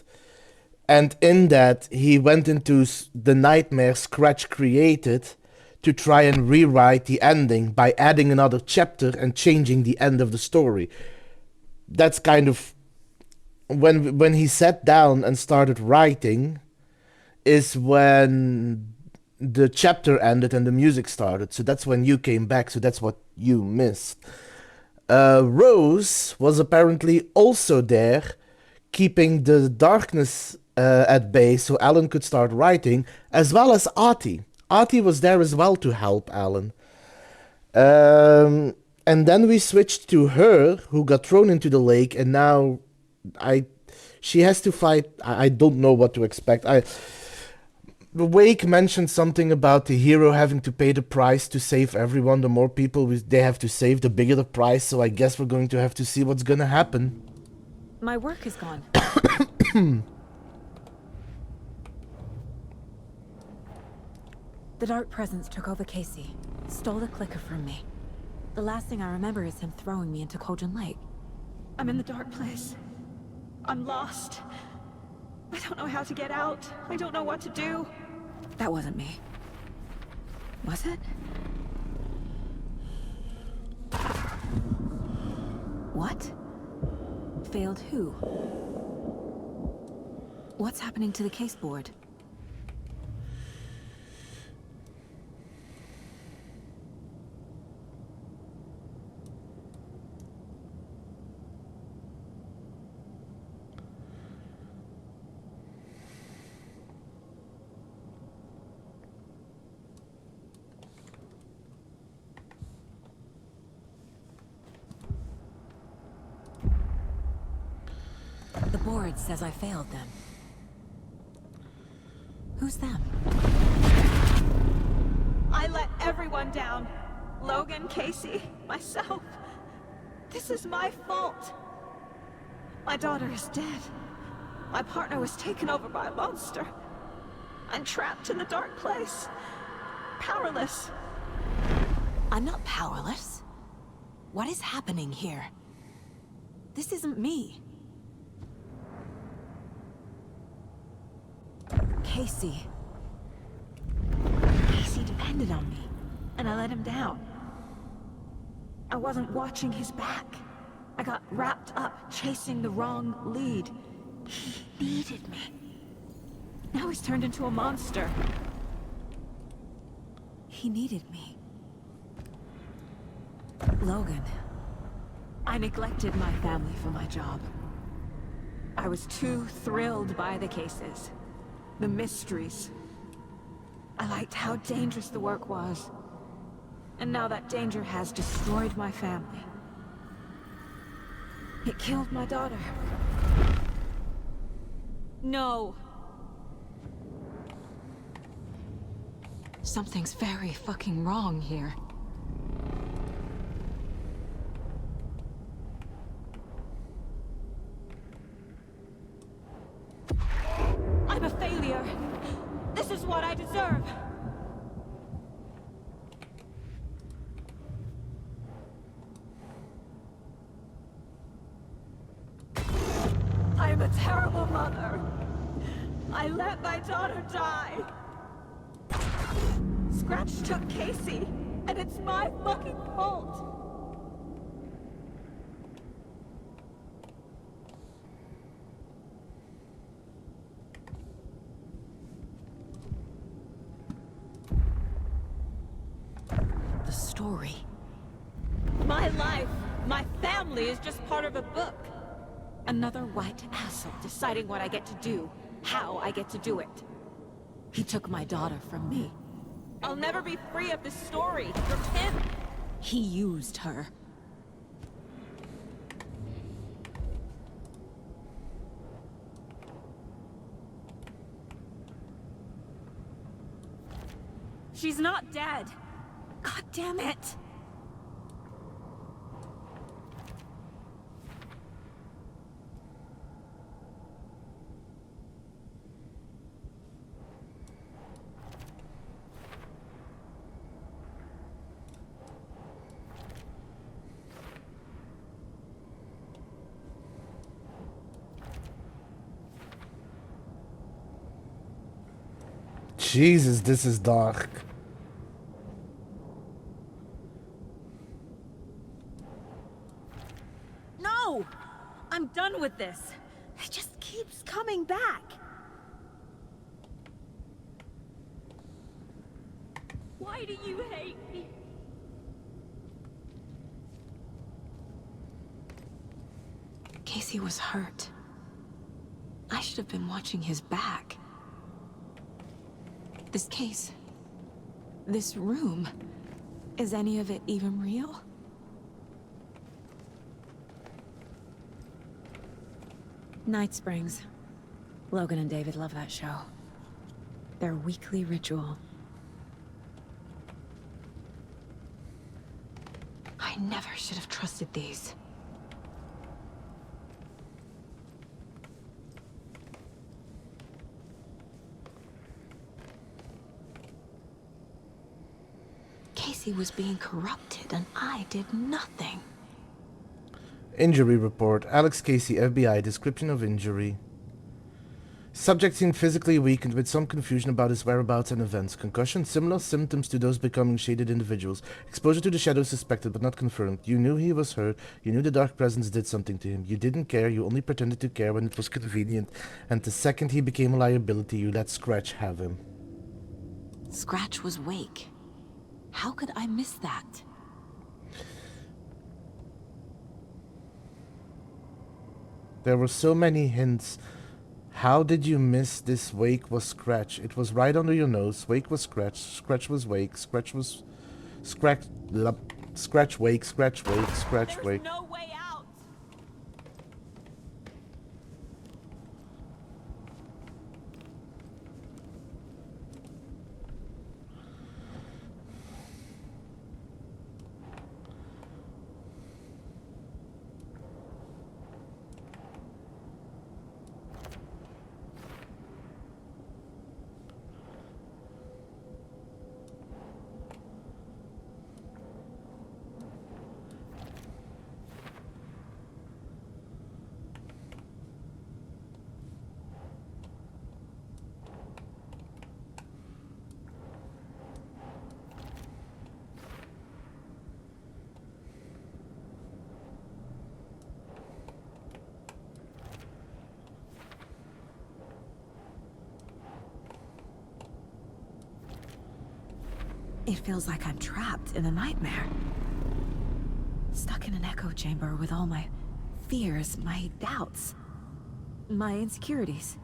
and in that he went into the nightmare Scratch created to try and rewrite the ending by adding another chapter and changing the end of the story. That's kind of when he sat down and started writing is when the chapter ended and the music started. So that's when you came back, so that's what you missed. Rose was apparently also there, keeping the darkness at bay so Alan could start writing, as well as Artie. Artie was there as well to help Alan. And then we switched to her, who got thrown into the lake, and now she has to fight. I don't know what to expect. Wake mentioned something about the hero having to pay the price to save everyone. The more people they have to save, the bigger the price. So I guess we're going to have to see what's gonna happen. My work is gone. The Dark Presence took over Casey, stole the clicker from me. The last thing I remember is him throwing me into Cauldron Lake. I'm in the dark place. I'm lost. I don't know how to get out. I don't know what to do. That wasn't me. Was it? What? Failed who? What's happening to the case board? board says I failed them. Who's them? I let everyone down. Logan, Casey, myself. This is my fault. My daughter is dead. My partner was taken over by a monster. I'm trapped in the dark place. Powerless. I'm not powerless. What is happening here? This isn't me. Casey. Casey depended on me, and I let him down. I wasn't watching his back. I got wrapped up chasing the wrong lead. He needed me. Now he's turned into a monster. He needed me. Logan. I neglected my family for my job. I was too thrilled by the cases. The mysteries. I liked how dangerous the work was. And now that danger has destroyed my family. It killed my daughter. No. Something's very fucking wrong here. I'm a failure. This is what I deserve. I'm a terrible mother. I let my daughter die. Scratch took Casey, and it's my fucking fault. The story. My life, my family is just part of a book. Another white asshole deciding what I get to do, how I get to do it. He took my daughter from me. I'll never be free of this story from him. He used her. She's not dead. God damn it. Jesus, this is dark. No! I'm done with this. It just keeps coming back. Why do you hate me? Casey was hurt. I should have been watching his back. This case, this room, is any of it even real? Night Springs. Logan and David love that show. Their weekly ritual. I never should have trusted these. Casey was being corrupted and I did nothing. Injury report. Alex Casey, FBI. Description of injury. Subject seemed physically weakened with some confusion about his whereabouts and events. Concussion. Similar symptoms to those becoming shaded individuals. Exposure to the shadows suspected but not confirmed. You knew he was hurt. You knew the dark presence did something to him. You didn't care. You only pretended to care when it was convenient. And the second he became a liability, you let Scratch have him. Scratch was Wake. How could I miss that? There were so many hints. How did you miss this? Wake was Scratch. It was right under your nose. Wake was Scratch. Scratch was Wake. Scratch was... Scratch... Scratch Wake. Scratch Wake. Scratch Wake. No way out. It feels like I'm trapped in a nightmare. Stuck in an echo chamber with all my fears, my doubts, my insecurities.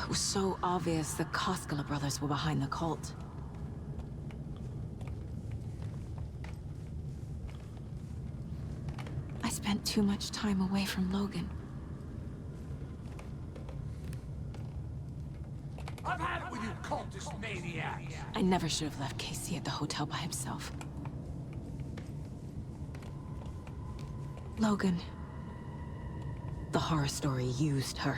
It was so obvious the Koskela brothers were behind the cult. I spent too much time away from Logan. I've had it with you cultist maniacs! I never should have left Casey at the hotel by himself. Logan. The horror story used her.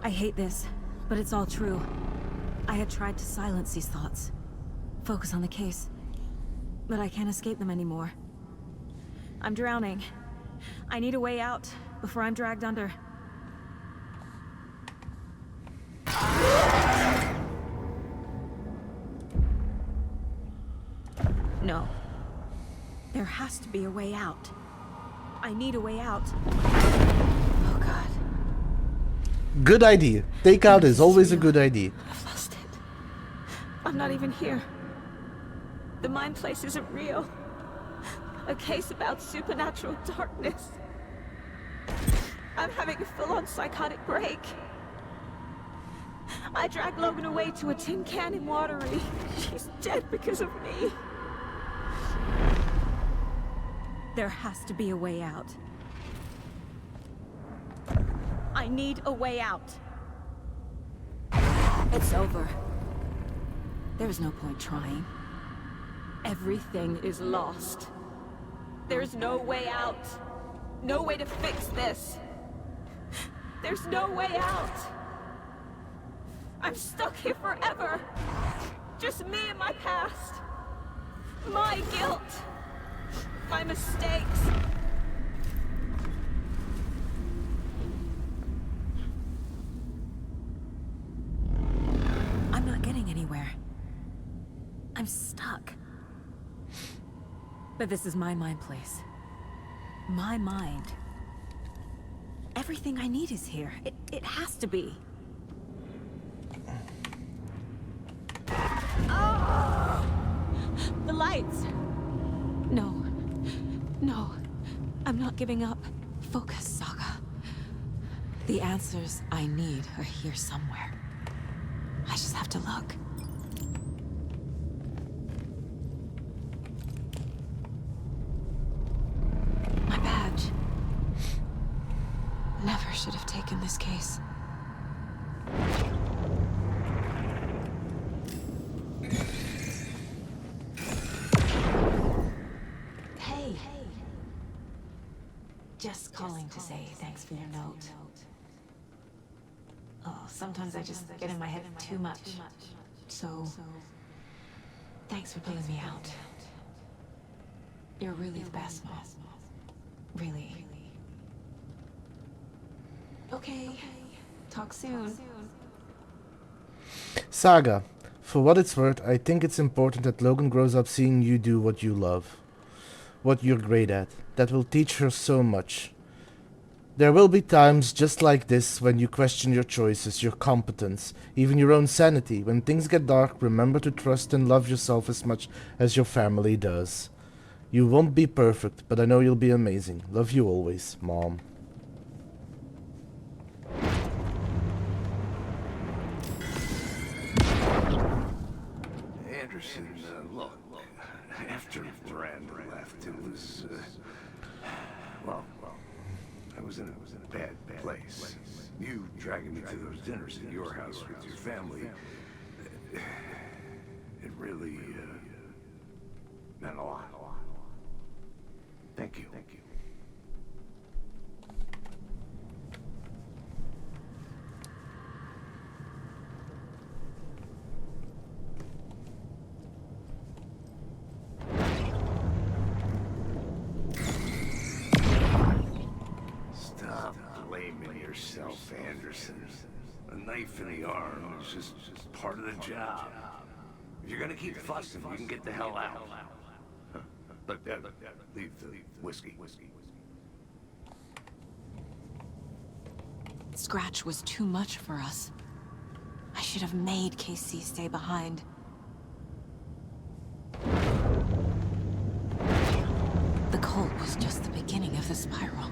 I hate this, but it's all true. I had tried to silence these thoughts. Focus on the case. But I can't escape them anymore. I'm drowning. I need a way out before I'm dragged under. No. There has to be a way out. I need a way out. Oh god. Good idea. Takeout is always a good idea. I've lost it. I'm not even here. The mind place isn't real. A case about supernatural darkness. I'm having a full-on psychotic break. I dragged Logan away to a tin can in Watery. She's dead because of me. There has to be a way out. I need a way out. It's over. There's no point trying. Everything is lost. There's no way out. No way to fix this. There's no way out. I'm stuck here forever. Just me and my past. My guilt. My mistakes. I'm not getting anywhere. I'm stuck. But this is my mind place. My mind. Everything I need is here. It has to be. Oh! The lights! No. No. I'm not giving up. Focus, Saga. The answers I need are here somewhere. I just have to look. My badge. Never should have taken this case. Hey. Just calling to say thanks for your note. Oh, sometimes I just get in my head too much. So, thanks for pulling me out. You're really the best, Mom. Really. Okay. Talk soon. Saga, for what it's worth, I think it's important that Logan grows up seeing you do what you love. What you're great at. That will teach her so much. There will be times just like this when you question your choices, your competence, even your own sanity. When things get dark, remember to trust and love yourself as much as your family does. You won't be perfect, but I know you'll be amazing. Love you always, Mom. Anderson, look, after Miranda left, it was, well, I was in a bad place. You dragging me to those dinners at your house with your family, it really, meant a lot. Thank you. Stop blaming yourself, Anderson. A knife in the arm is just part of the job. If you're gonna keep fussing, you can get the hell out. Look, leave the whiskey. Scratch was too much for us. I should have made KC stay behind. The cult was just the beginning of the spiral.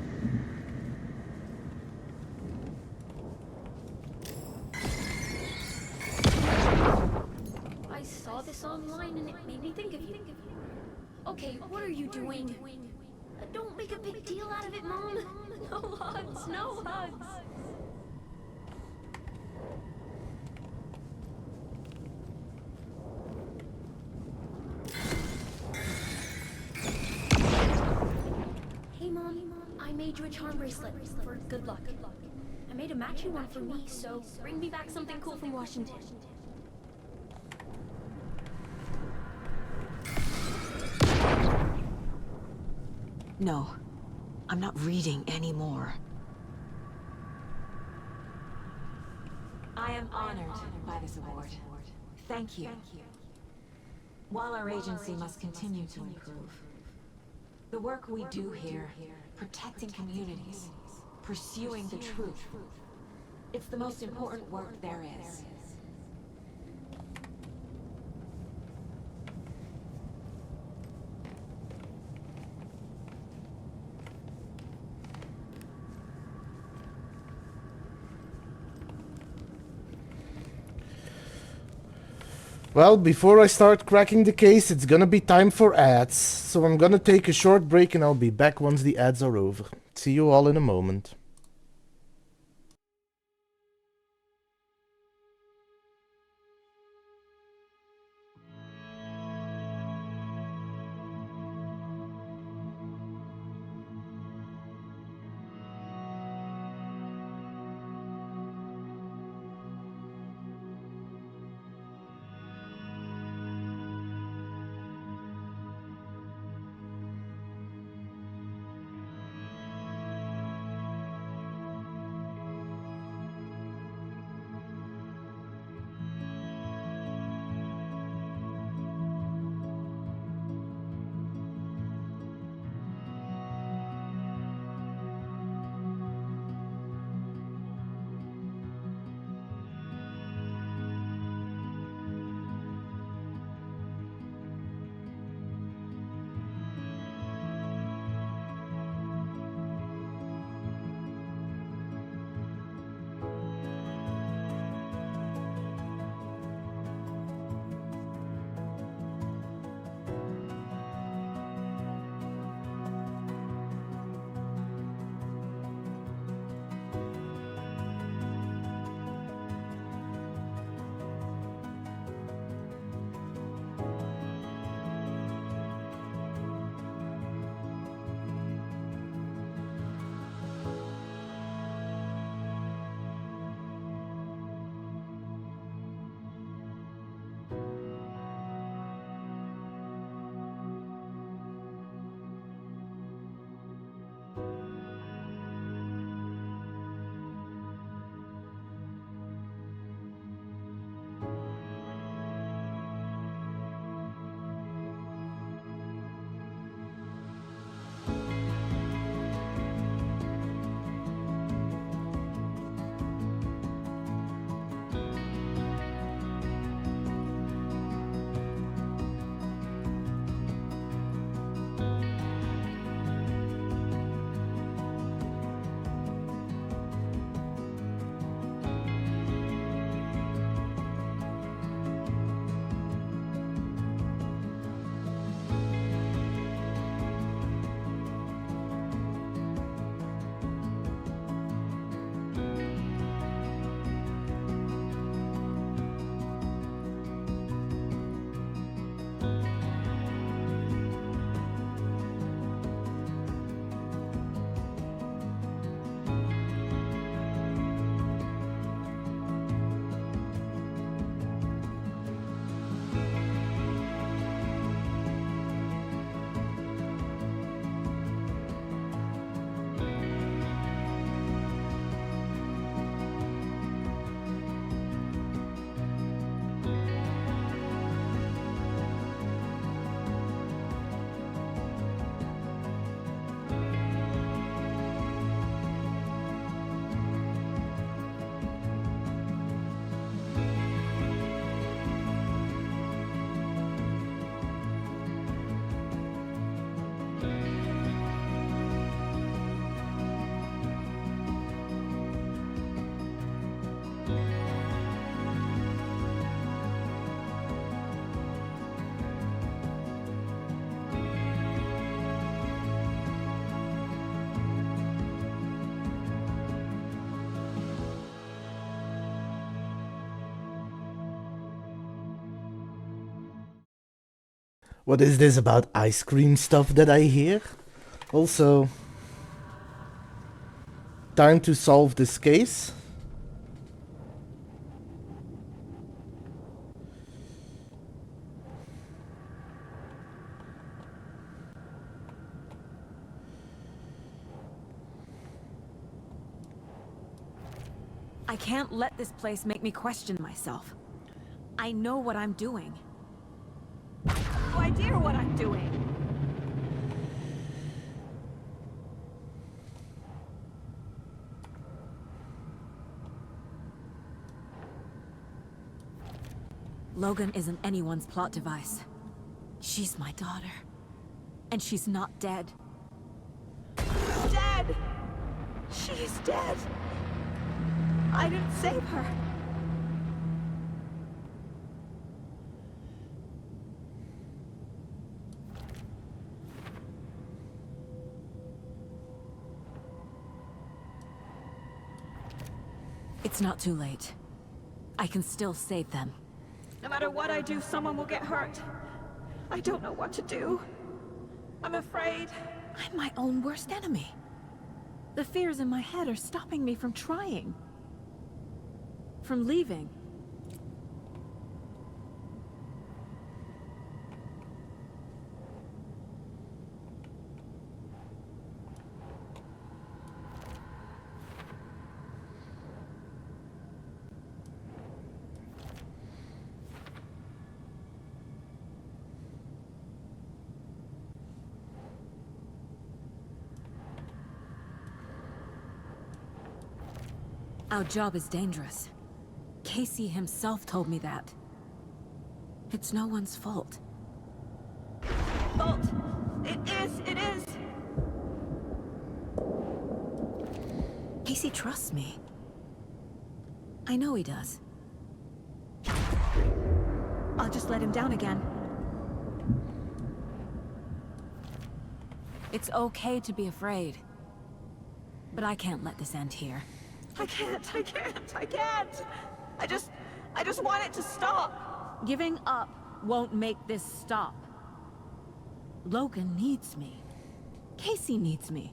I saw this online and it made me think of you. Okay, what are you doing? Don't make a big deal out of it, Mom. No hugs, no hugs. Hey, Mom, I made you a charm bracelet for good luck. I made a matching one for me, so bring me back something cool from Washington. No, I'm not reading anymore. I am honored by this award. Thank you. While our agency must continue to improve, the work we do here, protecting communities, pursuing the truth, it's the most important work there is. Well, before I start cracking the case, it's gonna be time for ads. So I'm gonna take a short break and I'll be back once the ads are over. See you all in a moment. What is this about ice cream stuff that I hear? Also, time to solve this case. I can't let this place make me question myself. I know what I'm doing. No idea what I'm doing. Logan isn't anyone's plot device. She's my daughter. And she's not dead. Dead! She's dead. I didn't save her. It's not too late. I can still save them. No matter what I do, someone will get hurt. I don't know what to do. I'm afraid. I'm my own worst enemy. The fears in my head are stopping me from trying. From leaving. Our job is dangerous. Casey himself told me that. It's no one's fault. Fault! It is! Casey trusts me. I know he does. I'll just let him down again. It's okay to be afraid. But I can't let this end here. I can't. I just want it to stop. Giving up won't make this stop. Logan needs me. Casey needs me.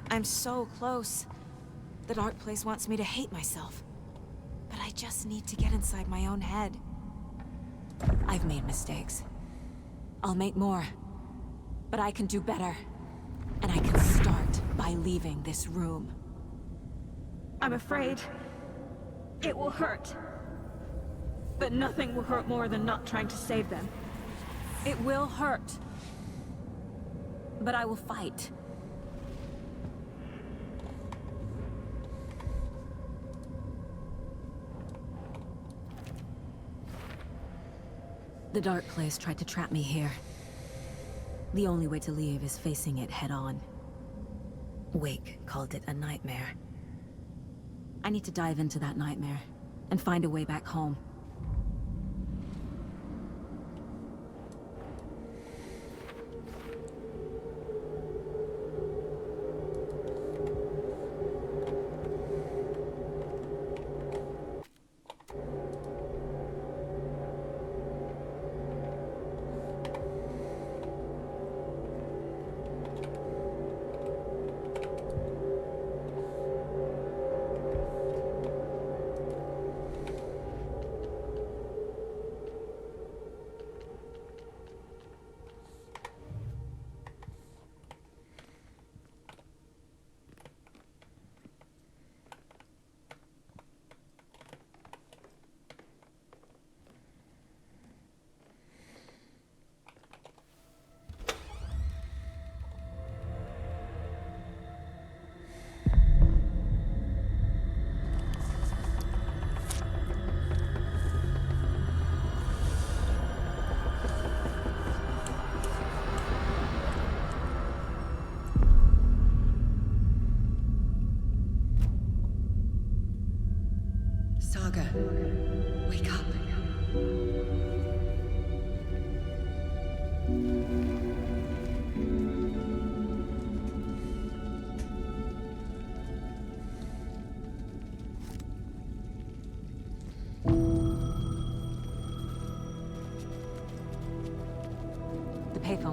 I'm so close. The dark place wants me to hate myself. But I just need to get inside my own head. I've made mistakes. I'll make more. But I can do better. And I can start by leaving this room. I'm afraid it will hurt. But nothing will hurt more than not trying to save them. It will hurt. But I will fight. The dark place tried to trap me here. The only way to leave is facing it head-on. Wake called it a nightmare. I need to dive into that nightmare and find a way back home. Saga, wake up.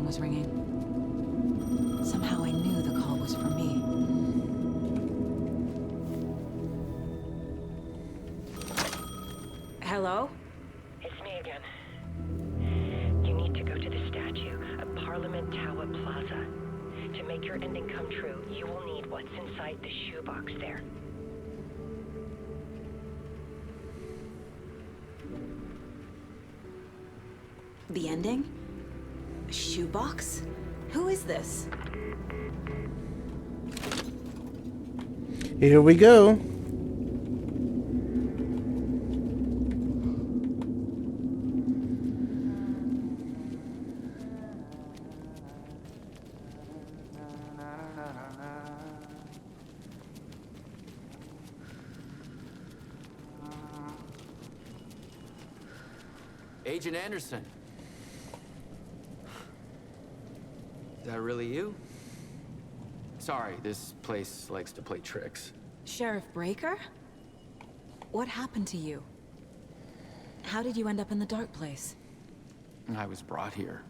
phone was ringing. Somehow I knew the call was for me. Hello? It's me again. You need to go to the statue at Parliament Tower Plaza. To make your ending come true, you will need what's inside the shoebox there. The ending? A shoebox? Who is this? Here we go. Agent Anderson. Is that really you? Sorry, this place likes to play tricks. Sheriff Breaker? What happened to you? How did you end up in the dark place? I was brought here.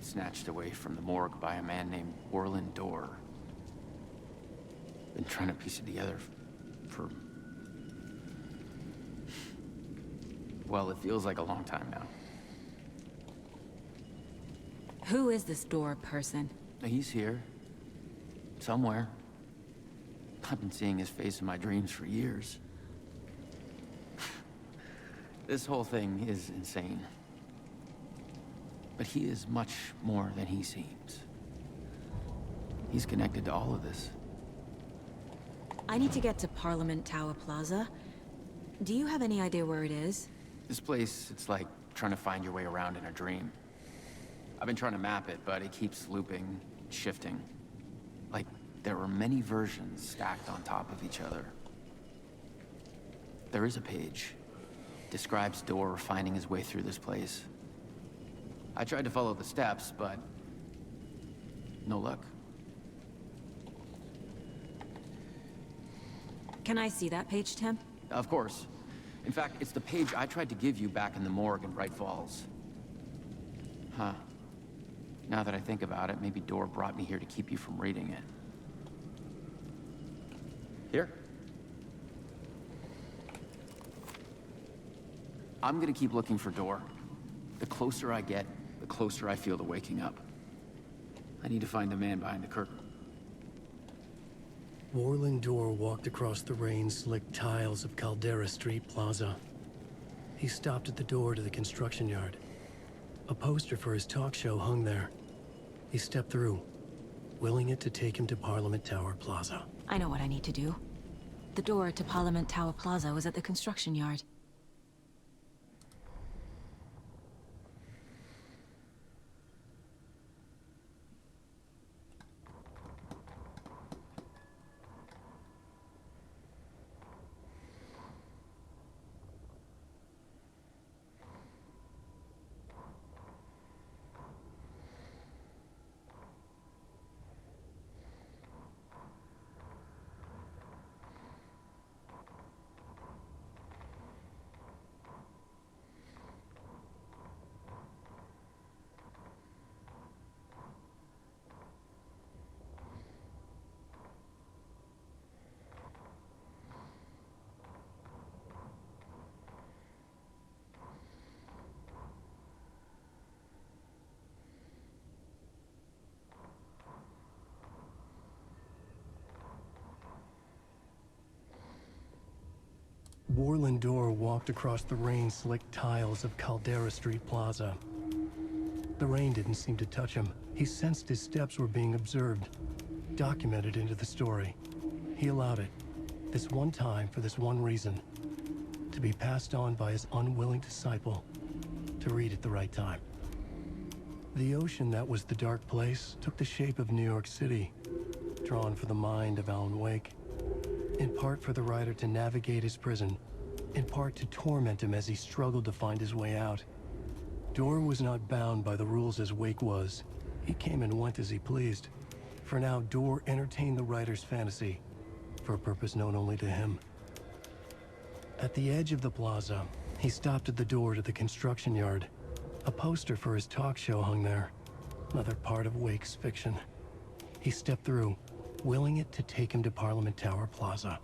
Snatched away from the morgue by a man named Orland Dorr. Been trying to piece it together for... well, it feels like a long time now. Who is this Dorr person? He's here. Somewhere. I've been seeing his face in my dreams for years. This whole thing is insane. But he is much more than he seems. He's connected to all of this. I need to get to Parliament Tower Plaza. Do you have any idea where it is? This place, it's like trying to find your way around in a dream. I've been trying to map it, but it keeps looping, shifting. Like there are many versions stacked on top of each other. There is a page. Describes Dorr finding his way through this place. I tried to follow the steps, but no luck. Can I see that page, Tim? Of course. In fact, it's the page I tried to give you back in the morgue in Bright Falls. Huh. Now that I think about it, maybe Dorr brought me here to keep you from reading it. Here. I'm gonna keep looking for Dorr. The closer I get, the closer I feel to waking up. I need to find the man behind the curtain. Orland Dorr walked across the rain-slicked tiles of Caldera Street Plaza. He stopped at the door to the construction yard. A poster for his talk show hung there. He stepped through, willing it to take him to Parliament Tower Plaza. I know what I need to do. The door to Parliament Tower Plaza was at the construction yard. Orland Dorr walked across the rain-slicked tiles of Caldera Street Plaza. The rain didn't seem to touch him. He sensed his steps were being observed, documented into the story. He allowed it, this one time for this one reason, to be passed on by his unwilling disciple, to read at the right time. The ocean that was the dark place took the shape of New York City, drawn for the mind of Alan Wake. In part for the writer to navigate his prison, in part to torment him as he struggled to find his way out. Dorr was not bound by the rules as Wake was. He came and went as he pleased. For now, Dorr entertained the writer's fantasy, for a purpose known only to him. At the edge of the plaza, he stopped at the door to the construction yard. A poster for his talk show hung there. Another part of Wake's fiction. He stepped through, willing it to take him to Parliament Tower Plaza.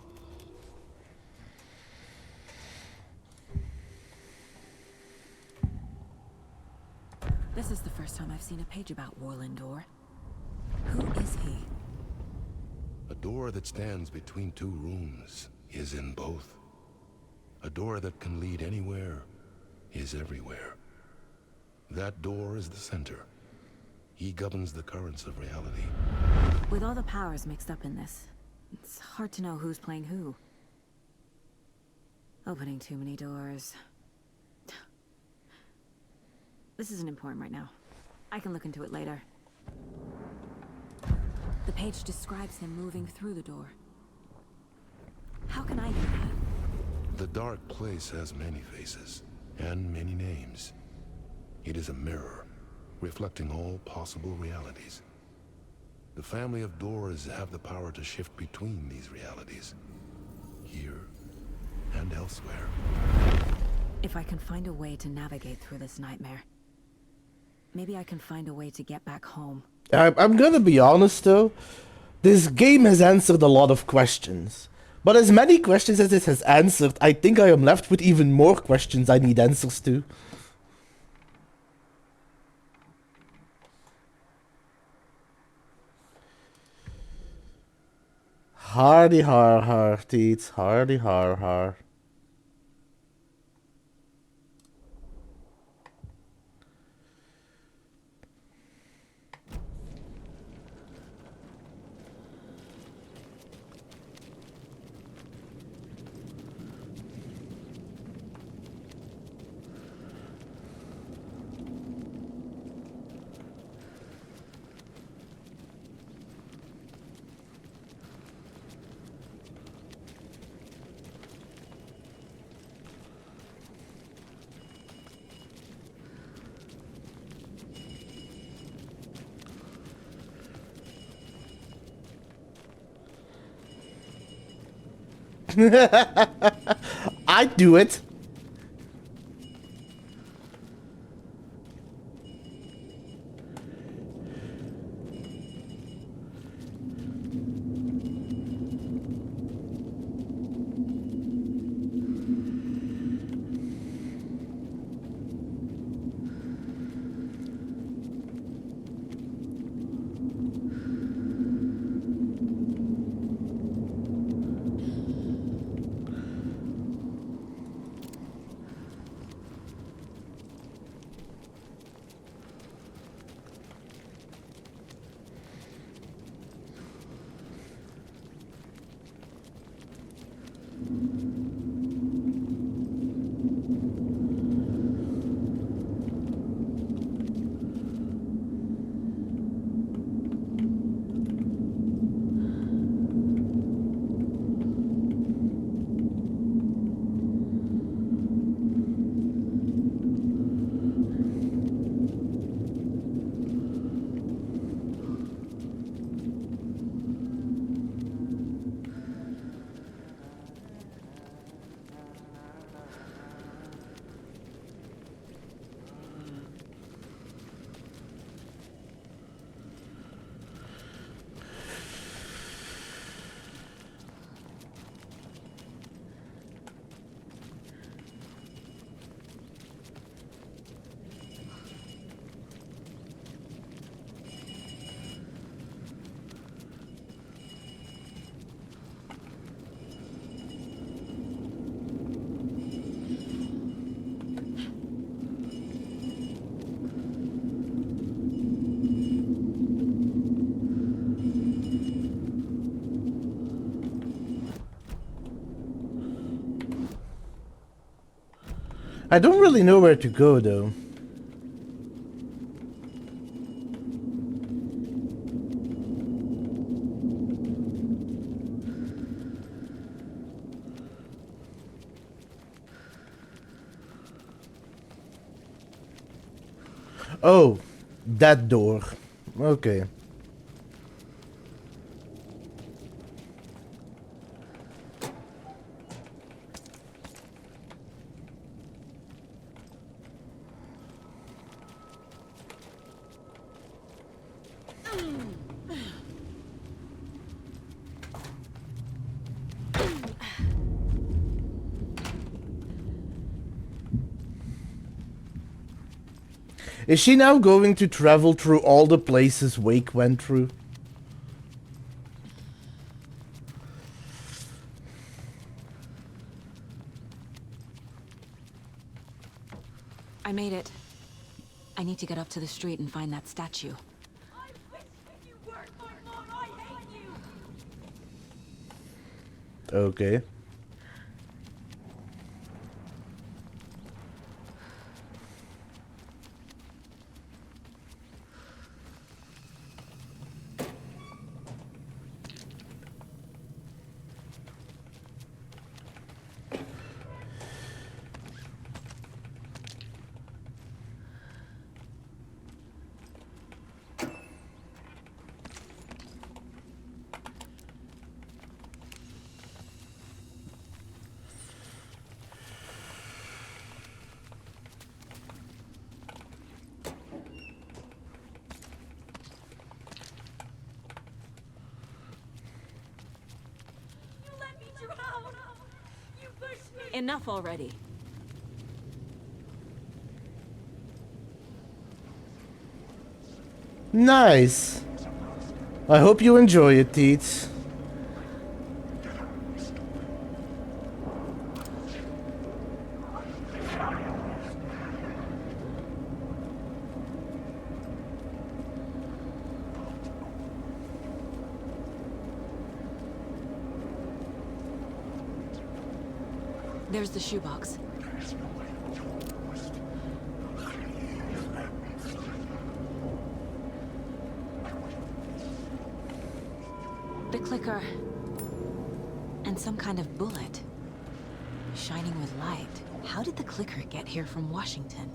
This is the first time I've seen a page about Warlindor. Who is he? A door that stands between two rooms is in both. A door that can lead anywhere is everywhere. That door is the center. He governs the currents of reality. With all the powers mixed up in this, it's hard to know who's playing who. Opening too many doors. This isn't important right now. I can look into it later. The page describes him moving through the door. How can I do that? The dark place has many faces and many names. It is a mirror, reflecting all possible realities. The family of doors have the power to shift between these realities, here and elsewhere. If I can find a way to navigate through this nightmare, maybe I can find a way to get back home. I'm gonna be honest though, this game has answered a lot of questions. But as many questions as it has answered, I think I am left with even more questions I need answers to. Hardy har har, teats, hardy har har. I'd do it. I don't really know where to go though. Oh, that door. Okay. Is she now going to travel through all the places Wake went through? I made it. I need to get up to the street and find that statue. Okay. Enough already. Nice. I hope you enjoy it, Teets. There's the shoebox. The clicker. And some kind of bullet. Shining with light. How did the clicker get here from Washington?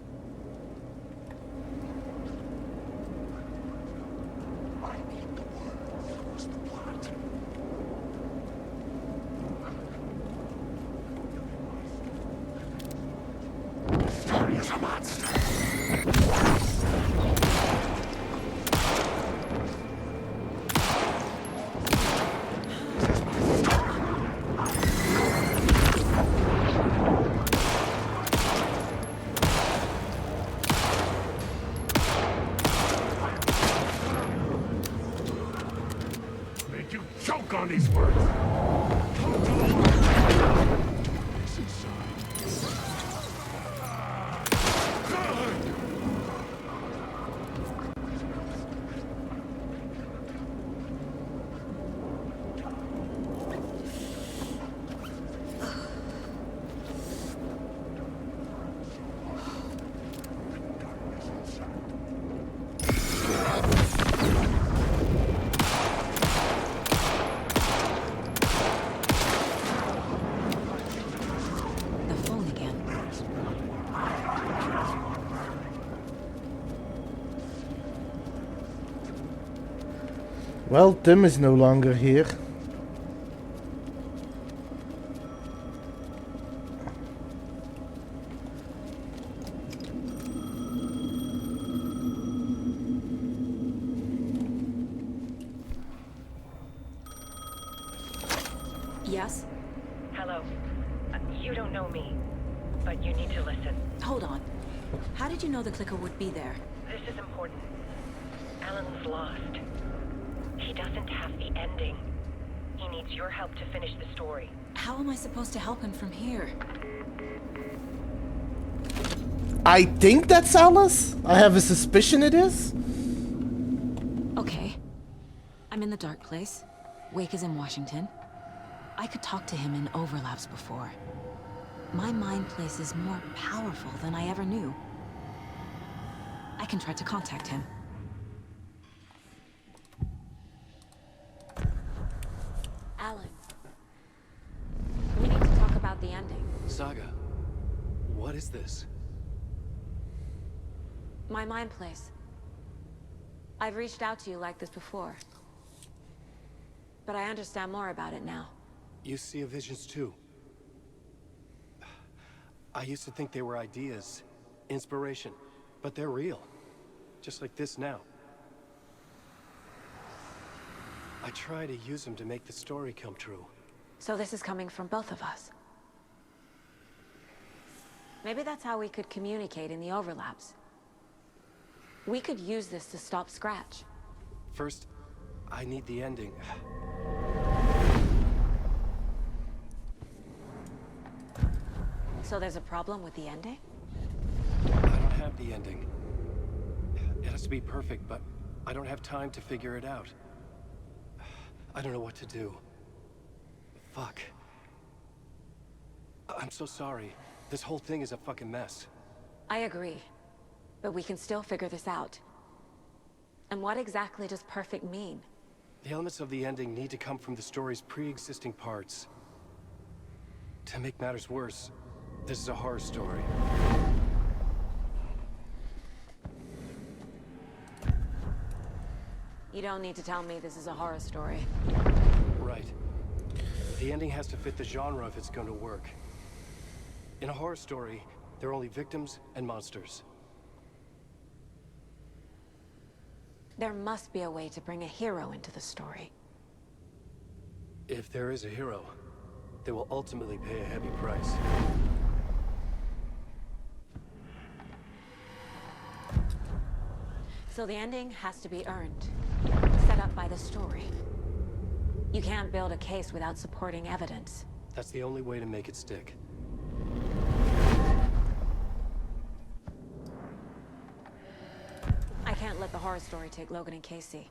Made you choke on these words. Well, Tim is no longer here. Yes? Hello. You don't know me, but you need to listen. Hold on. How did you know the clicker would be there? This is important. Alan's lost. He doesn't have the ending. He needs your help to finish the story. How am I supposed to help him from here? I think that's Alice. I have a suspicion it is. Okay. I'm in the dark place. Wake is in Washington. I could talk to him in overlaps before. My mind place is more powerful than I ever knew. I can try to contact him. Alan. We need to talk about the ending. Saga, what is this? My mind place. I've reached out to you like this before. But I understand more about it now. You see visions too. I used to think they were ideas, inspiration, but they're real. Just like this now. I try to use them to make the story come true. So this is coming from both of us. Maybe that's how we could communicate in the overlaps. We could use this to stop Scratch. First, I need the ending. So there's a problem with the ending? I don't have the ending. It has to be perfect, but I don't have time to figure it out. I don't know what to do. Fuck. I'm so sorry. This whole thing is a fucking mess. I agree. But we can still figure this out. And what exactly does perfect mean? The elements of the ending need to come from the story's pre-existing parts. To make matters worse, this is a horror story. You don't need to tell me this is a horror story. Right. The ending has to fit the genre if it's going to work. In a horror story, there are only victims and monsters. There must be a way to bring a hero into the story. If there is a hero, they will ultimately pay a heavy price. So the ending has to be earned, set up by the story. You can't build a case without supporting evidence. That's the only way to make it stick. I can't let the horror story take Logan and Casey.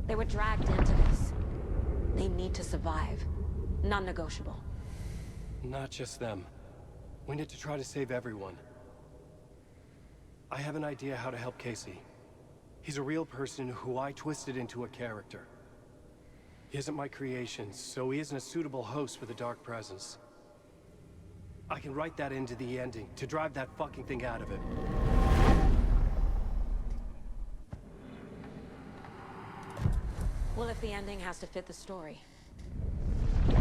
They were dragged into this. They need to survive. Non-negotiable. Not just them. We need to try to save everyone. I have an idea how to help Casey. He's a real person who I twisted into a character. He isn't my creation, so he isn't a suitable host for the Dark Presence. I can write that into the ending to drive that fucking thing out of him. Well, if the ending has to fit the story,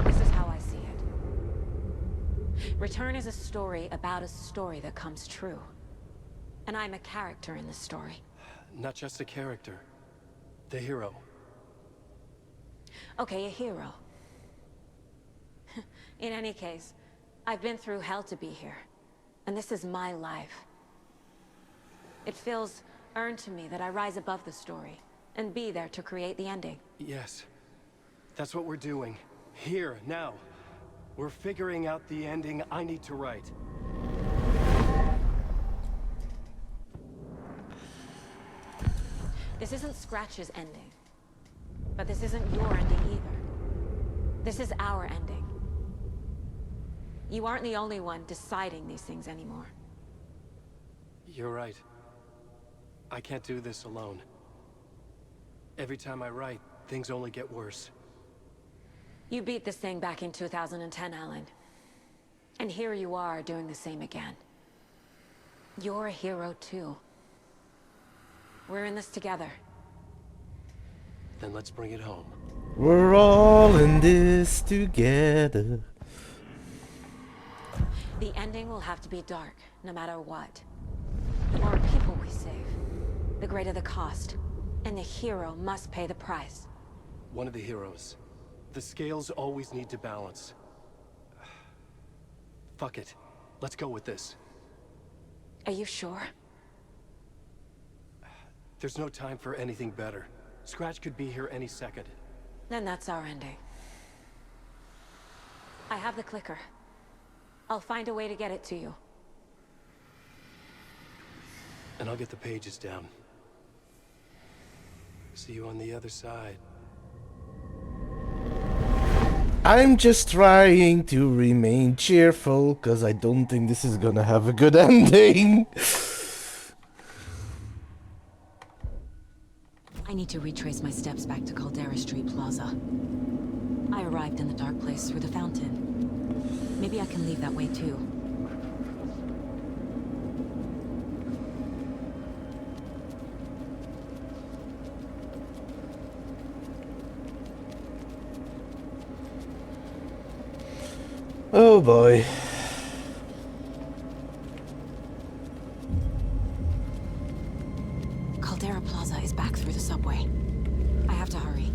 this is how I see it. Return is a story about a story that comes true. And I'm a character in this story. Not just a character. The hero. Okay, a hero. In any case, I've been through hell to be here. And this is my life. It feels earned to me that I rise above the story and be there to create the ending. Yes. That's what we're doing. Here, now. We're figuring out the ending I need to write. This isn't Scratch's ending. But this isn't your ending either. This is our ending. You aren't the only one deciding these things anymore. You're right. I can't do this alone. Every time I write, things only get worse. You beat this thing back in 2010, Alan. And here you are doing the same again. You're a hero too. We're in this together. Then let's bring it home. We're all in this together. The ending will have to be dark, no matter what. The more people we save, the greater the cost. And the hero must pay the price. One of the heroes. The scales always need to balance. Fuck it. Let's go with this. Are you sure? There's no time for anything better. Scratch could be here any second. Then that's our ending. I have the clicker. I'll find a way to get it to you. And I'll get the pages down. See you on the other side. I'm just trying to remain cheerful, cause I don't think this is gonna have a good ending. I need to retrace my steps back to Caldera Street Plaza. I arrived in the dark place through the fountain. Maybe I can leave that way too. Oh boy. Caldera Plaza is back through the subway. I have to hurry.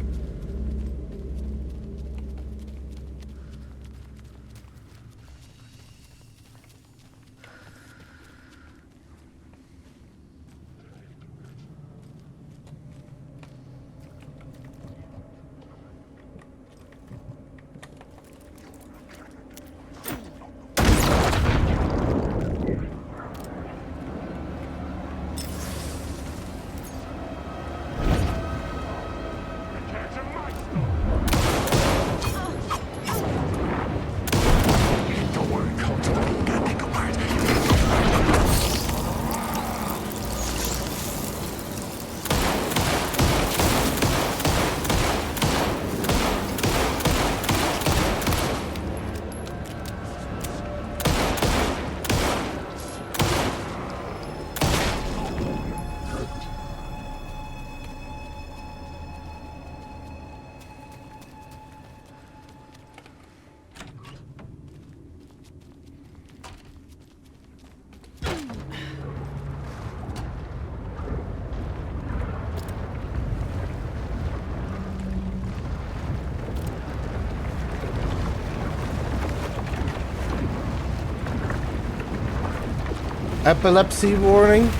epilepsy warning,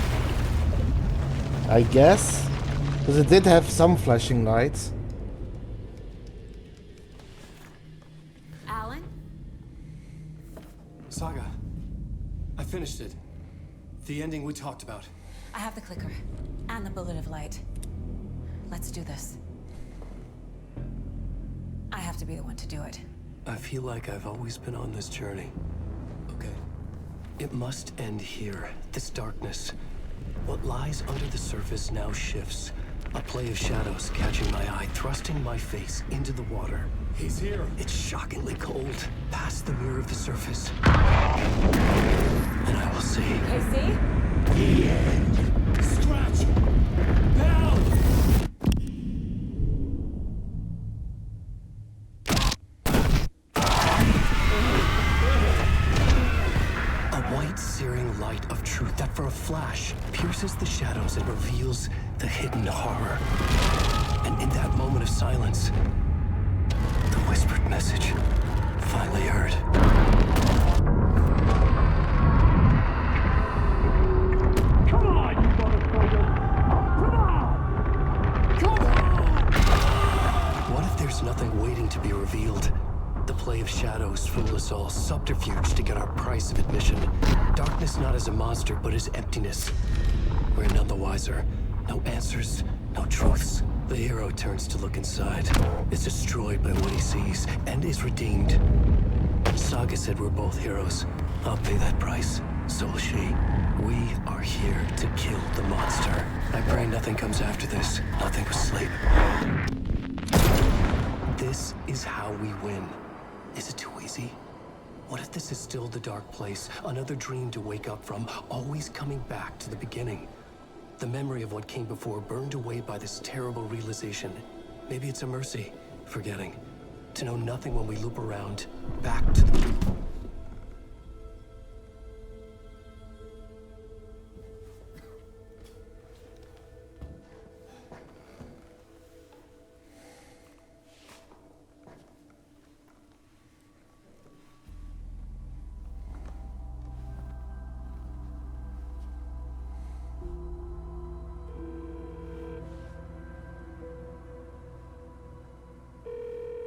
I guess, because it did have some flashing lights. Alan? Saga, I finished it. The ending we talked about. I have the clicker and the bullet of light. Let's do this. I have to be the one to do it. I feel like I've always been on this journey. Okay. It must end here. This darkness. What lies under the surface now shifts. A play of shadows catching my eye, thrusting my face into the water. He's here. It's shockingly cold. Past the mirror of the surface. And I will see. Casey? The end. Scratch! Bell! A white, searing light of truth that for a flash pierces the shadows and reveals the hidden horror. And in that moment of silence, the whispered message finally heard. Come on, you motherfucker! Come on! Come on! What if there's nothing waiting to be revealed? The play of shadows fool us all, subterfuge to get our price of admission. Darkness not as a monster, but as emptiness. We're none the wiser. No answers, no truths. The hero turns to look inside, is destroyed by what he sees, and is redeemed. Saga said we're both heroes. I'll pay that price. So will she. We are here to kill the monster. I pray nothing comes after this. Nothing but sleep. This is how we win. Is it too easy? What if this is still the dark place? Another dream to wake up from, always coming back to the beginning. The memory of what came before burned away by this terrible realization. Maybe it's a mercy, forgetting. To know nothing when we loop around, back to the...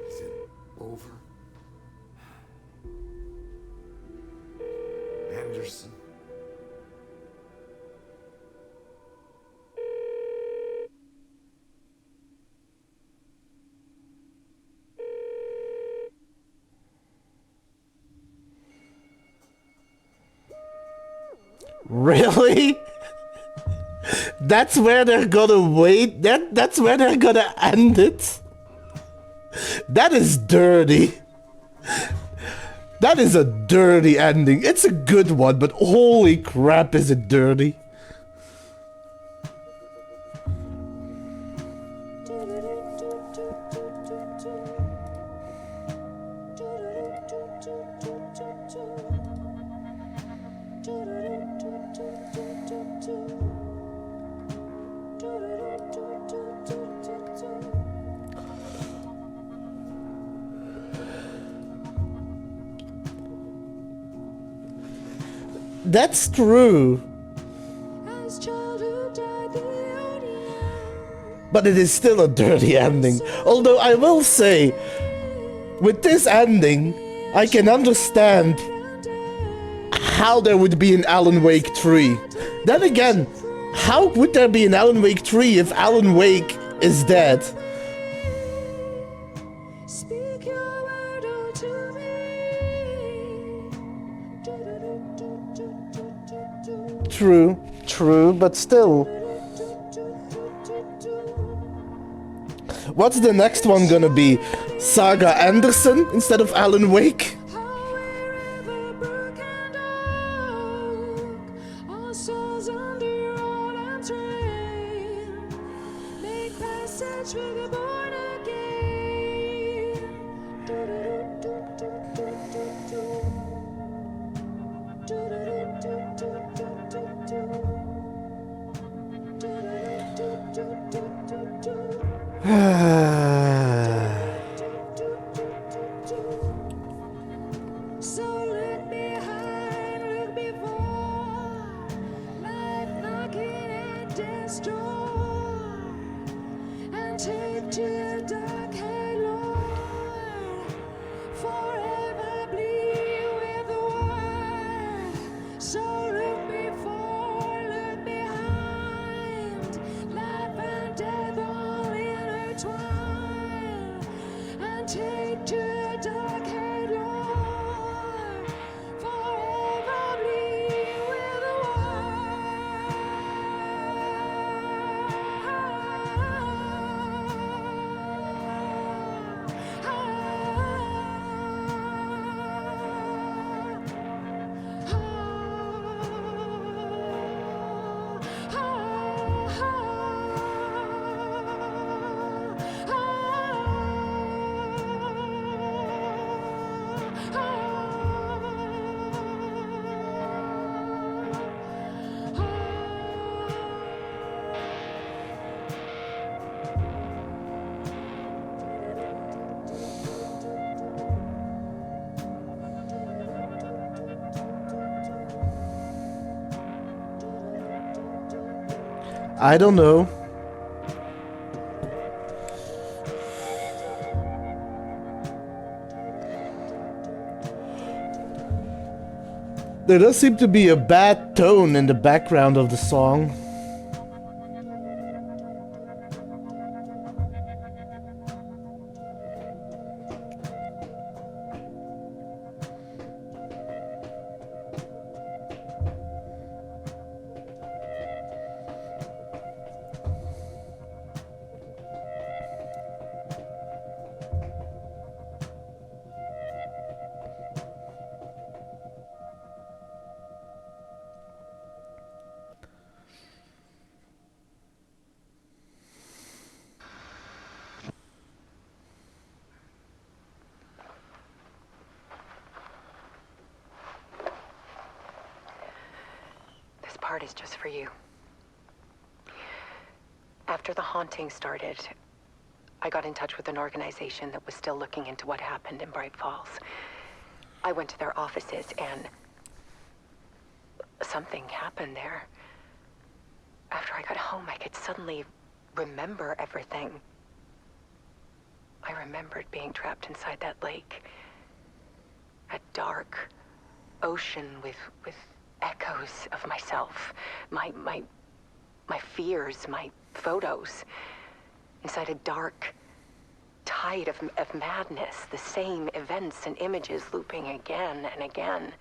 Is it over? Anderson? Really? That's where they're gonna wait? That's where they're gonna end it? That is dirty. That is a dirty ending. It's a good one, but holy crap, is it dirty. That's true. But it is still a dirty ending. Although I will say, with this ending, I can understand how there would be an Alan Wake 3. Then again, how would there be an Alan Wake 3 if Alan Wake is dead? True, true, but still. What's the next one gonna be? Saga Anderson instead of Alan Wake? I don't know. There does seem to be a bad tone in the background of the song. This part is just for you. After the haunting started, I got in touch with an organization that was still looking into what happened in Bright Falls. I went to their offices and something happened there. After I got home, I could suddenly remember everything. I remembered being trapped inside that lake. A dark ocean with echoes of myself. My fears, my photos. Inside a dark tide of madness. The same events and images looping again and again.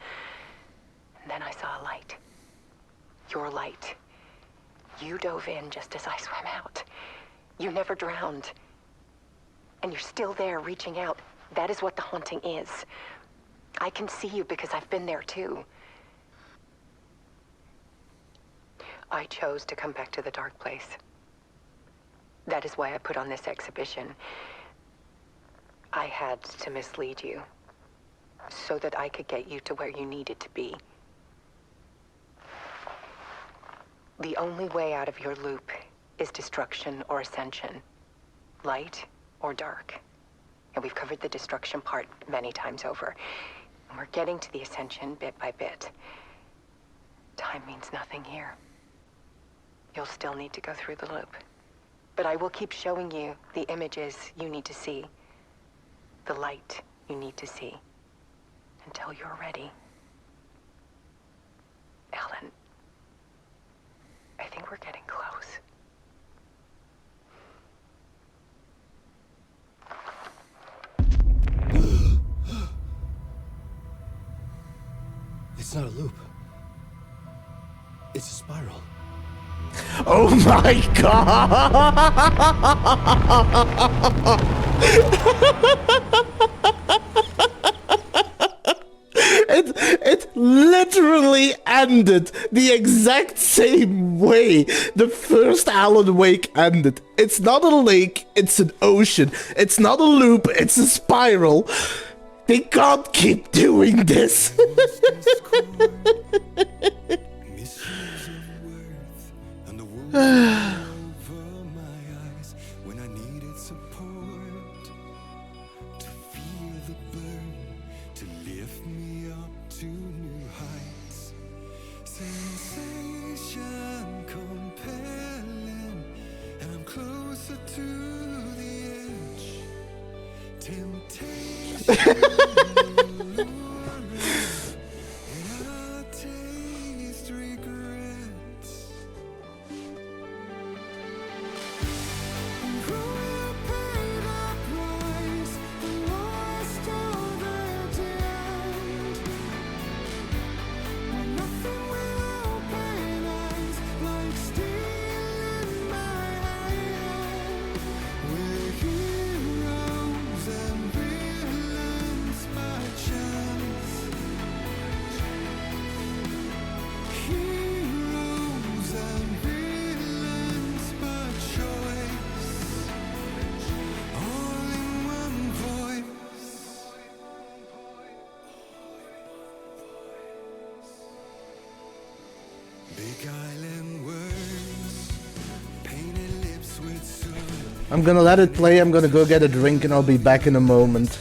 And then I saw a light. Your light. You dove in just as I swam out. You never drowned. And you're still there reaching out. That is what the haunting is. I can see you because I've been there too. I chose to come back to the dark place. That is why I put on this exhibition. I had to mislead you so that I could get you to where you needed to be. The only way out of your loop is destruction or ascension, light or dark. And we've covered the destruction part many times over. And we're getting to the ascension bit by bit. Time means nothing here. You'll still need to go through the loop. But I will keep showing you the images you need to see, the light you need to see, until you're ready. Alan, I think we're getting close. It's not a loop. It's a spiral. Oh my god! It literally ended the exact same way the first Alan Wake ended. It's not a lake, it's an ocean. It's not a loop, it's a spiral. They can't keep doing this. I'm gonna let it play, I'm gonna go get a drink and I'll be back in a moment.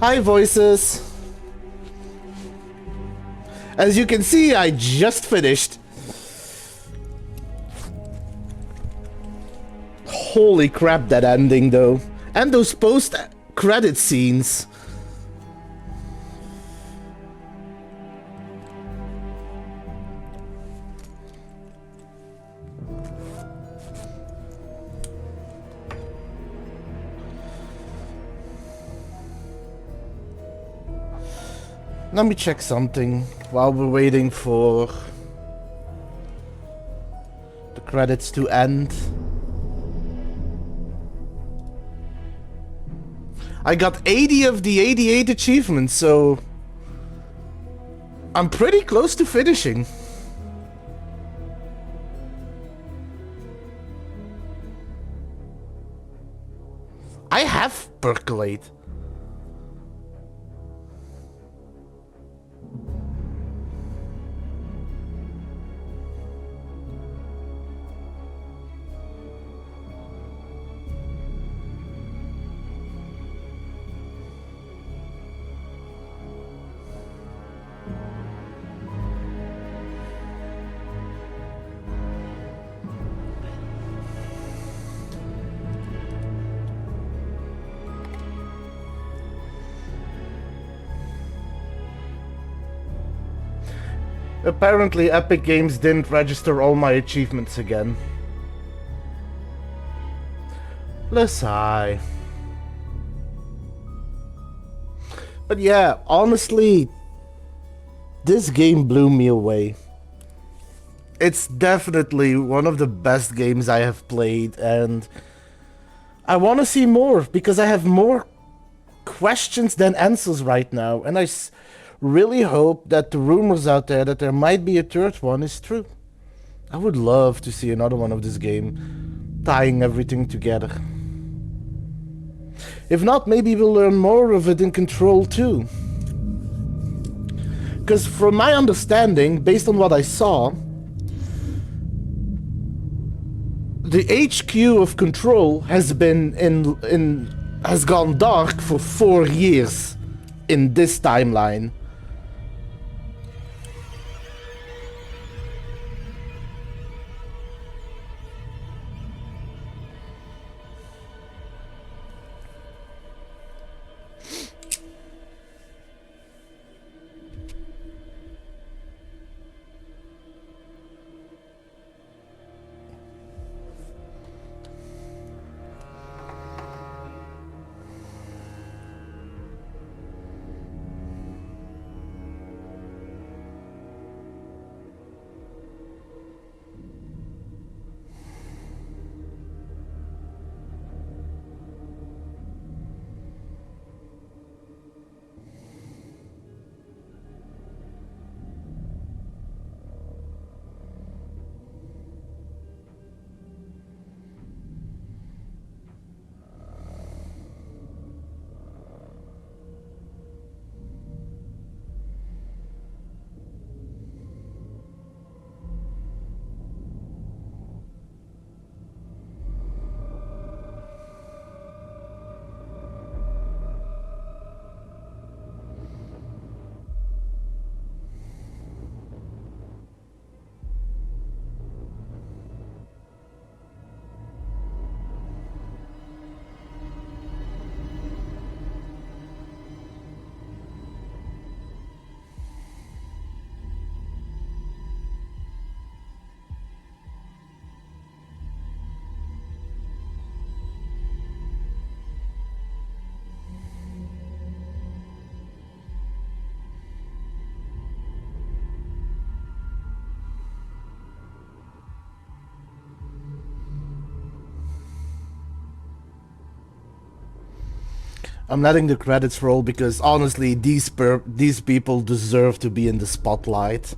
Hi, voices. As you can see, I just finished. Holy crap, that ending though. And those post-credit scenes. Let me check something while we're waiting for the credits to end. I got 80 of the 88 achievements, so I'm pretty close to finishing. I have Percolate. Apparently, Epic Games didn't register all my achievements again. Lesai. But yeah, honestly, this game blew me away. It's definitely one of the best games I have played, and I want to see more, because I have more questions than answers right now, and I really hope that the rumors out there that there might be a third one is true. I would love to see another one of this game, tying everything together. If not, maybe we'll learn more of it in Control too. Because from my understanding, based on what I saw, the HQ of Control has been has gone dark for 4 years in this timeline. I'm letting the credits roll because honestly, these people deserve to be in the spotlight.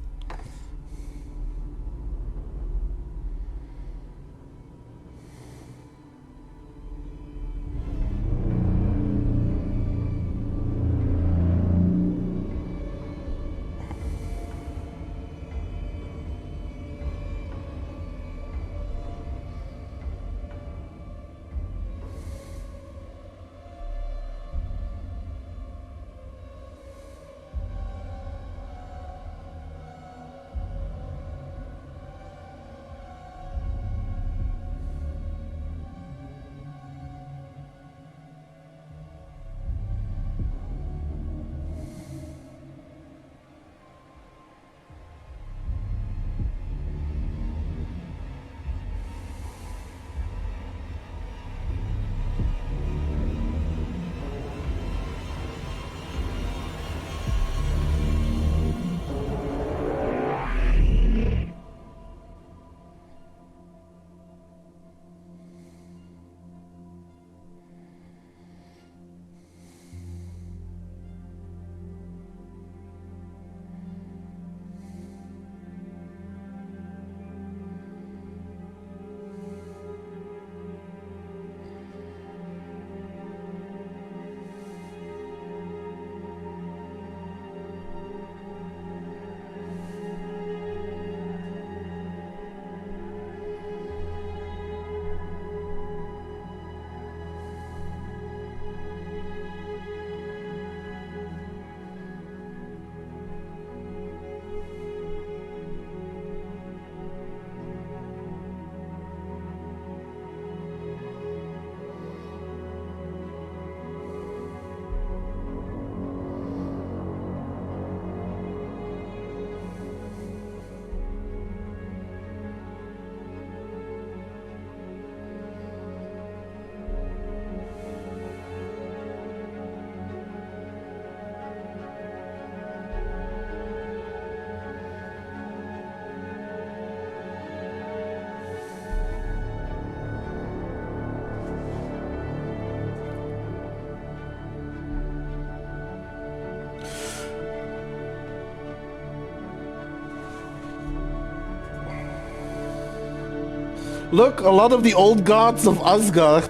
Look, a lot of the old gods of Asgard.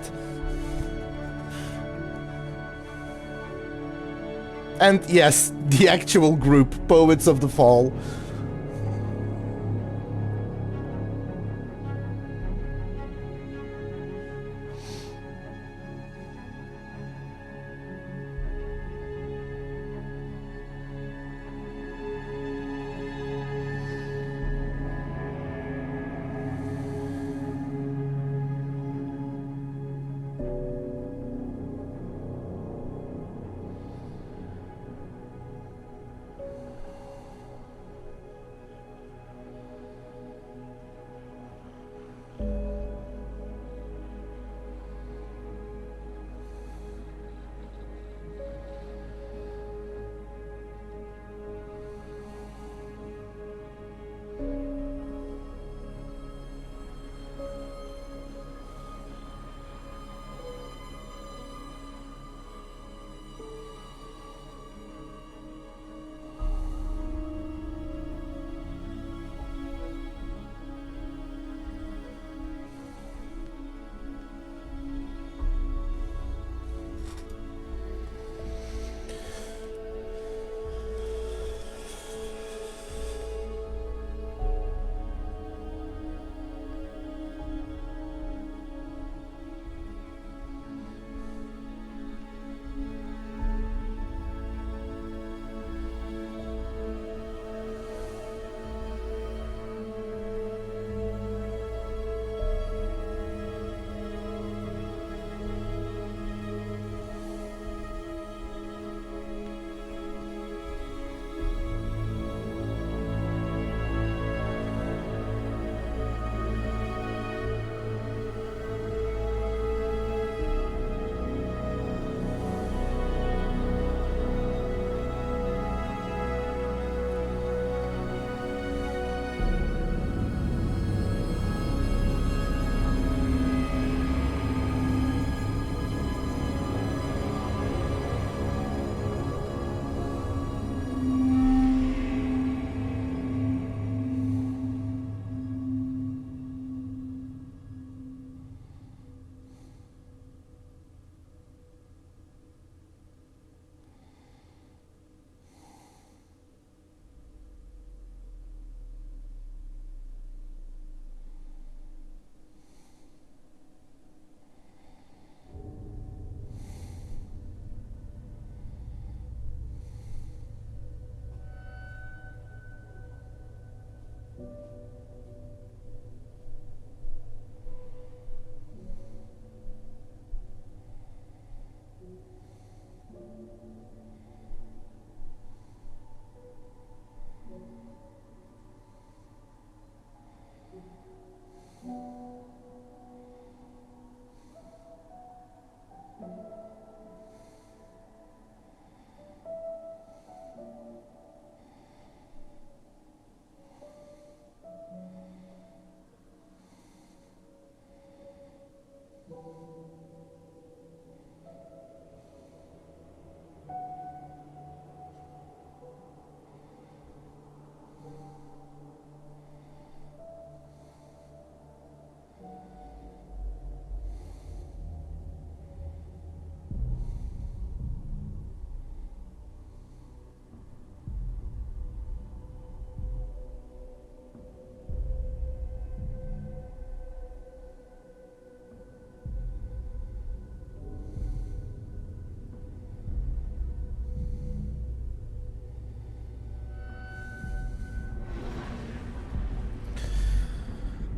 And yes, the actual group, Poets of the Fall.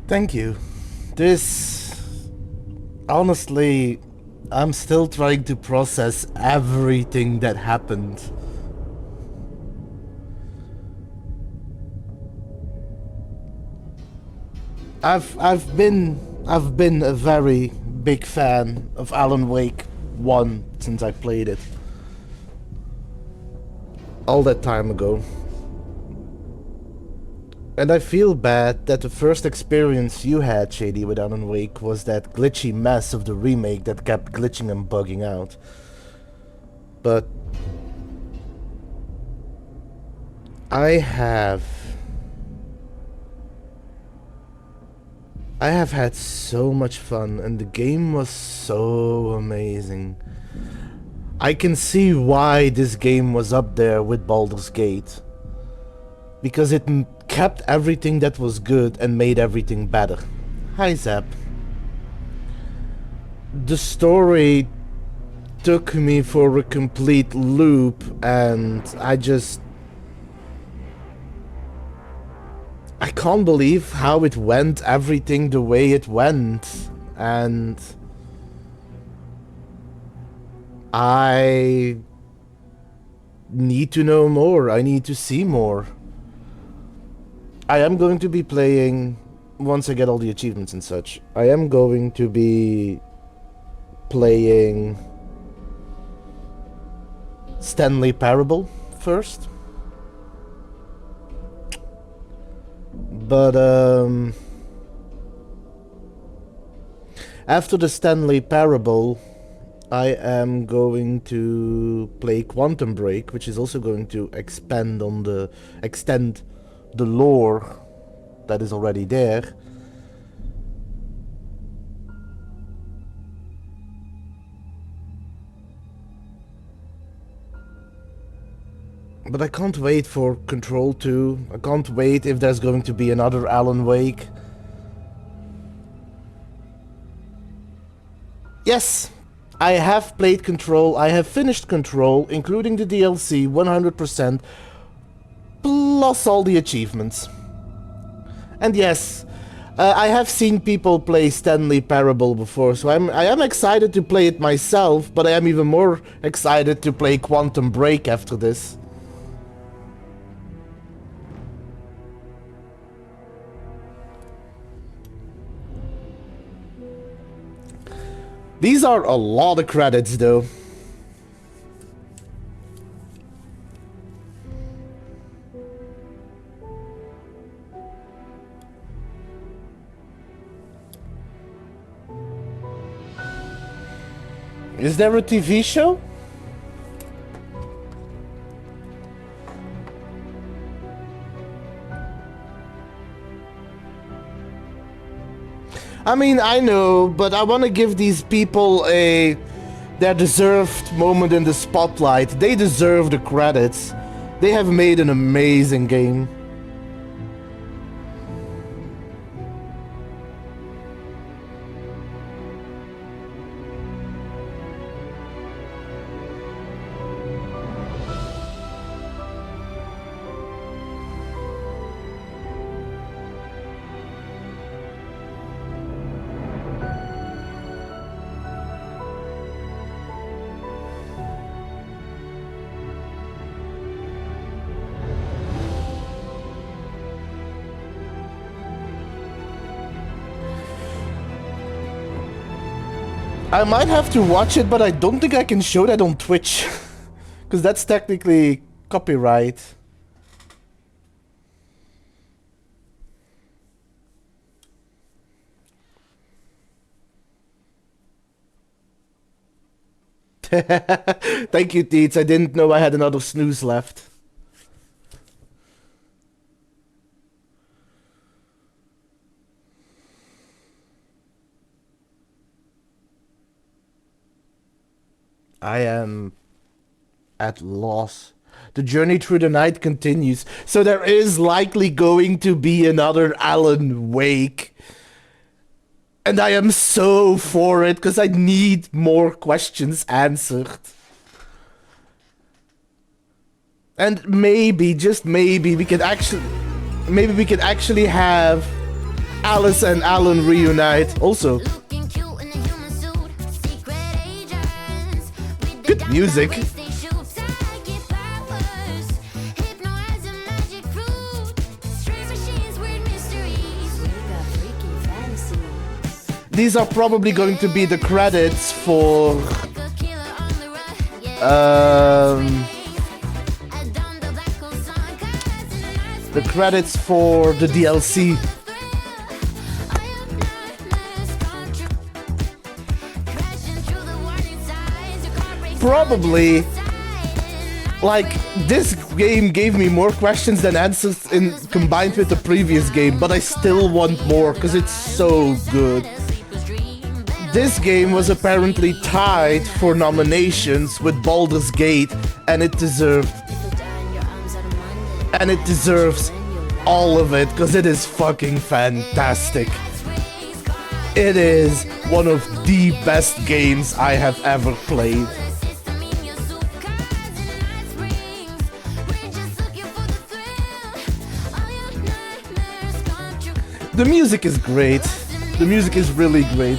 Thank you. This... Honestly, I'm still trying to process everything that happened. I've been a very big fan of Alan Wake 1 since I played it. All that time ago. And I feel bad that the first experience you had, Shady, with Alan Wake was that glitchy mess of the remake that kept glitching and bugging out. But... I have... I have had so much fun, and the game was so amazing. I can see why this game was up there with Baldur's Gate. Because it kept everything that was good and made everything better. Hi, Zap. The story took me for a complete loop, and I can't believe how it went, everything the way it went, and I need to know more, I need to see more. I am going to be playing, once I get all the achievements and such, I am going to be playing Stanley Parable first. But after the Stanley Parable, I am going to play Quantum Break, which is also going to extend the lore that is already there. But I can't wait for Control 2. I can't wait if there's going to be another Alan Wake. Yes, I have played Control. I have finished Control, including the DLC, 100%, plus all the achievements. And yes, I have seen people play Stanley Parable before, so I am excited to play it myself, but I am even more excited to play Quantum Break after this. These are a lot of credits, though. Is there a TV show? I mean, I know, but I want to give these people their deserved moment in the spotlight. They deserve the credits. They have made an amazing game. I might have to watch it, but I don't think I can show that on Twitch. Because that's technically copyright. Thank you, Teets. I didn't know I had another snooze left. I am at loss. The journey through the night continues, so there is likely going to be another Alan Wake. And I am so for it, because I need more questions answered. And maybe, just maybe, we could actually have Alice and Alan reunite. Also, good music. These are probably going to be the credits for the DLC. Probably Like, this game gave me more questions than answers combined with the previous game, but I still want more because it's so good. This game was apparently tied for nominations with Baldur's Gate, and it deserves all of it because it is fucking fantastic. It is one of the best games I have ever played. The music is great. The music is really great.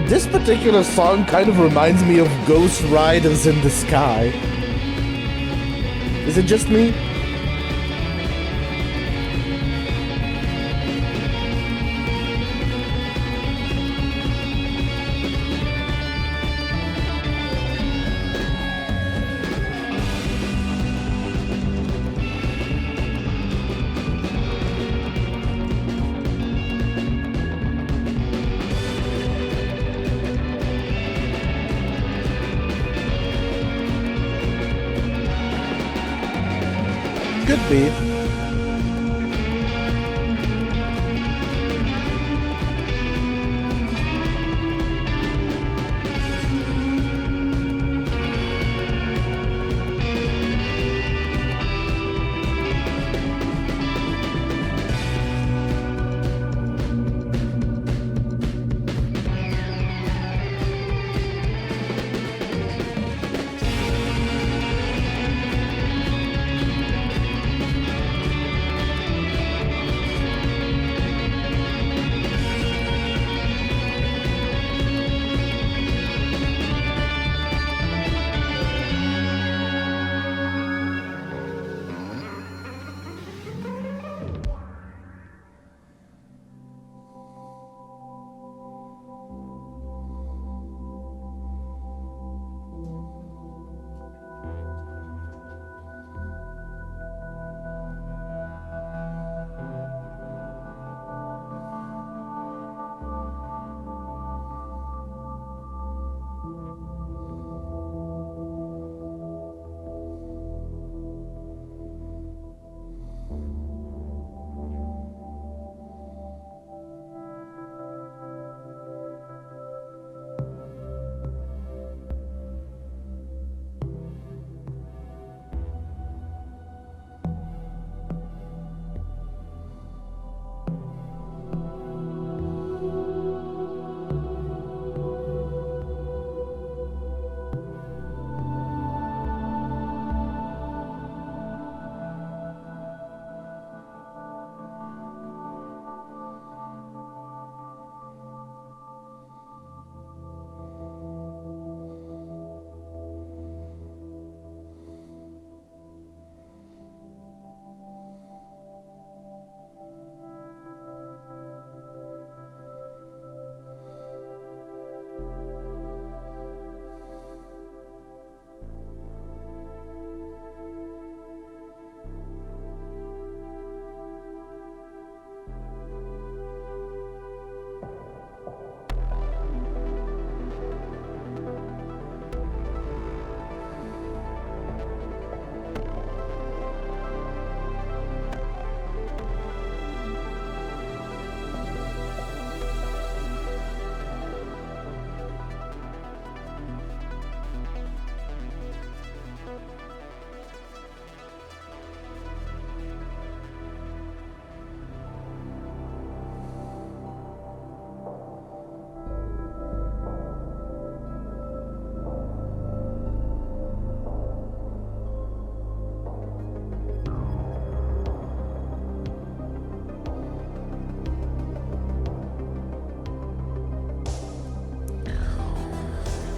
This particular song kind of reminds me of Ghost Riders in the Sky. Is it just me? Could be.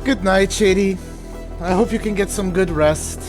Good night, Shady. I hope you can get some good rest.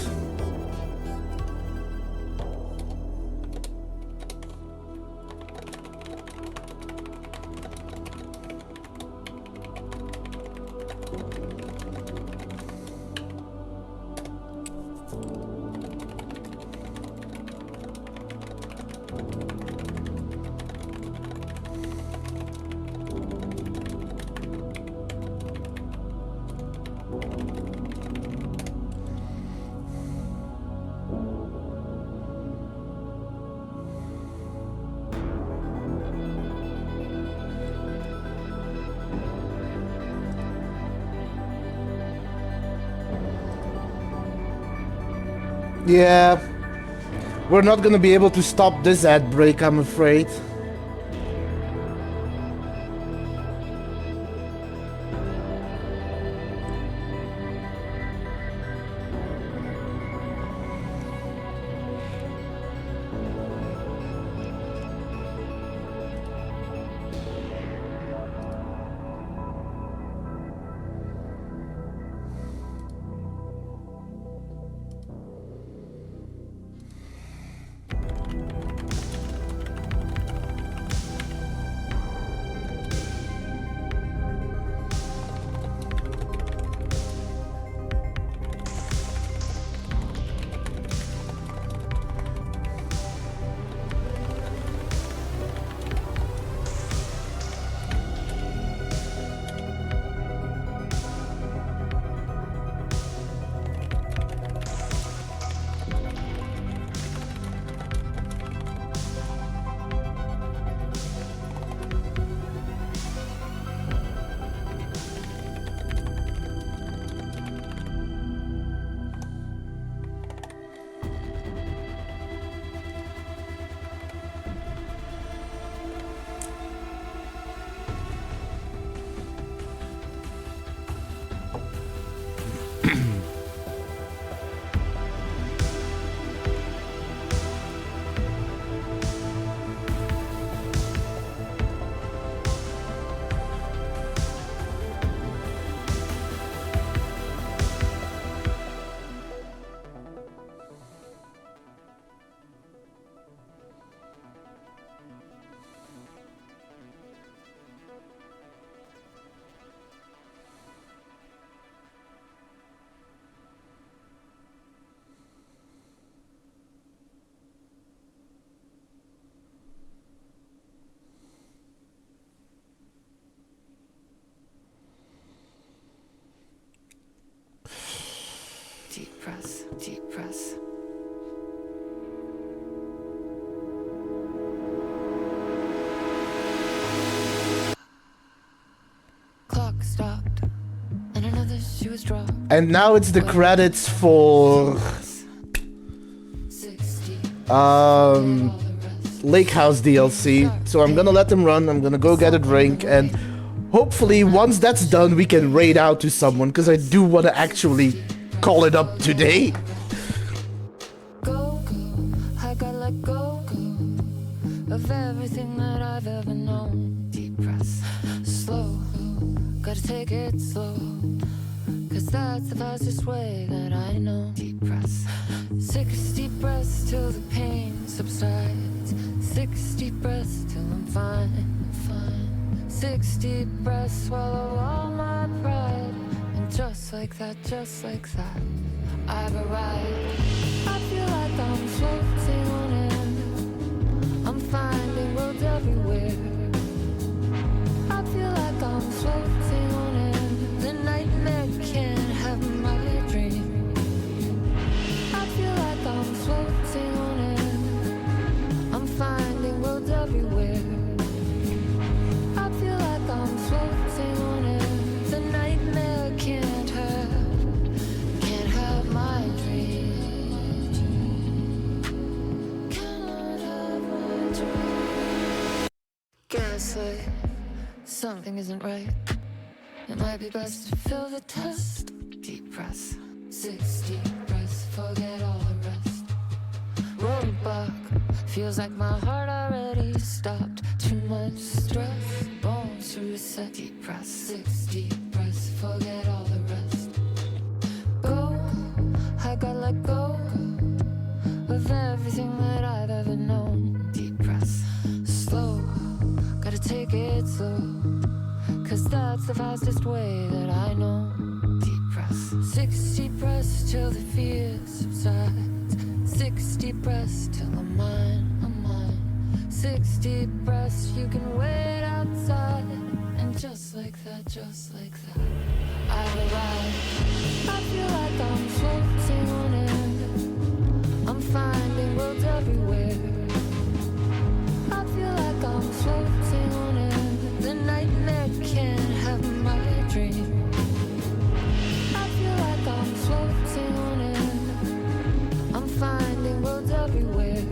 Yeah, we're not gonna be able to stop this ad break, I'm afraid. Deep press, deep press. Clock stopped, and another shoe was dropped. And now it's the credits for Lake House DLC. So I'm gonna let them run. I'm gonna go get a drink, and hopefully once that's done we can raid out to someone, because I do want to actually call it up today. Go, go, I gotta let go, go of everything that I've ever known. Deep press, slow, gotta take it slow, cause that's the fastest way that I know. Deep press, 6 deep breaths till the pain subsides, 6 deep breaths till I'm fine, fine. 6 deep breaths, swallow all my pride, and just like that, I've arrived. I feel like I'm floating on air, I'm finding roads everywhere. I feel like I'm floating on air, the nightmare can't have my dream. I feel like I'm floating on air, I'm finding roads everywhere. I feel like I'm floating on air, the nightmare can't have my dream. Cannot have my dream. Gaslight, something isn't right. It might be best to fill the test. Deep press, 6 deep breaths, forget all the rest. Roadblock, feels like my heart already stopped. Too much stress, bones to reset. Deep press, 6 deep breaths, forget all the rest. let go of everything that I've ever known. Deep breaths, slow, gotta take it slow, 'cause that's the fastest way that I know. Deep breaths, 6 deep breaths till the fear subsides, 6 deep breaths till I'm mine, I'm mine. 6 deep breaths, you can wait outside, and just like that, I've arrived. I feel like I'm floating on air, I'm finding roads everywhere. I feel like I'm floating on air, the nightmare can't have my dream. I feel like I'm floating on air, I'm finding roads everywhere.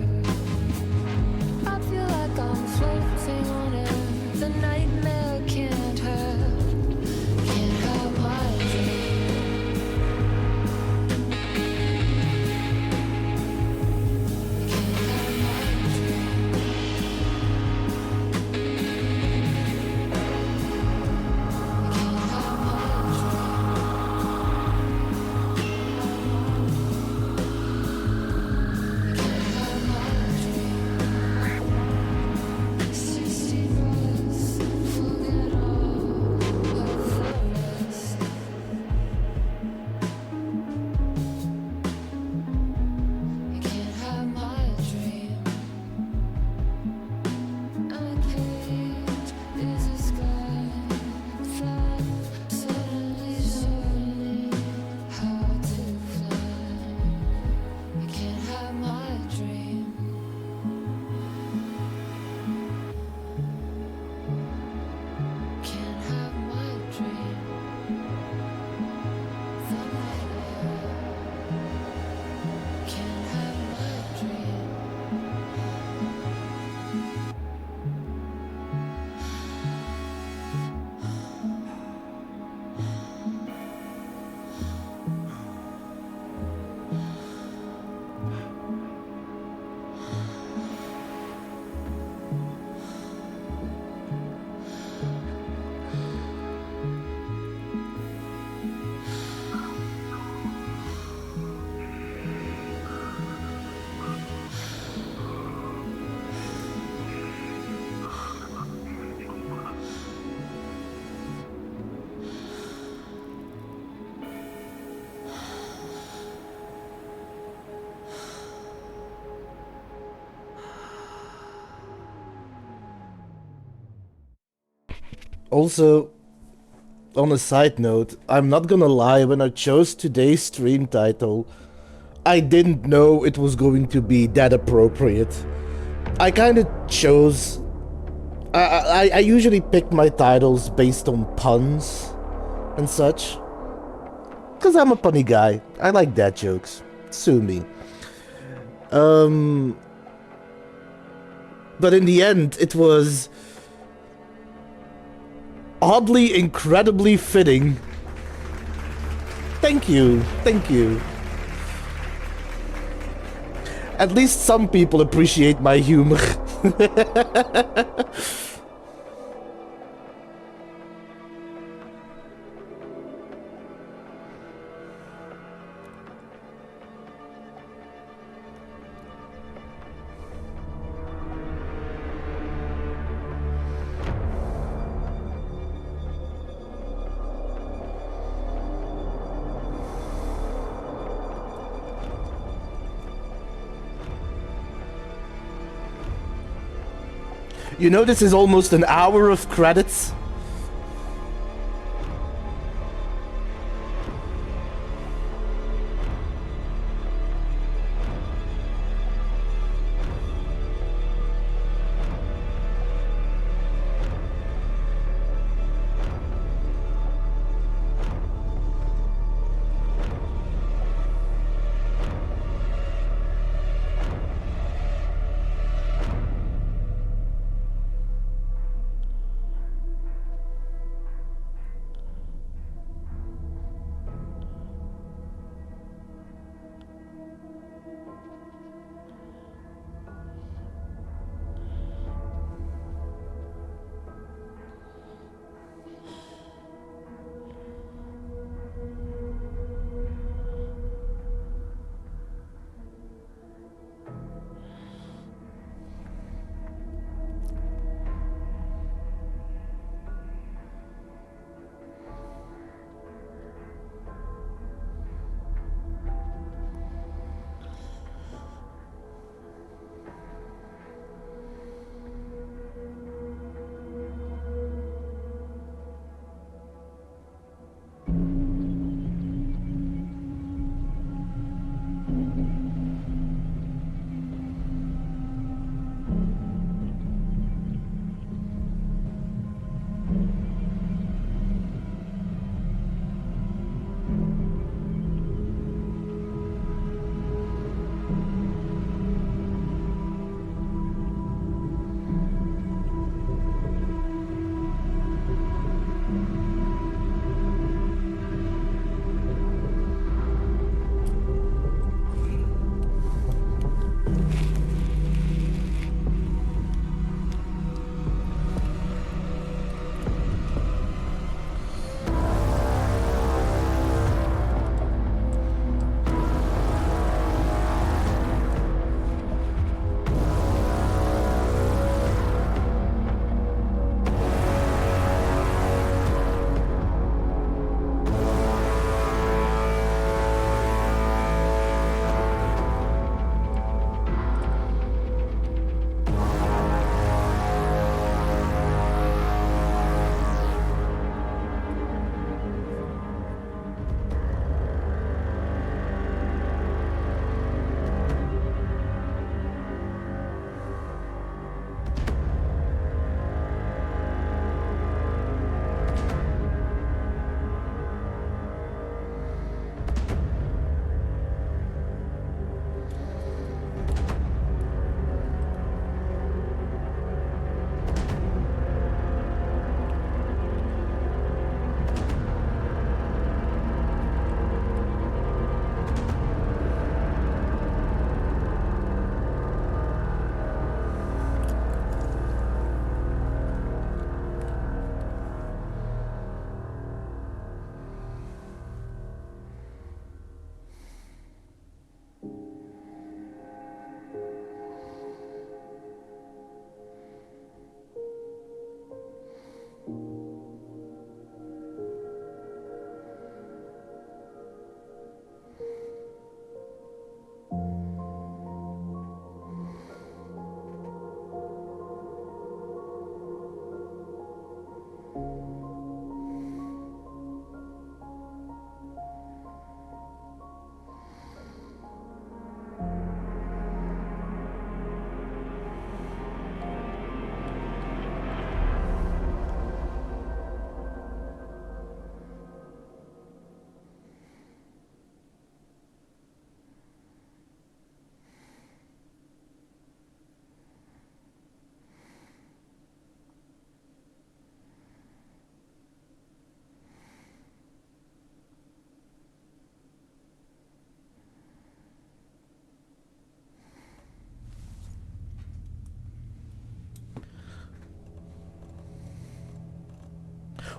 I feel like I'm floating on air, the nightmare can't have my dream. Also, on a side note, I'm not gonna lie, when I chose today's stream title, I didn't know it was going to be that appropriate. I kinda chose... I usually pick my titles based on puns and such. 'Cause I'm a punny guy. I like dad jokes. Sue me. But in the end, it was... oddly, incredibly fitting. Thank you. Thank you. At least some people appreciate my humor. You know, this is almost an hour of credits.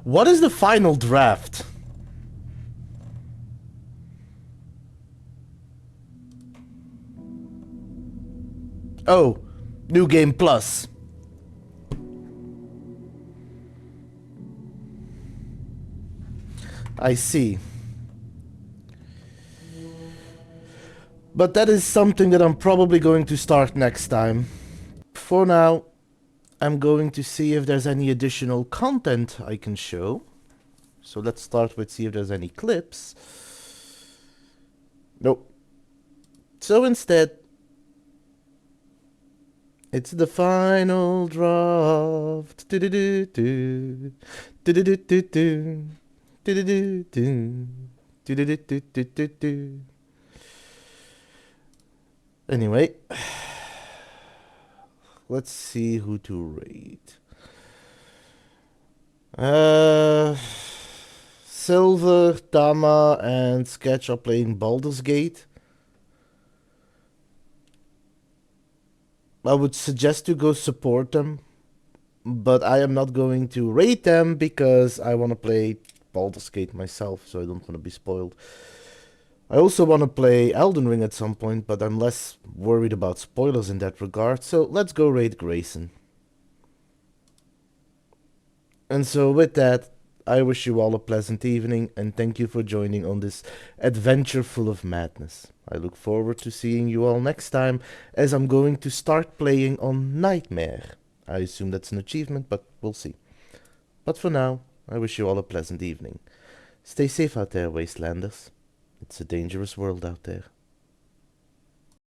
What is the final draft? Oh, New Game Plus. I see. But that is something that I'm probably going to start next time. For now, I'm going to see if there's any additional content I can show. So let's start with see if there's any clips. Nope. So instead, it's the final draft. Do-do-do-do. Do-do-do-do-do. Do-do-do-do. Do-do-do-do-do-do. Anyway, let's see who to rate. Silver, Tama, and Sketch are playing Baldur's Gate. I would suggest to go support them, but I am not going to rate them because I want to play Baldur's Gate myself, so I don't want to be spoiled. I also want to play Elden Ring at some point, but I'm less worried about spoilers in that regard, so let's go rate Grayson. And so with that, I wish you all a pleasant evening, and thank you for joining on this adventure full of madness. I look forward to seeing you all next time, as I'm going to start playing on Nightmare. I assume that's an achievement, but we'll see. But for now, I wish you all a pleasant evening. Stay safe out there, Wastelanders. It's a dangerous world out there.